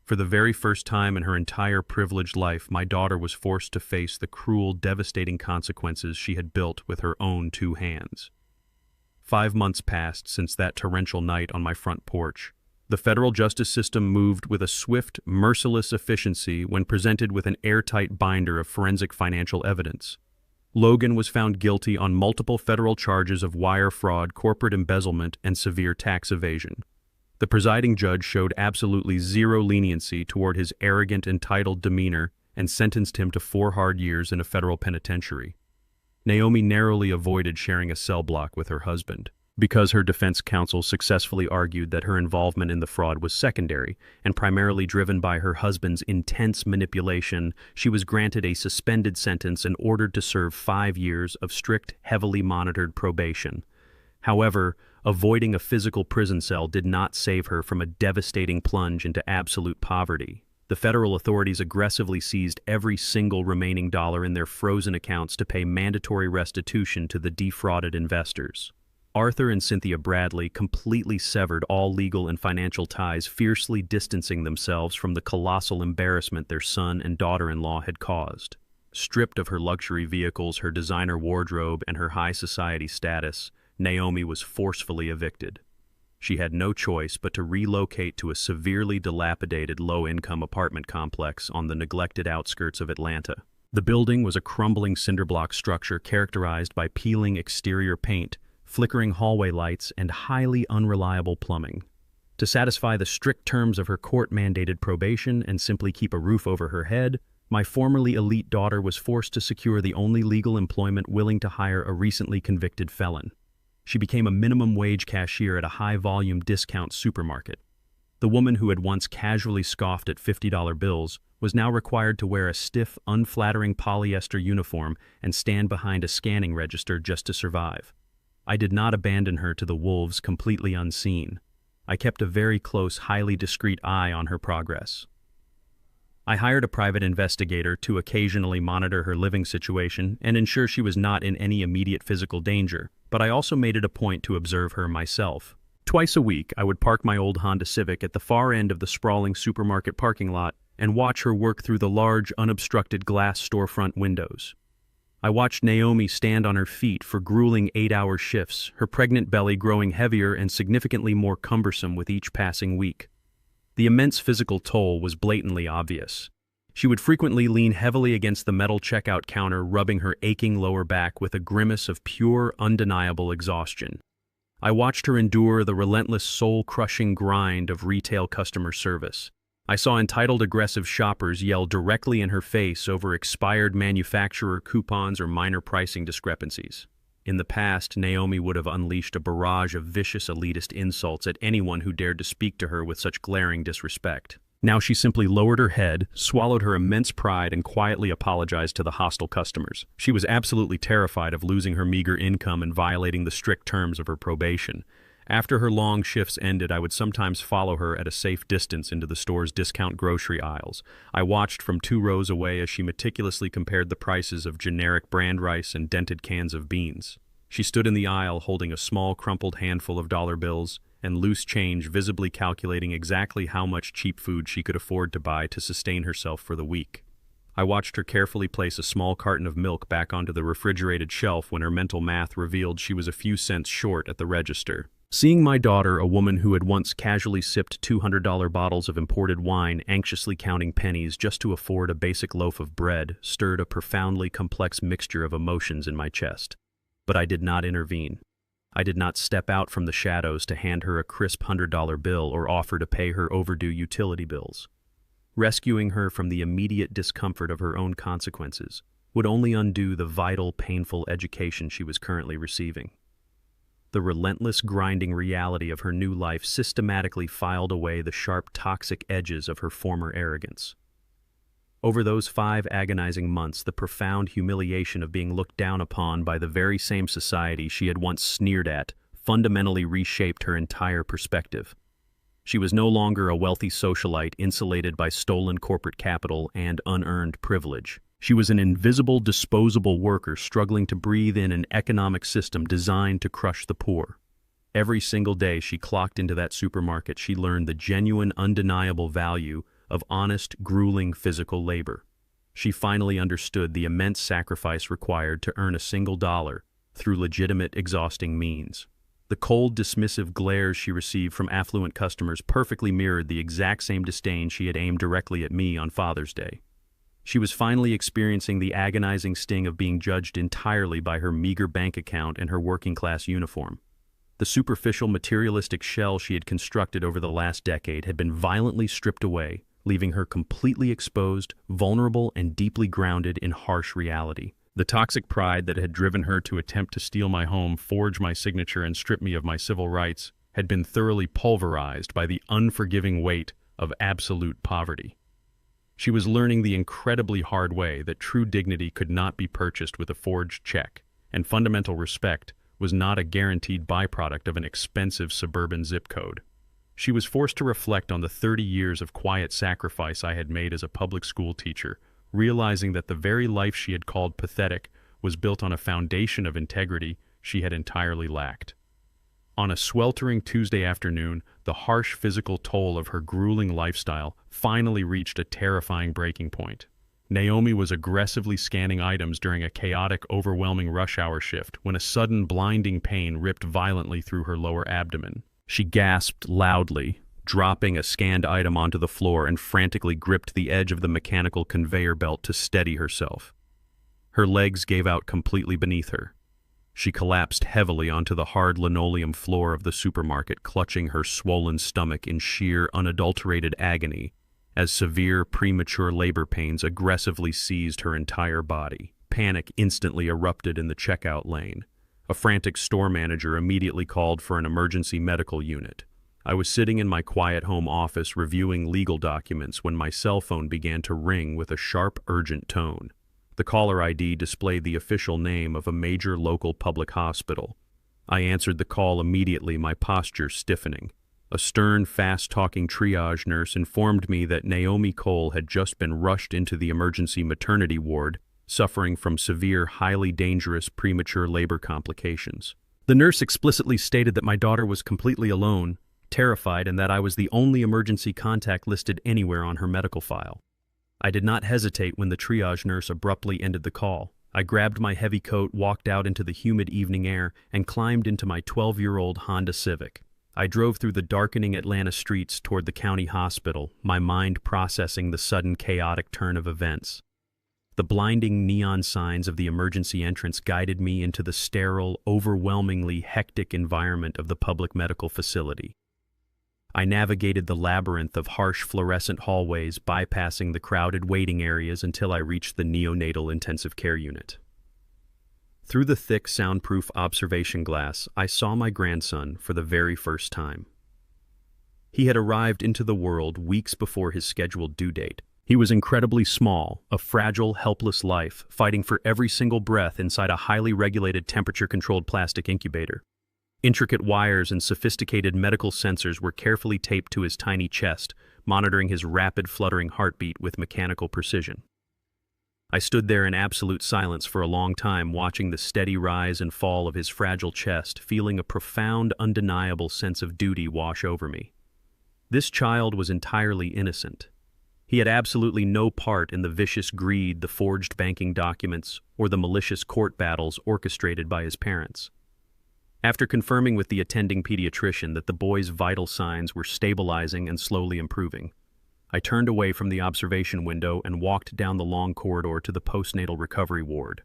For the very first time in her entire privileged life, my daughter was forced to face the cruel, devastating consequences she had built with her own 2 hands. 5 months passed since that torrential night on my front porch. The federal justice system moved with a swift, merciless efficiency when presented with an airtight binder of forensic financial evidence. Logan was found guilty on multiple federal charges of wire fraud, corporate embezzlement, and severe tax evasion. The presiding judge showed absolutely zero leniency toward his arrogant, entitled demeanor and sentenced him to 4 hard years in a federal penitentiary. Naomi narrowly avoided sharing a cell block with her husband, because her defense counsel successfully argued that her involvement in the fraud was secondary and primarily driven by her husband's intense manipulation. She was granted a suspended sentence and ordered to serve 5 years of strict, heavily monitored probation. However, avoiding a physical prison cell did not save her from a devastating plunge into absolute poverty. The federal authorities aggressively seized every single remaining dollar in their frozen accounts to pay mandatory restitution to the defrauded investors. Arthur and Cynthia Bradley completely severed all legal and financial ties, fiercely distancing themselves from the colossal embarrassment their son and daughter-in-law had caused. Stripped of her luxury vehicles, her designer wardrobe, and her high society status, Naomi was forcefully evicted. She had no choice but to relocate to a severely dilapidated low-income apartment complex on the neglected outskirts of Atlanta. The building was a crumbling cinder-block structure characterized by peeling exterior paint, flickering hallway lights, and highly unreliable plumbing. To satisfy the strict terms of her court-mandated probation and simply keep a roof over her head, my formerly elite daughter was forced to secure the only legal employment willing to hire a recently convicted felon. She became a minimum wage cashier at a high-volume discount supermarket. The woman who had once casually scoffed at $50 bills was now required to wear a stiff, unflattering polyester uniform and stand behind a scanning register just to survive. I did not abandon her to the wolves completely unseen. I kept a very close, highly discreet eye on her progress. I hired a private investigator to occasionally monitor her living situation and ensure she was not in any immediate physical danger, but I also made it a point to observe her myself. Twice a week, I would park my old Honda Civic at the far end of the sprawling supermarket parking lot and watch her work through the large, unobstructed glass storefront windows. I watched Naomi stand on her feet for grueling 8-hour shifts, her pregnant belly growing heavier and significantly more cumbersome with each passing week. The immense physical toll was blatantly obvious. She would frequently lean heavily against the metal checkout counter, rubbing her aching lower back with a grimace of pure, undeniable exhaustion. I watched her endure the relentless soul-crushing grind of retail customer service. I saw entitled aggressive shoppers yell directly in her face over expired manufacturer coupons or minor pricing discrepancies. In the past, Naomi would have unleashed a barrage of vicious elitist insults at anyone who dared to speak to her with such glaring disrespect. Now she simply lowered her head, swallowed her immense pride, and quietly apologized to the hostile customers. She was absolutely terrified of losing her meager income and violating the strict terms of her probation. After her long shifts ended, I would sometimes follow her at a safe distance into the store's discount grocery aisles. I watched from 2 rows away as she meticulously compared the prices of generic brand rice and dented cans of beans. She stood in the aisle holding a small crumpled handful of dollar bills and loose change, visibly calculating exactly how much cheap food she could afford to buy to sustain herself for the week. I watched her carefully place a small carton of milk back onto the refrigerated shelf when her mental math revealed she was a few cents short at the register. Seeing my daughter, a woman who had once casually sipped $200 bottles of imported wine, anxiously counting pennies just to afford a basic loaf of bread, stirred a profoundly complex mixture of emotions in my chest. But I did not intervene. I did not step out from the shadows to hand her a crisp $100 bill or offer to pay her overdue utility bills. Rescuing her from the immediate discomfort of her own consequences would only undo the vital, painful education she was currently receiving. The relentless, grinding reality of her new life systematically filed away the sharp, toxic edges of her former arrogance. Over those 5 agonizing months, the profound humiliation of being looked down upon by the very same society she had once sneered at fundamentally reshaped her entire perspective. She was no longer a wealthy socialite insulated by stolen corporate capital and unearned privilege. She was an invisible, disposable worker struggling to breathe in an economic system designed to crush the poor. Every single day she clocked into that supermarket, she learned the genuine, undeniable value of honest, grueling physical labor. She finally understood the immense sacrifice required to earn a single dollar through legitimate, exhausting means. The cold, dismissive glares she received from affluent customers perfectly mirrored the exact same disdain she had aimed directly at me on Father's Day. She was finally experiencing the agonizing sting of being judged entirely by her meager bank account and her working-class uniform. The superficial, materialistic shell she had constructed over the last decade had been violently stripped away, leaving her completely exposed, vulnerable, and deeply grounded in harsh reality. The toxic pride that had driven her to attempt to steal my home, forge my signature, and strip me of my civil rights had been thoroughly pulverized by the unforgiving weight of absolute poverty. She was learning the incredibly hard way that true dignity could not be purchased with a forged check, and fundamental respect was not a guaranteed byproduct of an expensive suburban zip code. She was forced to reflect on the 30 years of quiet sacrifice I had made as a public school teacher, realizing that the very life she had called pathetic was built on a foundation of integrity she had entirely lacked. On a sweltering Tuesday afternoon, the harsh physical toll of her grueling lifestyle finally reached a terrifying breaking point. Naomi was aggressively scanning items during a chaotic, overwhelming rush hour shift when a sudden blinding pain ripped violently through her lower abdomen. She gasped loudly, dropping a scanned item onto the floor, and frantically gripped the edge of the mechanical conveyor belt to steady herself. Her legs gave out completely beneath her. She collapsed heavily onto the hard linoleum floor of the supermarket, clutching her swollen stomach in sheer, unadulterated agony as severe, premature labor pains aggressively seized her entire body. Panic instantly erupted in the checkout lane. A frantic store manager immediately called for an emergency medical unit. I was sitting in my quiet home office reviewing legal documents when my cell phone began to ring with a sharp, urgent tone. The caller ID displayed the official name of a major local public hospital. I answered the call immediately, my posture stiffening. A stern, fast-talking triage nurse informed me that Naomi Cole had just been rushed into the emergency maternity ward, suffering from severe, highly dangerous premature labor complications. The nurse explicitly stated that my daughter was completely alone, terrified, and that I was the only emergency contact listed anywhere on her medical file. I did not hesitate when the triage nurse abruptly ended the call. I grabbed my heavy coat, walked out into the humid evening air, and climbed into my 12-year-old Honda Civic. I drove through the darkening Atlanta streets toward the county hospital, my mind processing the sudden chaotic turn of events. The blinding neon signs of the emergency entrance guided me into the sterile, overwhelmingly hectic environment of the public medical facility. I navigated the labyrinth of harsh fluorescent hallways, bypassing the crowded waiting areas until I reached the neonatal intensive care unit. Through the thick, soundproof observation glass, I saw my grandson for the very first time. He had arrived into the world weeks before his scheduled due date. He was incredibly small, a fragile, helpless life, fighting for every single breath inside a highly regulated temperature-controlled plastic incubator. Intricate wires and sophisticated medical sensors were carefully taped to his tiny chest, monitoring his rapid, fluttering heartbeat with mechanical precision. I stood there in absolute silence for a long time, watching the steady rise and fall of his fragile chest, feeling a profound, undeniable sense of duty wash over me. This child was entirely innocent. He had absolutely no part in the vicious greed, the forged banking documents, or the malicious court battles orchestrated by his parents. After confirming with the attending pediatrician that the boy's vital signs were stabilizing and slowly improving, I turned away from the observation window and walked down the long corridor to the postnatal recovery ward.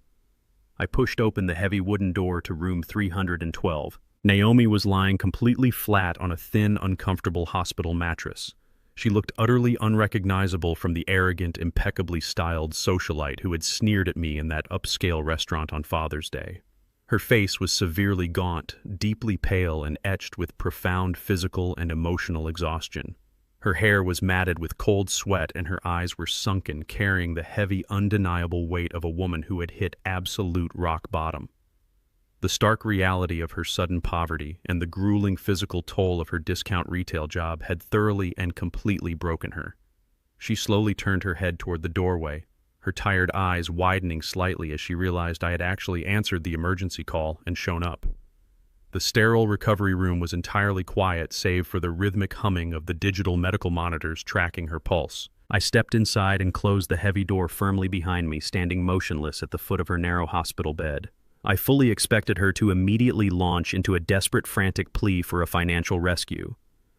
I pushed open the heavy wooden door to room 312. Naomi was lying completely flat on a thin, uncomfortable hospital mattress. She looked utterly unrecognizable from the arrogant, impeccably styled socialite who had sneered at me in that upscale restaurant on Father's Day. Her face was severely gaunt, deeply pale, and etched with profound physical and emotional exhaustion. Her hair was matted with cold sweat, and her eyes were sunken, carrying the heavy, undeniable weight of a woman who had hit absolute rock bottom. The stark reality of her sudden poverty and the grueling physical toll of her discount retail job had thoroughly and completely broken her. She slowly turned her head toward the doorway, her tired eyes widening slightly as she realized I had actually answered the emergency call and shown up. The sterile recovery room was entirely quiet save for the rhythmic humming of the digital medical monitors tracking her pulse. I stepped inside and closed the heavy door firmly behind me, standing motionless at the foot of her narrow hospital bed. I fully expected her to immediately launch into a desperate, frantic plea for a financial rescue.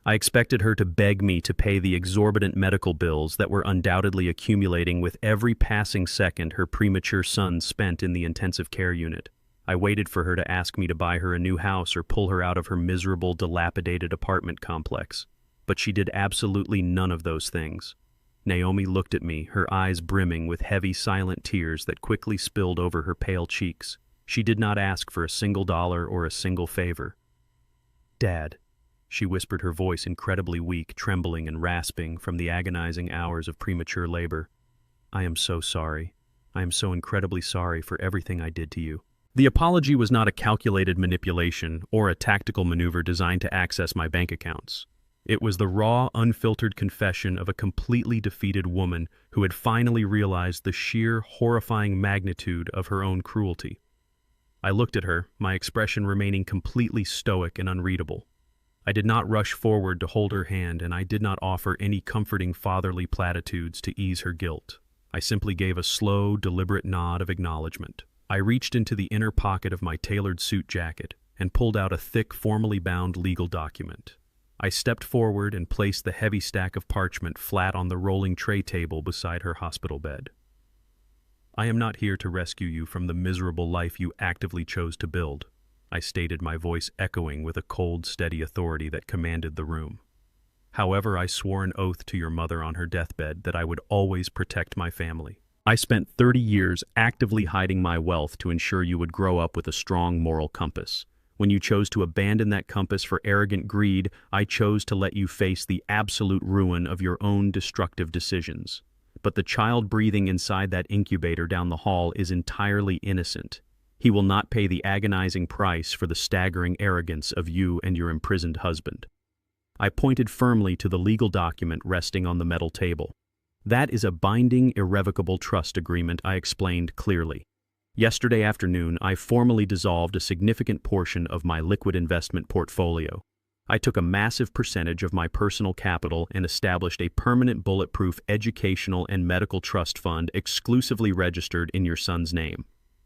I expected her to beg me to pay the exorbitant medical bills that were undoubtedly accumulating with every passing second her premature son spent in the intensive care unit. I waited for her to ask me to buy her a new house or pull her out of her miserable, dilapidated apartment complex. But she did absolutely none of those things. Naomi looked at me, her eyes brimming with heavy, silent tears that quickly spilled over her pale cheeks. She did not ask for a single dollar or a single favor. "Dad," she whispered, her voice incredibly weak, trembling and rasping from the agonizing hours of premature labor. "I am so sorry. I am so incredibly sorry for everything I did to you." The apology was not a calculated manipulation or a tactical maneuver designed to access my bank accounts. It was the raw, unfiltered confession of a completely defeated woman who had finally realized the sheer, horrifying magnitude of her own cruelty. I looked at her, my expression remaining completely stoic and unreadable. I did not rush forward to hold her hand, and I did not offer any comforting fatherly platitudes to ease her guilt. I simply gave a slow, deliberate nod of acknowledgement. I reached into the inner pocket of my tailored suit jacket and pulled out a thick, formally bound legal document. I stepped forward and placed the heavy stack of parchment flat on the rolling tray table beside her hospital bed. "I am not here to rescue you from the miserable life you actively chose to build," I stated, my voice echoing with a cold, steady authority that commanded the room. "However, I swore an oath to your mother on her deathbed that I would always protect my family. I spent 30 years actively hiding my wealth to ensure you would grow up with a strong moral compass. When you chose to abandon that compass for arrogant greed, I chose to let you face the absolute ruin of your own destructive decisions. But the child breathing inside that incubator down the hall is entirely innocent. He will not pay the agonizing price for the staggering arrogance of you and your imprisoned husband." I pointed firmly to the legal document resting on the metal table. "That is a binding, irrevocable trust agreement," I explained clearly. "Yesterday afternoon, I formally dissolved a significant portion of my liquid investment portfolio. I took a massive percentage of my personal capital and established a permanent bulletproof educational and medical trust fund exclusively registered in your son's name.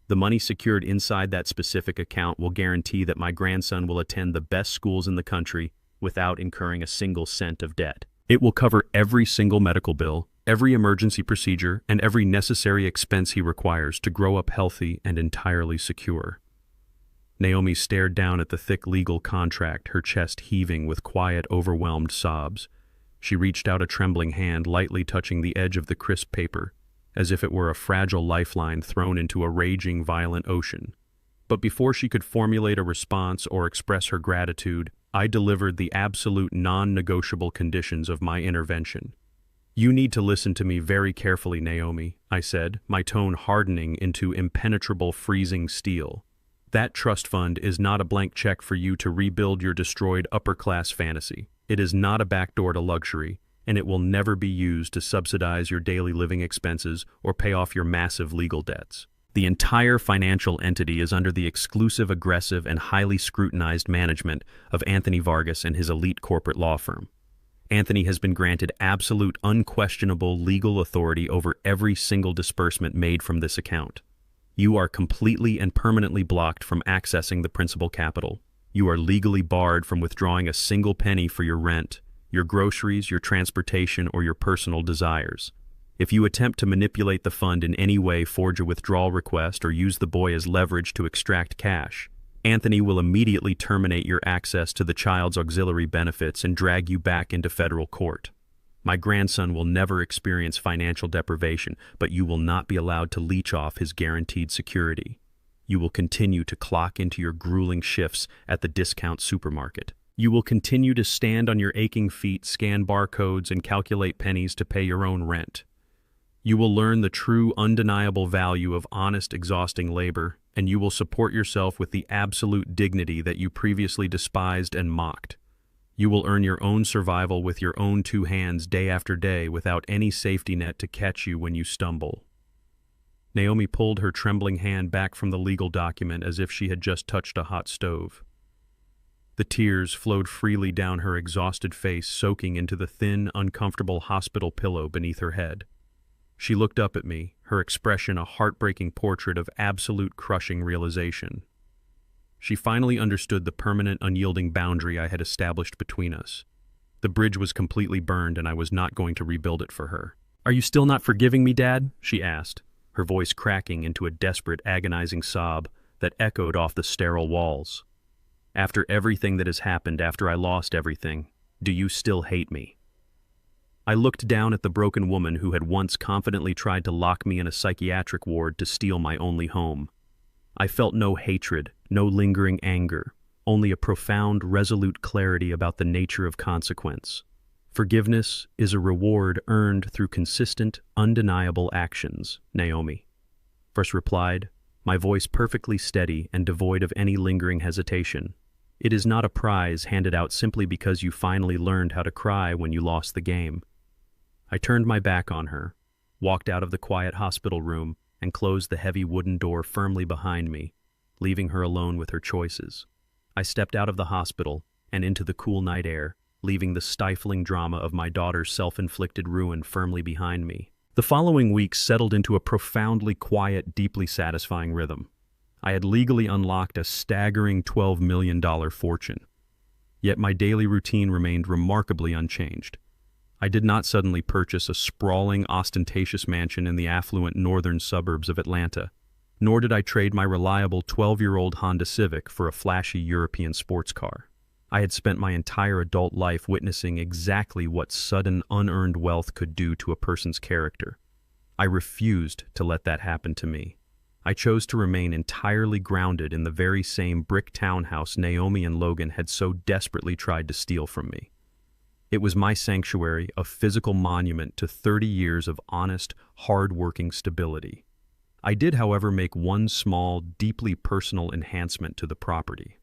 The money secured inside that specific account will guarantee that my grandson will attend the best schools in the country without incurring a single cent of debt. It will cover every single medical bill, every emergency procedure, and every necessary expense he requires to grow up healthy and entirely secure. Naomi stared down at the thick legal contract, her chest heaving with quiet, overwhelmed sobs. She reached out a trembling hand, lightly touching the edge of the crisp paper, as if it were a fragile lifeline thrown into a raging, violent ocean. But before she could formulate a response or express her gratitude, I delivered the absolute non-negotiable conditions of my intervention. "You need to listen to me very carefully, Naomi," I said, my tone hardening into impenetrable, freezing steel. "That trust fund is not a blank check for you to rebuild your destroyed upper-class fantasy. It is not a backdoor to luxury, and it will never be used to subsidize your daily living expenses or pay off your massive legal debts. The entire financial entity is under the exclusive, aggressive, and highly scrutinized management of Anthony Vargas and his elite corporate law firm. Anthony has been granted absolute, unquestionable legal authority over every single disbursement made from this account. You are completely and permanently blocked from accessing the principal capital. You are legally barred from withdrawing a single penny for your rent, your groceries, your transportation, or your personal desires. If you attempt to manipulate the fund in any way, forge a withdrawal request, or use the boy as leverage to extract cash, Anthony will immediately terminate your access to the child's auxiliary benefits and drag you back into federal court. My grandson will never experience financial deprivation, but you will not be allowed to leech off his guaranteed security. You will continue to clock into your grueling shifts at the discount supermarket. You will continue to stand on your aching feet, scan barcodes, and calculate pennies to pay your own rent. You will learn the true, undeniable value of honest, exhausting labor, and you will support yourself with the absolute dignity that you previously despised and mocked. You will earn your own survival with your own two hands day after day without any safety net to catch you when you stumble." Naomi pulled her trembling hand back from the legal document as if she had just touched a hot stove. The tears flowed freely down her exhausted face, soaking into the thin, uncomfortable hospital pillow beneath her head. She looked up at me, her expression a heartbreaking portrait of absolute crushing realization. She finally understood the permanent, unyielding boundary I had established between us. The bridge was completely burned, and I was not going to rebuild it for her. "Are you still not forgiving me, Dad?" she asked, her voice cracking into a desperate, agonizing sob that echoed off the sterile walls. "After everything that has happened, after I lost everything, do you still hate me?" I looked down at the broken woman who had once confidently tried to lock me in a psychiatric ward to steal my only home. I felt no hatred, no lingering anger, only a profound, resolute clarity about the nature of consequence. "Forgiveness is a reward earned through consistent, undeniable actions," Naomi first replied, my voice perfectly steady and devoid of any lingering hesitation. "It is not a prize handed out simply because you finally learned how to cry when you lost the game." I turned my back on her, walked out of the quiet hospital room, and closed the heavy wooden door firmly behind me, leaving her alone with her choices. I stepped out of the hospital and into the cool night air, leaving the stifling drama of my daughter's self-inflicted ruin firmly behind me. The following weeks settled into a profoundly quiet, deeply satisfying rhythm. I had legally unlocked a staggering $12 million fortune. Yet my daily routine remained remarkably unchanged. I did not suddenly purchase a sprawling, ostentatious mansion in the affluent northern suburbs of Atlanta, nor did I trade my reliable 12-year-old Honda Civic for a flashy European sports car. I had spent my entire adult life witnessing exactly what sudden, unearned wealth could do to a person's character. I refused to let that happen to me. I chose to remain entirely grounded in the very same brick townhouse Naomi and Logan had so desperately tried to steal from me. It was my sanctuary, a physical monument to 30 years of honest, hard-working stability. I did, however, make one small, deeply personal enhancement to the property.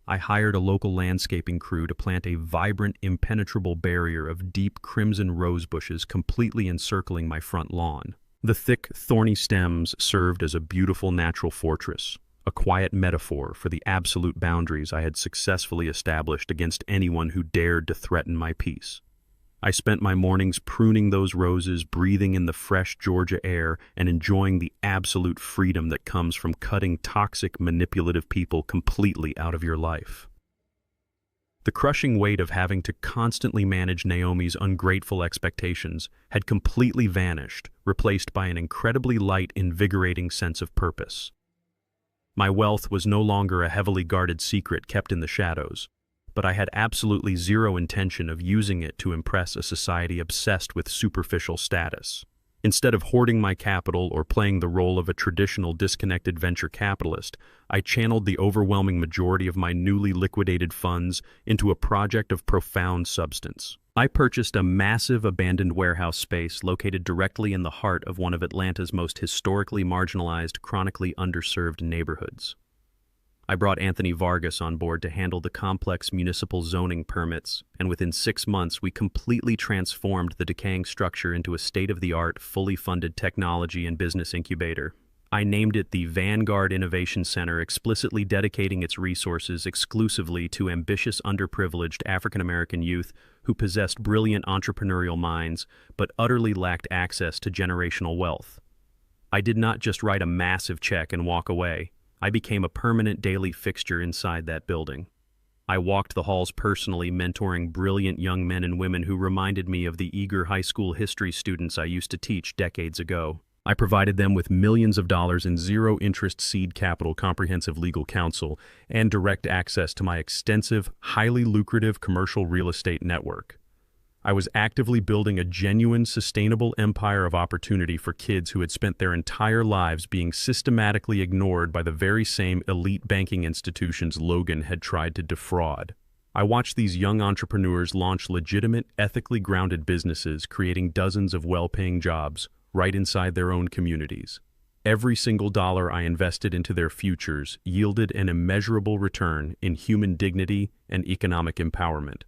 I hired a local landscaping crew to plant a vibrant, impenetrable barrier of deep crimson rose bushes completely encircling my front lawn. The thick, thorny stems served as a beautiful natural fortress, a quiet metaphor for the absolute boundaries I had successfully established against anyone who dared to threaten my peace. I spent my mornings pruning those roses, breathing in the fresh Georgia air, and enjoying the absolute freedom that comes from cutting toxic, manipulative people completely out of your life. The crushing weight of having to constantly manage Naomi's ungrateful expectations had completely vanished, replaced by an incredibly light, invigorating sense of purpose. My wealth was no longer a heavily guarded secret kept in the shadows, but I had absolutely zero intention of using it to impress a society obsessed with superficial status. Instead of hoarding my capital or playing the role of a traditional disconnected venture capitalist, I channeled the overwhelming majority of my newly liquidated funds into a project of profound substance. I purchased a massive abandoned warehouse space located directly in the heart of one of Atlanta's most historically marginalized, chronically underserved neighborhoods. I brought Anthony Vargas on board to handle the complex municipal zoning permits, and within 6 months we completely transformed the decaying structure into a state-of-the-art, fully funded technology and business incubator. I named it the Vanguard Innovation Center, explicitly dedicating its resources exclusively to ambitious, underprivileged African-American youth who possessed brilliant entrepreneurial minds but utterly lacked access to generational wealth. I did not just write a massive check and walk away. I became a permanent daily fixture inside that building. I walked the halls personally, mentoring brilliant young men and women who reminded me of the eager high school history students I used to teach decades ago. I provided them with millions of dollars in zero-interest seed capital, comprehensive legal counsel, and direct access to my extensive, highly lucrative commercial real estate network. I was actively building a genuine, sustainable empire of opportunity for kids who had spent their entire lives being systematically ignored by the very same elite banking institutions Logan had tried to defraud. I watched these young entrepreneurs launch legitimate, ethically grounded businesses, creating dozens of well-paying jobs right inside their own communities. Every single dollar I invested into their futures yielded an immeasurable return in human dignity and economic empowerment.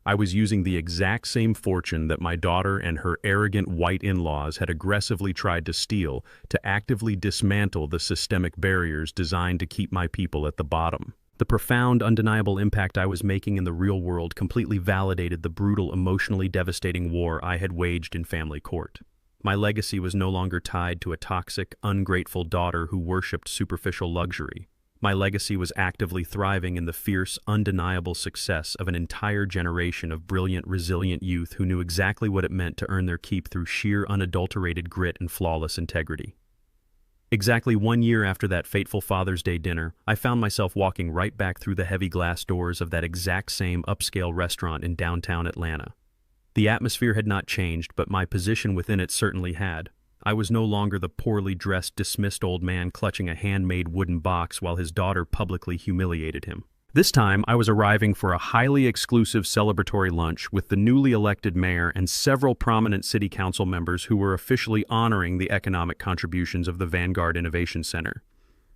I was using the exact same fortune that my daughter and her arrogant white in-laws had aggressively tried to steal to actively dismantle the systemic barriers designed to keep my people at the bottom. The profound, undeniable impact I was making in the real world completely validated the brutal, emotionally devastating war I had waged in family court. My legacy was no longer tied to a toxic, ungrateful daughter who worshipped superficial luxury. My legacy was actively thriving in the fierce, undeniable success of an entire generation of brilliant, resilient youth who knew exactly what it meant to earn their keep through sheer, unadulterated grit and flawless integrity. Exactly 1 year after that fateful Father's Day dinner, I found myself walking right back through the heavy glass doors of that exact same upscale restaurant in downtown Atlanta. The atmosphere had not changed, but my position within it certainly had. I was no longer the poorly dressed, dismissed old man clutching a handmade wooden box while his daughter publicly humiliated him. This time, I was arriving for a highly exclusive celebratory lunch with the newly elected mayor and several prominent city council members who were officially honoring the economic contributions of the Vanguard Innovation Center.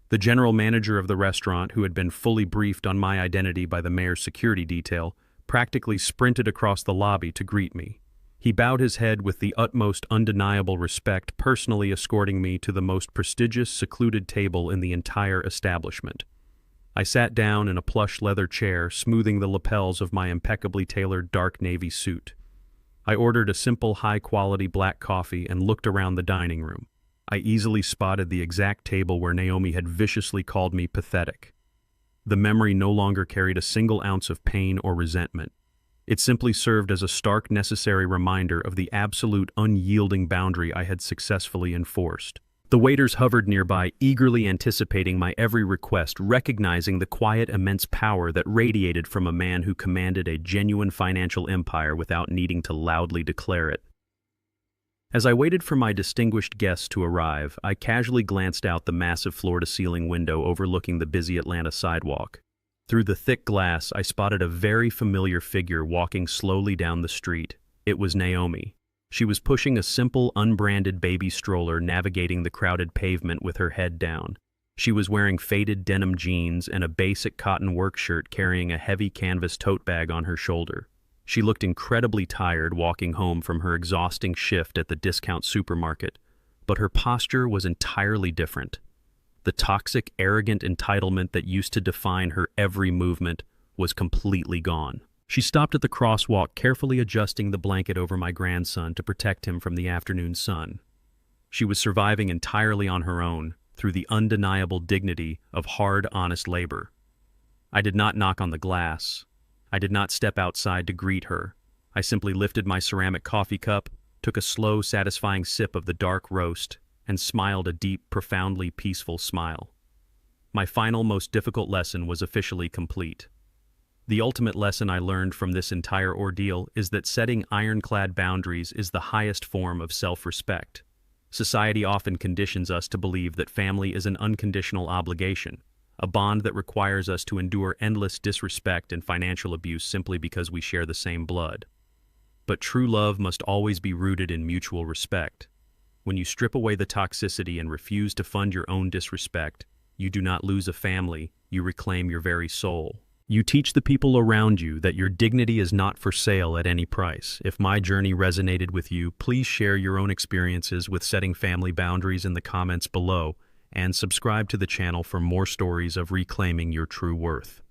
The general manager of the restaurant, who had been fully briefed on my identity by the mayor's security detail, practically sprinted across the lobby to greet me. He bowed his head with the utmost undeniable respect, personally escorting me to the most prestigious, secluded table in the entire establishment. I sat down in a plush leather chair, smoothing the lapels of my impeccably tailored dark navy suit. I ordered a simple, high-quality black coffee and looked around the dining room. I easily spotted the exact table where Naomi had viciously called me pathetic. The memory no longer carried a single ounce of pain or resentment. It simply served as a stark, necessary reminder of the absolute, unyielding boundary I had successfully enforced. The waiters hovered nearby, eagerly anticipating my every request, recognizing the quiet, immense power that radiated from a man who commanded a genuine financial empire without needing to loudly declare it. As I waited for my distinguished guests to arrive, I casually glanced out the massive floor-to-ceiling window overlooking the busy Atlanta sidewalk. Through the thick glass, I spotted a very familiar figure walking slowly down the street. It was Naomi. She was pushing a simple, unbranded baby stroller, navigating the crowded pavement with her head down. She was wearing faded denim jeans and a basic cotton work shirt, carrying a heavy canvas tote bag on her shoulder. She looked incredibly tired walking home from her exhausting shift at the discount supermarket, but her posture was entirely different. The toxic, arrogant entitlement that used to define her every movement was completely gone. She stopped at the crosswalk, carefully adjusting the blanket over my grandson to protect him from the afternoon sun. She was surviving entirely on her own, through the undeniable dignity of hard, honest labor. I did not knock on the glass. I did not step outside to greet her. I simply lifted my ceramic coffee cup, took a slow, satisfying sip of the dark roast, and smiled a deep, profoundly peaceful smile. My final, most difficult lesson was officially complete. The ultimate lesson I learned from this entire ordeal is that setting ironclad boundaries is the highest form of self-respect. Society often conditions us to believe that family is an unconditional obligation, a bond that requires us to endure endless disrespect and financial abuse simply because we share the same blood. But true love must always be rooted in mutual respect. When you strip away the toxicity and refuse to fund your own disrespect, you do not lose a family, you reclaim your very soul. You teach the people around you that your dignity is not for sale at any price. If my journey resonated with you, please share your own experiences with setting family boundaries in the comments below, and subscribe to the channel for more stories of reclaiming your true worth.